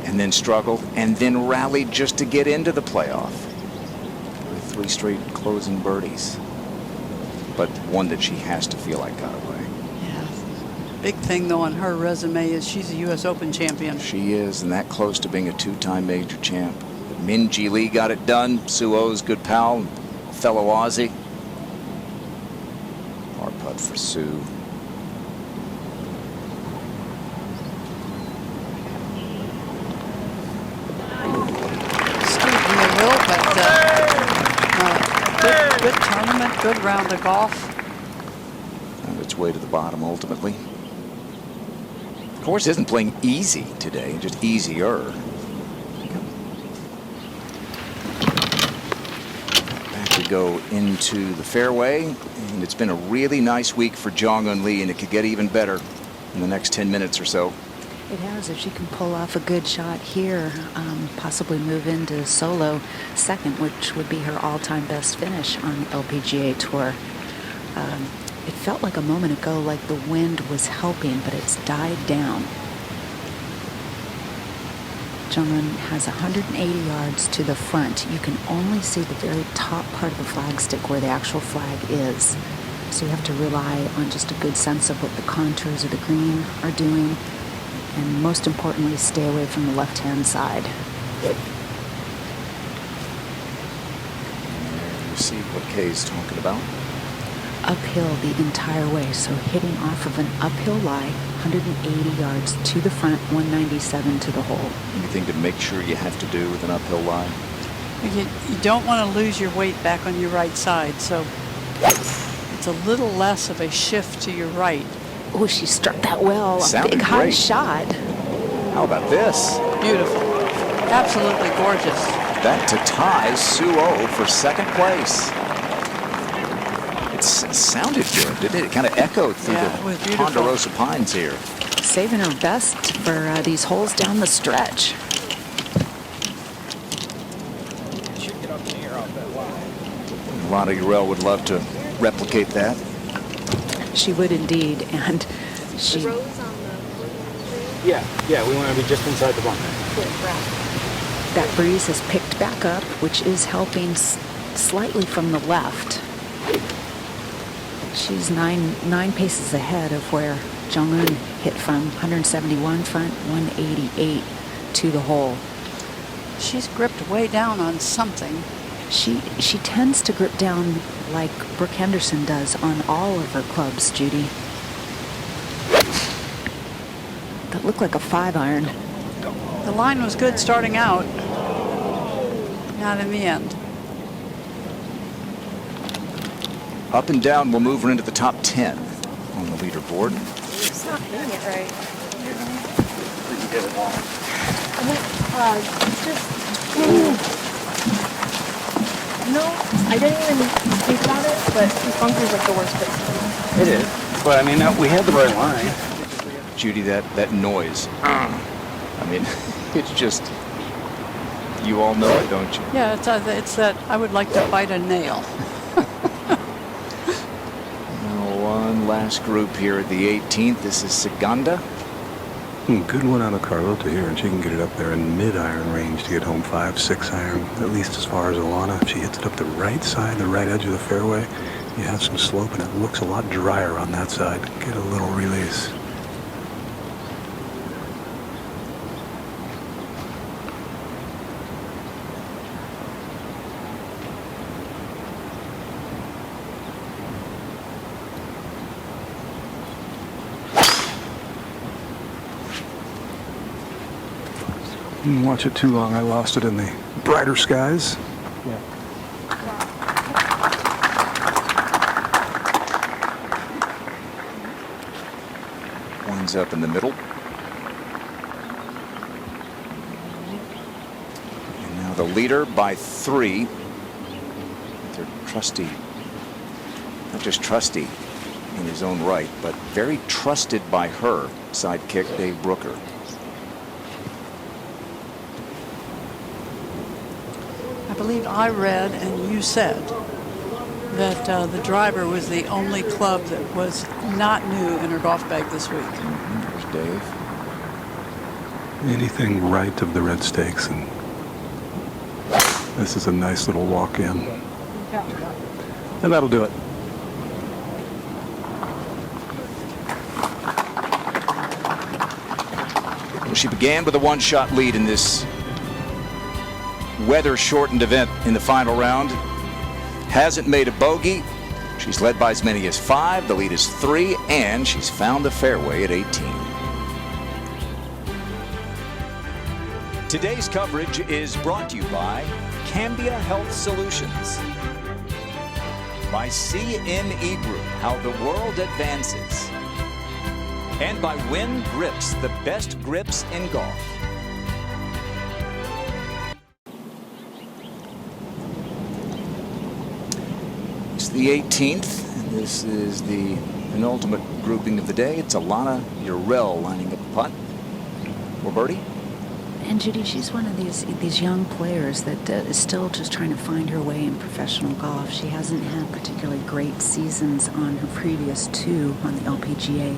And then struggled and then rallied just to get into the playoff. With 3 straight closing birdies. But one that she has to feel like got away. Yeah. Big thing, though, on her resume is she's a U.S. Open champion. She is, and that close to being a 2-time major champ. But Min Ji Lee got it done. Suo's good pal, fellow Aussie. Par putt for Sue. Good tournament, good round of golf. On its way to the bottom ultimately. Of course, isn't playing easy today, just easier. Back we go into the fairway, and it's been a really nice week for Jong-un Lee, and it could get even better in the next 10 minutes or so. It has. If she can pull off a good shot here, possibly move into solo second, which would be her all-time best finish on the LPGA Tour. It felt like a moment ago like the wind was helping, but it's died down. Jong-un has 180 yards to the front. You can only see the very top part of the flagstick where the actual flag is. So you have to rely on just a good sense of what the contours of the green are doing. And most importantly, stay away from the left-hand side. You see what Kay's talking about? Uphill the entire way, so hitting off of an uphill lie, 180 yards to the front, 197 to the hole. Anything to make sure you have to do with an uphill lie? You don't want to lose your weight back on your right side, so it's a little less of a shift to your right. Oh, she struck that well. Sounded a big high great. shot. How about this? Beautiful. Absolutely gorgeous. That to tie Suo for second place. It sounded good, didn't it? It kind of echoed through the Ponderosa Pines here. Saving her best for these holes down the stretch. A lot of Urel would love to replicate that. She would indeed, and she... Yeah, we want to be just inside the bunker. That breeze has picked back up, which is helping slightly from the left. She's nine paces ahead of where Jong-un hit from. 171 front, 188 to the hole. She's gripped way down on something. She tends to grip down like Brooke Henderson does on all of her clubs, Judy. That looked like a 5-iron. The line was good starting out. Not in the end. Up and down will move her into the top 10 on the leaderboard. It's not hitting it right. You get it wrong. No, I didn't even think about it, but this bunker's like the worst place. It is. But I mean, we had the right line. Judy, that noise. I mean, it's just, you all know it, don't you? Yeah, it's that I would like to bite a nail. One last group here at the 18th. This is Saganda. Good one out of Carlota here, and she can get it up there in mid-iron range to get home 5-6 iron, at least as far as Alana. If she hits it up the right side, the right edge of the fairway, you have some slope, and it looks a lot drier on that side. Get a little release. Didn't watch it too long. I lost it in the brighter skies. Yeah. Winds up in the middle. And now the leader by 3. They're trusty. Not just trusty in his own right, but very trusted by her sidekick, Dave Brooker. I believe I read and you said that the driver was the only club that was not new in her golf bag this week. There's Dave. Anything right of the red stakes, and this is a nice little walk-in. And that'll do it. Well, she began with a one-shot lead in this weather-shortened event in the final round. Hasn't made a bogey. She's led by as many as 5. The lead is 3, and she's found the fairway at 18. Today's coverage is brought to you by Cambia Health Solutions, by CME Group, how the world advances, and by Win Grips, the best grips in golf. It's the 18th, and this is the penultimate grouping of the day. It's Alana Urel lining up the putt for birdie. And Judy, she's one of these young players that is still just trying to find her way in professional golf. She hasn't had particularly great seasons on her previous 2 on the LPGA.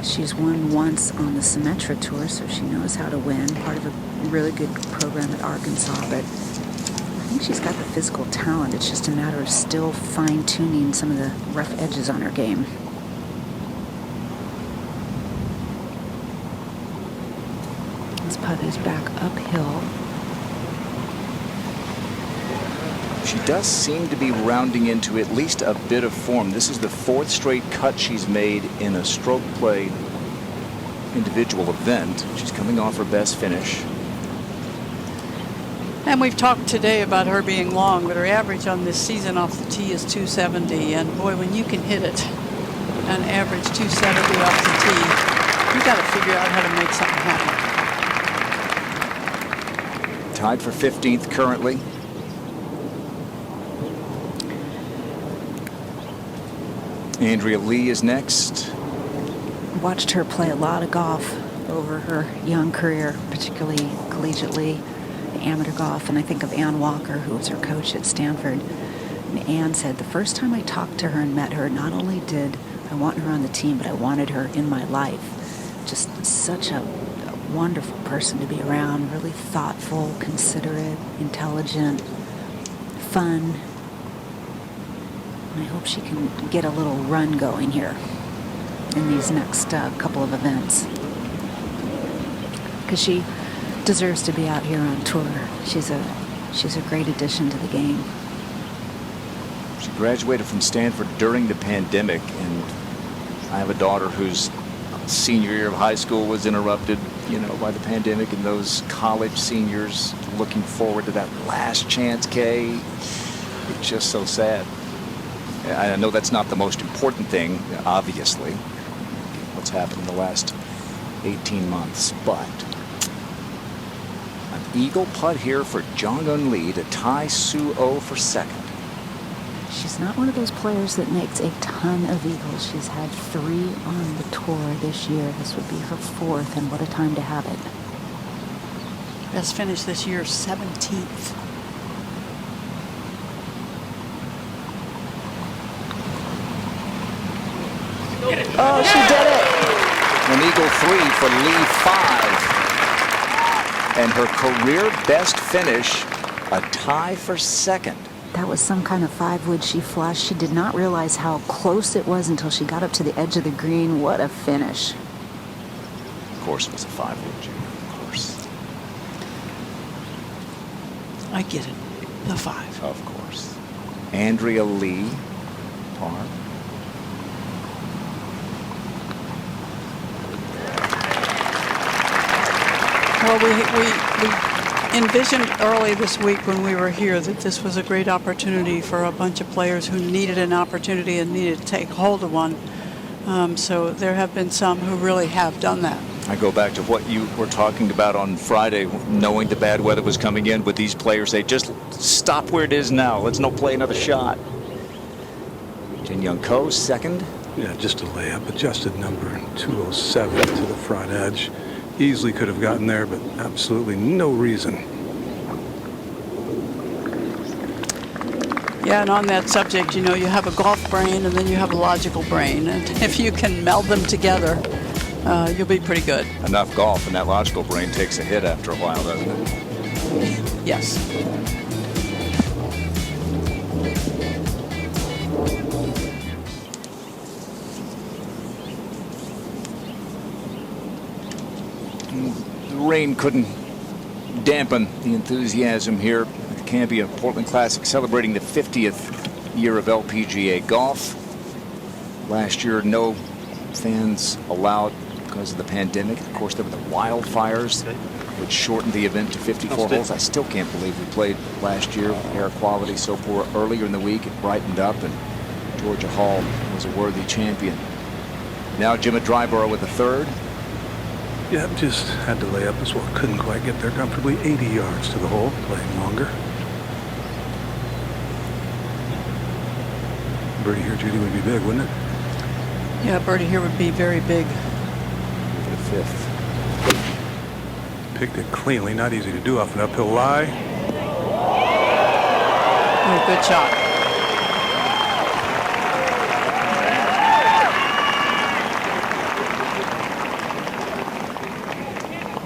She's won once on the Symetra Tour, so she knows how to win. Part of a really good program at Arkansas, but I think she's got the physical talent. It's just a matter of still fine-tuning some of the rough edges on her game. This putt is back uphill. She does seem to be rounding into at least a bit of form. This is the 4th straight cut she's made in a stroke play individual event. She's coming off her best finish. And we've talked today about her being long, but her average on this season off the tee is 270. And boy, when you can hit it, an average 270 off the tee, you got to figure out how to make something happen. Tied for 15th currently. Andrea Lee is next. Watched her play a lot of golf over her young career, particularly collegiately, amateur golf, and I think of Ann Walker, who was her coach at Stanford. And Ann said, the first time I talked to her and met her, not only did I want her on the team, but I wanted her in my life. Just such a wonderful person to be around, really thoughtful, considerate, intelligent, fun. I hope she can get a little run going here in these next couple of events, because she deserves to be out here on tour. She's a great addition to the game. She graduated from Stanford during the pandemic, and I have a daughter whose senior year of high school was interrupted, by the pandemic, and those college seniors looking forward to that last chance, Kay. It's just so sad. I know that's not the most important thing, obviously, what's happened in the last 18 months, but an eagle putt here for Jong-un Lee to tie Sue Oh for 2nd. She's not one of those players that makes a ton of eagles. She's had 3 on the tour this year. This would be her 4th, and what a time to have it. Best finish this year, 17th. Oh, she did it! An eagle 3 for Lee 5. And her career best finish, a tie for 2nd. That was some kind of 5-wood she flushed. She did not realize how close it was until she got up to the edge of the green. What a finish. Of course it was a 5-wood, Junior, of course. I get it. The 5. Of course. Andrea Lee, par. Well, we envisioned early this week when we were here that this was a great opportunity for a bunch of players who needed an opportunity and needed to take hold of one. So there have been some who really have done that. I go back to what you were talking about on Friday, knowing the bad weather was coming in with these players. They just stop where it is now. Let's not play another shot. Jin Young Ko, 2nd. Yeah, just a layup. Adjusted number 207 to the front edge. Easily could have gotten there, but absolutely no reason. Yeah, Yeah, and on that subject, you know, you have a golf brain and then you have a logical brain. And if you can meld them together, you'll be pretty good. Enough golf and that logical brain takes a hit after a while, doesn't it? Yes. The rain couldn't dampen the enthusiasm here at the Cambia Portland Classic, celebrating the 50th year of LPGA golf. Last year, no fans allowed because of the pandemic. Of course, there were the wildfires, which shortened the event to 54 holes. I still can't believe we played last year. Air quality so poor. Earlier in the week, it brightened up, and Georgia Hall was a worthy champion. Now Jim at Dryborough with the third. Yeah, just had to lay up as well. Couldn't quite get there comfortably. 80 yards to the hole, playing longer. Birdie here, Judy, would be big, wouldn't it? Yeah, birdie here would be very big. The fifth. Picked it cleanly, not easy to do off an uphill lie. Oh, good shot.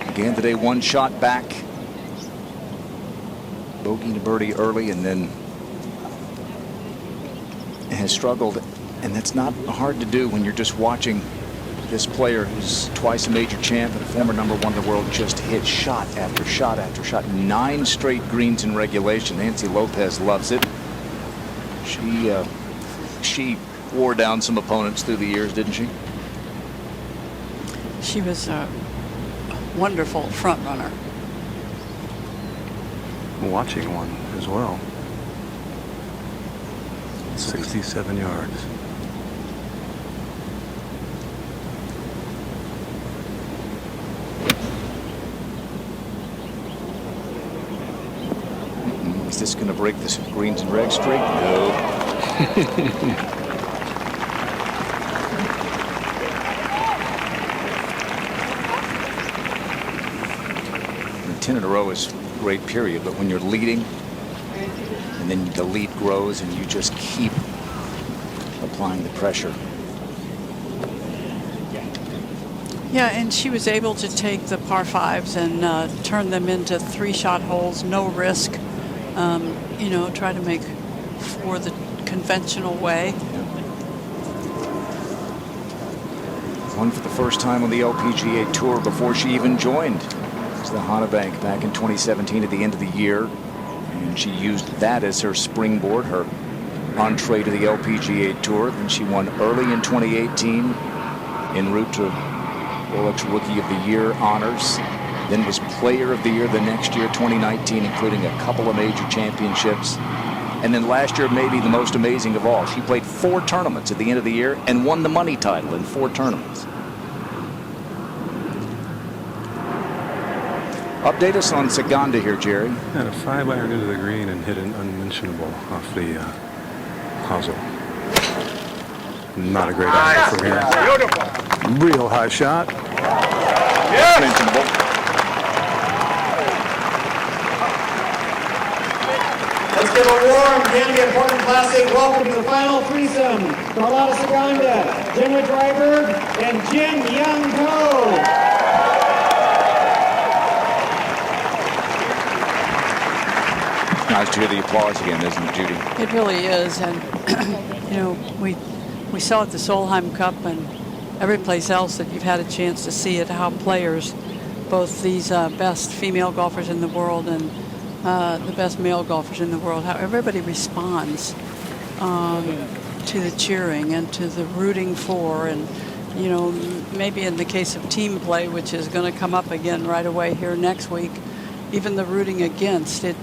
Again today, one shot back. Bogey to birdie early, and then has struggled, and that's not hard to do when you're just watching this player who's twice a major champ and a former #1 in the world just hit shot after shot after shot. 9 straight greens in regulation. Nancy Lopez loves it. She wore down some opponents through the years, didn't she? She was a wonderful front runner. Watching one as well. 67 yards. Is this going to break this greens and reg streak? No. 10 in a row is great, period, but when you're leading and then the lead grows and you just keep applying the pressure. Yeah, and she was able to take the par fives and turn them into 3-shot holes, no risk. You know, try to make for the conventional way. Won for the first time on the LPGA Tour before she even joined. It was the Hana Bank back in 2017 at the end of the year. And she used that as her springboard, her entree to the LPGA Tour. Then she won early in 2018 en route to Rolex Rookie of the Year honors. Then was Player of the Year the next year, 2019, including a couple of major championships. And then last year, maybe the most amazing of all, she played 4 tournaments at the end of the year and won the money title in 4 tournaments. Update us on Saganda here, Jerry. Had a 5-iron into the green and hit an unmentionable off the hosel. Not a great angle from here. Beautiful. Real high shot. Yes. Mentionable. Let's give a warm Cambia Portland Classic welcome to the final threesome. Carlotta Saganda, Jenna Dryberg, and Jin Young Ko. Nice to hear the applause again, isn't it, Judy? It really is, and you know, we saw at the Solheim Cup and every place else that you've had a chance to see it, how players, both these best female golfers in the world and the best male golfers in the world, how everybody responds to the cheering and to the rooting for, and you know, maybe in the case of team play, which is going to come up again right away here next week, even the rooting against it.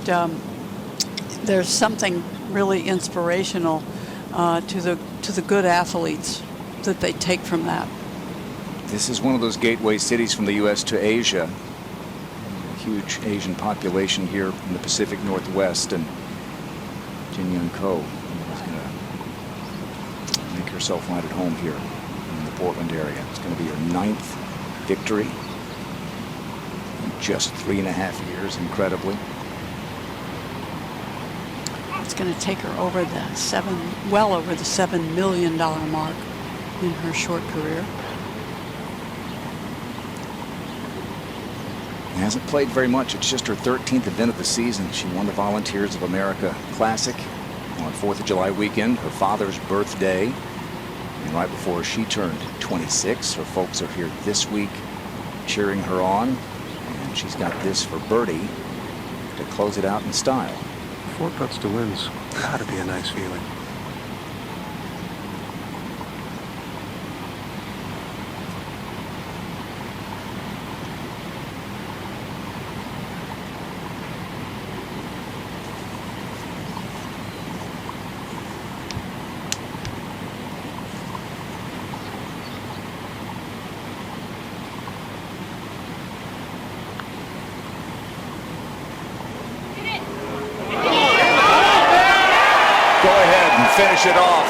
There's something really inspirational to the good athletes that they take from that. This is one of those gateway cities from the U.S. to Asia. A huge Asian population here in the Pacific Northwest, and Jin Young Ko is going to make herself right at home here in the Portland area. It's going to be her 9th victory in just 3.5 years, incredibly. going to take her over well over the $7 million mark in her short career. Hasn't played very much. It's just her 13th event of the season. She won the Volunteers of America Classic on 4th of July weekend, her father's birthday. And right before she turned 26, her folks are here this week cheering her on. And she's got this for birdie to close it out in style. 4 putts to win's got to be a nice feeling. Finish it off.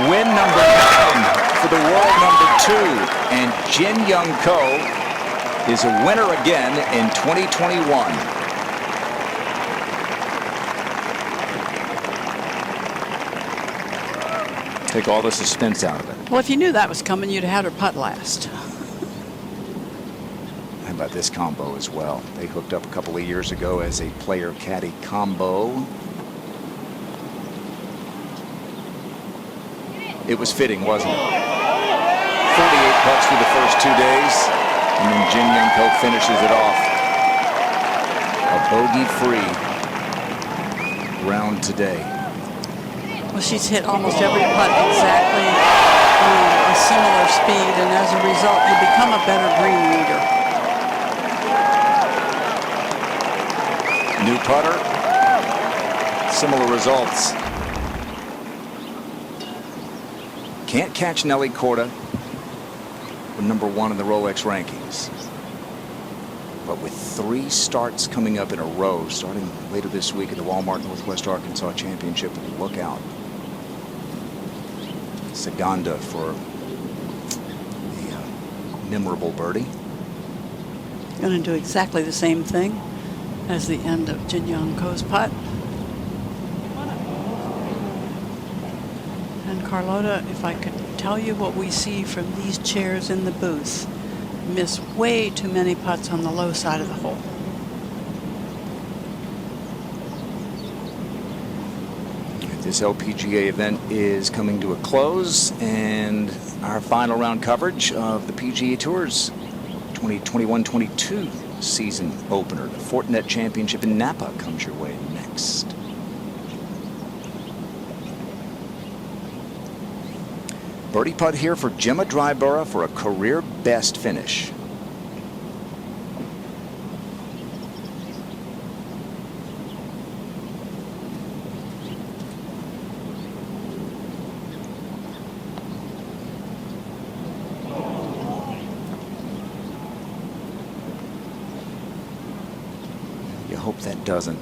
Win number 9 for the world number 2. And Jin Young Ko is a winner again in 2021. Take all the suspense out of it. Well, if you knew that was coming, you'd have had her putt last. How about this combo as well? They hooked up a couple of years ago as a player-caddy combo. It was fitting, wasn't it? 48 putts through the first 2 days, and then Jin Young Ko finishes it off. A bogey-free round today. Well, she's hit almost every putt exactly a similar speed, and as a result, you become a better green reader. New putter, similar results. Can't catch Nelly Korda, number 1 in the Rolex rankings. But with 3 starts coming up in a row, starting later this week at the Walmart Northwest Arkansas Championship, look out. Saganda for a memorable birdie. Going to do exactly the same thing as the end of Jin Young Ko's putt. Carlota, if I could tell you what we see from these chairs in the booth, miss way too many putts on the low side of the hole. This LPGA event is coming to a close, and our final round coverage of the PGA Tour's 2021-22 season opener, the Fortinet Championship in Napa, comes your way next. Birdie putt here for Gemma Dryborough for a career best finish. You hope that doesn't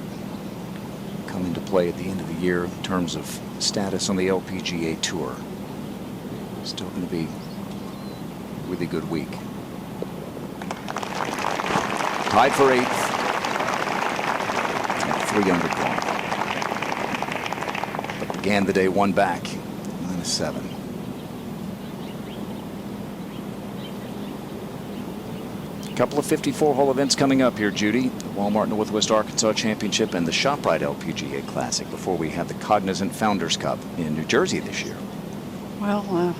come into play at the end of the year in terms of status on the LPGA Tour. Still going to be a really good week. Tied for 8th. At 3 under par. But began the day 1 back. -7. A couple of 54-hole events coming up here, Judy. The Walmart Northwest Arkansas Championship and the ShopRite LPGA Classic before we have the Cognizant Founders Cup in New Jersey this year. Well,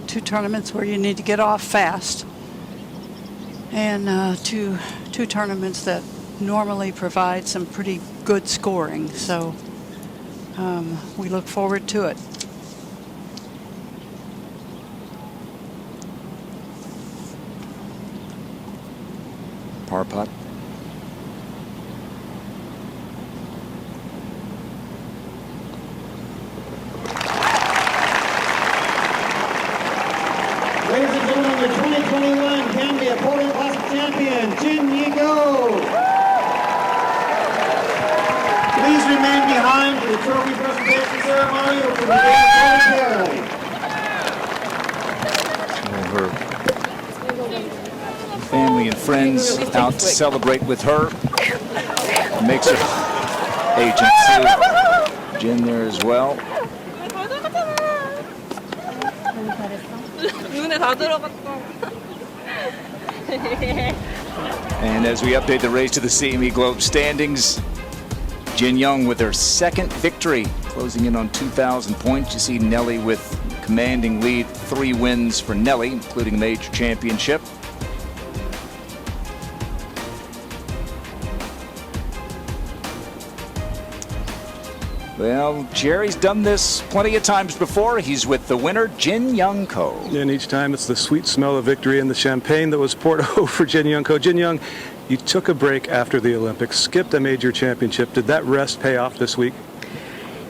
2 tournaments where you need to get off fast, and two tournaments that normally provide some pretty good scoring. So we look forward to it. Par putt. Ladies and gentlemen, the 2021 Cambia Portland Classic champion, Jin Young Ko. Please remain behind for the trophy presentation ceremony or for the commentary. Her family and friends out to celebrate with her. Makes her a agents. Jin there as well. 눈에 다 들어갔어. And as we update the race to the CME Globe standings, Jin Young with her second victory, closing in on 2,000 points. You see Nelly with commanding lead, 3 wins for Nelly, including a major championship. Well, Jerry's done this plenty of times before. He's with the winner, Jin Young Ko. And each time it's the sweet smell of victory and the champagne that was poured over Jin Young Ko. Jin Young, you took a break after the Olympics, skipped a major championship. Did that rest pay off this week?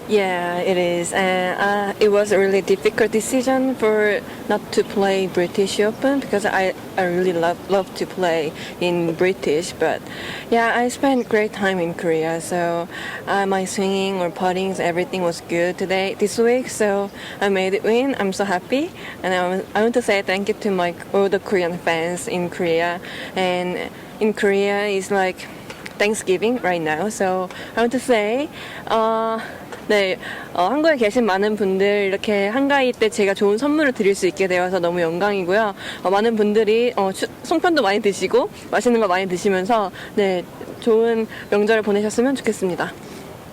Yeah, it is. It was a really difficult decision for not to play British Open because I really love to play in British. But yeah, I spent great time in Korea. So my swinging or putting, everything was good this week. So I made it win. I'm so happy. And I want to say thank you to all the Korean fans in Korea. And in Korea, it's like Thanksgiving right now. So I want to say, 네, 한국에 계신 많은 분들 이렇게 한가위 때 제가 좋은 선물을 드릴 수 있게 되어서 너무 영광이고요. 많은 분들이 송편도 많이 드시고 맛있는 거 많이 드시면서 네, 좋은 명절을 보내셨으면 좋겠습니다.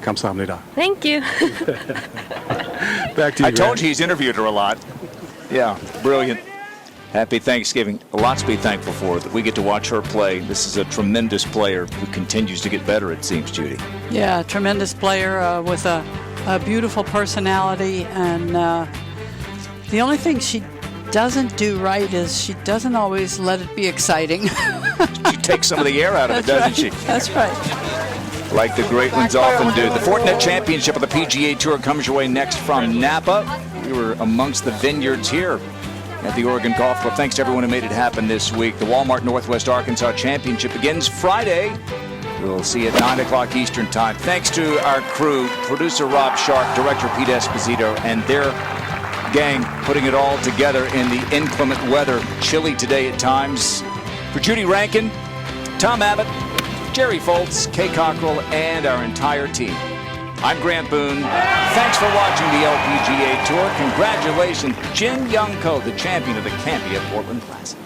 감사합니다. Thank you. Back to you. I told you he's interviewed her a lot. Yeah, brilliant. Happy Thanksgiving. A lot to be thankful for that we get to watch her play. This is a tremendous player who continues to get better, it seems, Judy. Yeah, tremendous player with a beautiful personality. And the only thing she doesn't do right is she doesn't always let it be exciting. She takes some of the air out of it, doesn't she? That's right. Like the great ones often do. The Fortinet Championship of the PGA Tour comes your way next from Napa. We were amongst the vineyards here at the Oregon Golf Club. Thanks to everyone who made it happen this week. The Walmart Northwest Arkansas Championship begins Friday. We'll see you at 9 o'clock Eastern Time. Thanks to our crew, producer Rob Sharp, director Pete Esposito, and their gang putting it all together in the inclement weather. Chilly today at times. For Judy Rankin, Tom Abbott, Jerry Foltz, Kay Cockrell, and our entire team, I'm Grant Boone. Thanks for watching the LPGA Tour. Congratulations, Jin Young Ko, the champion of the Cambia Portland Classic.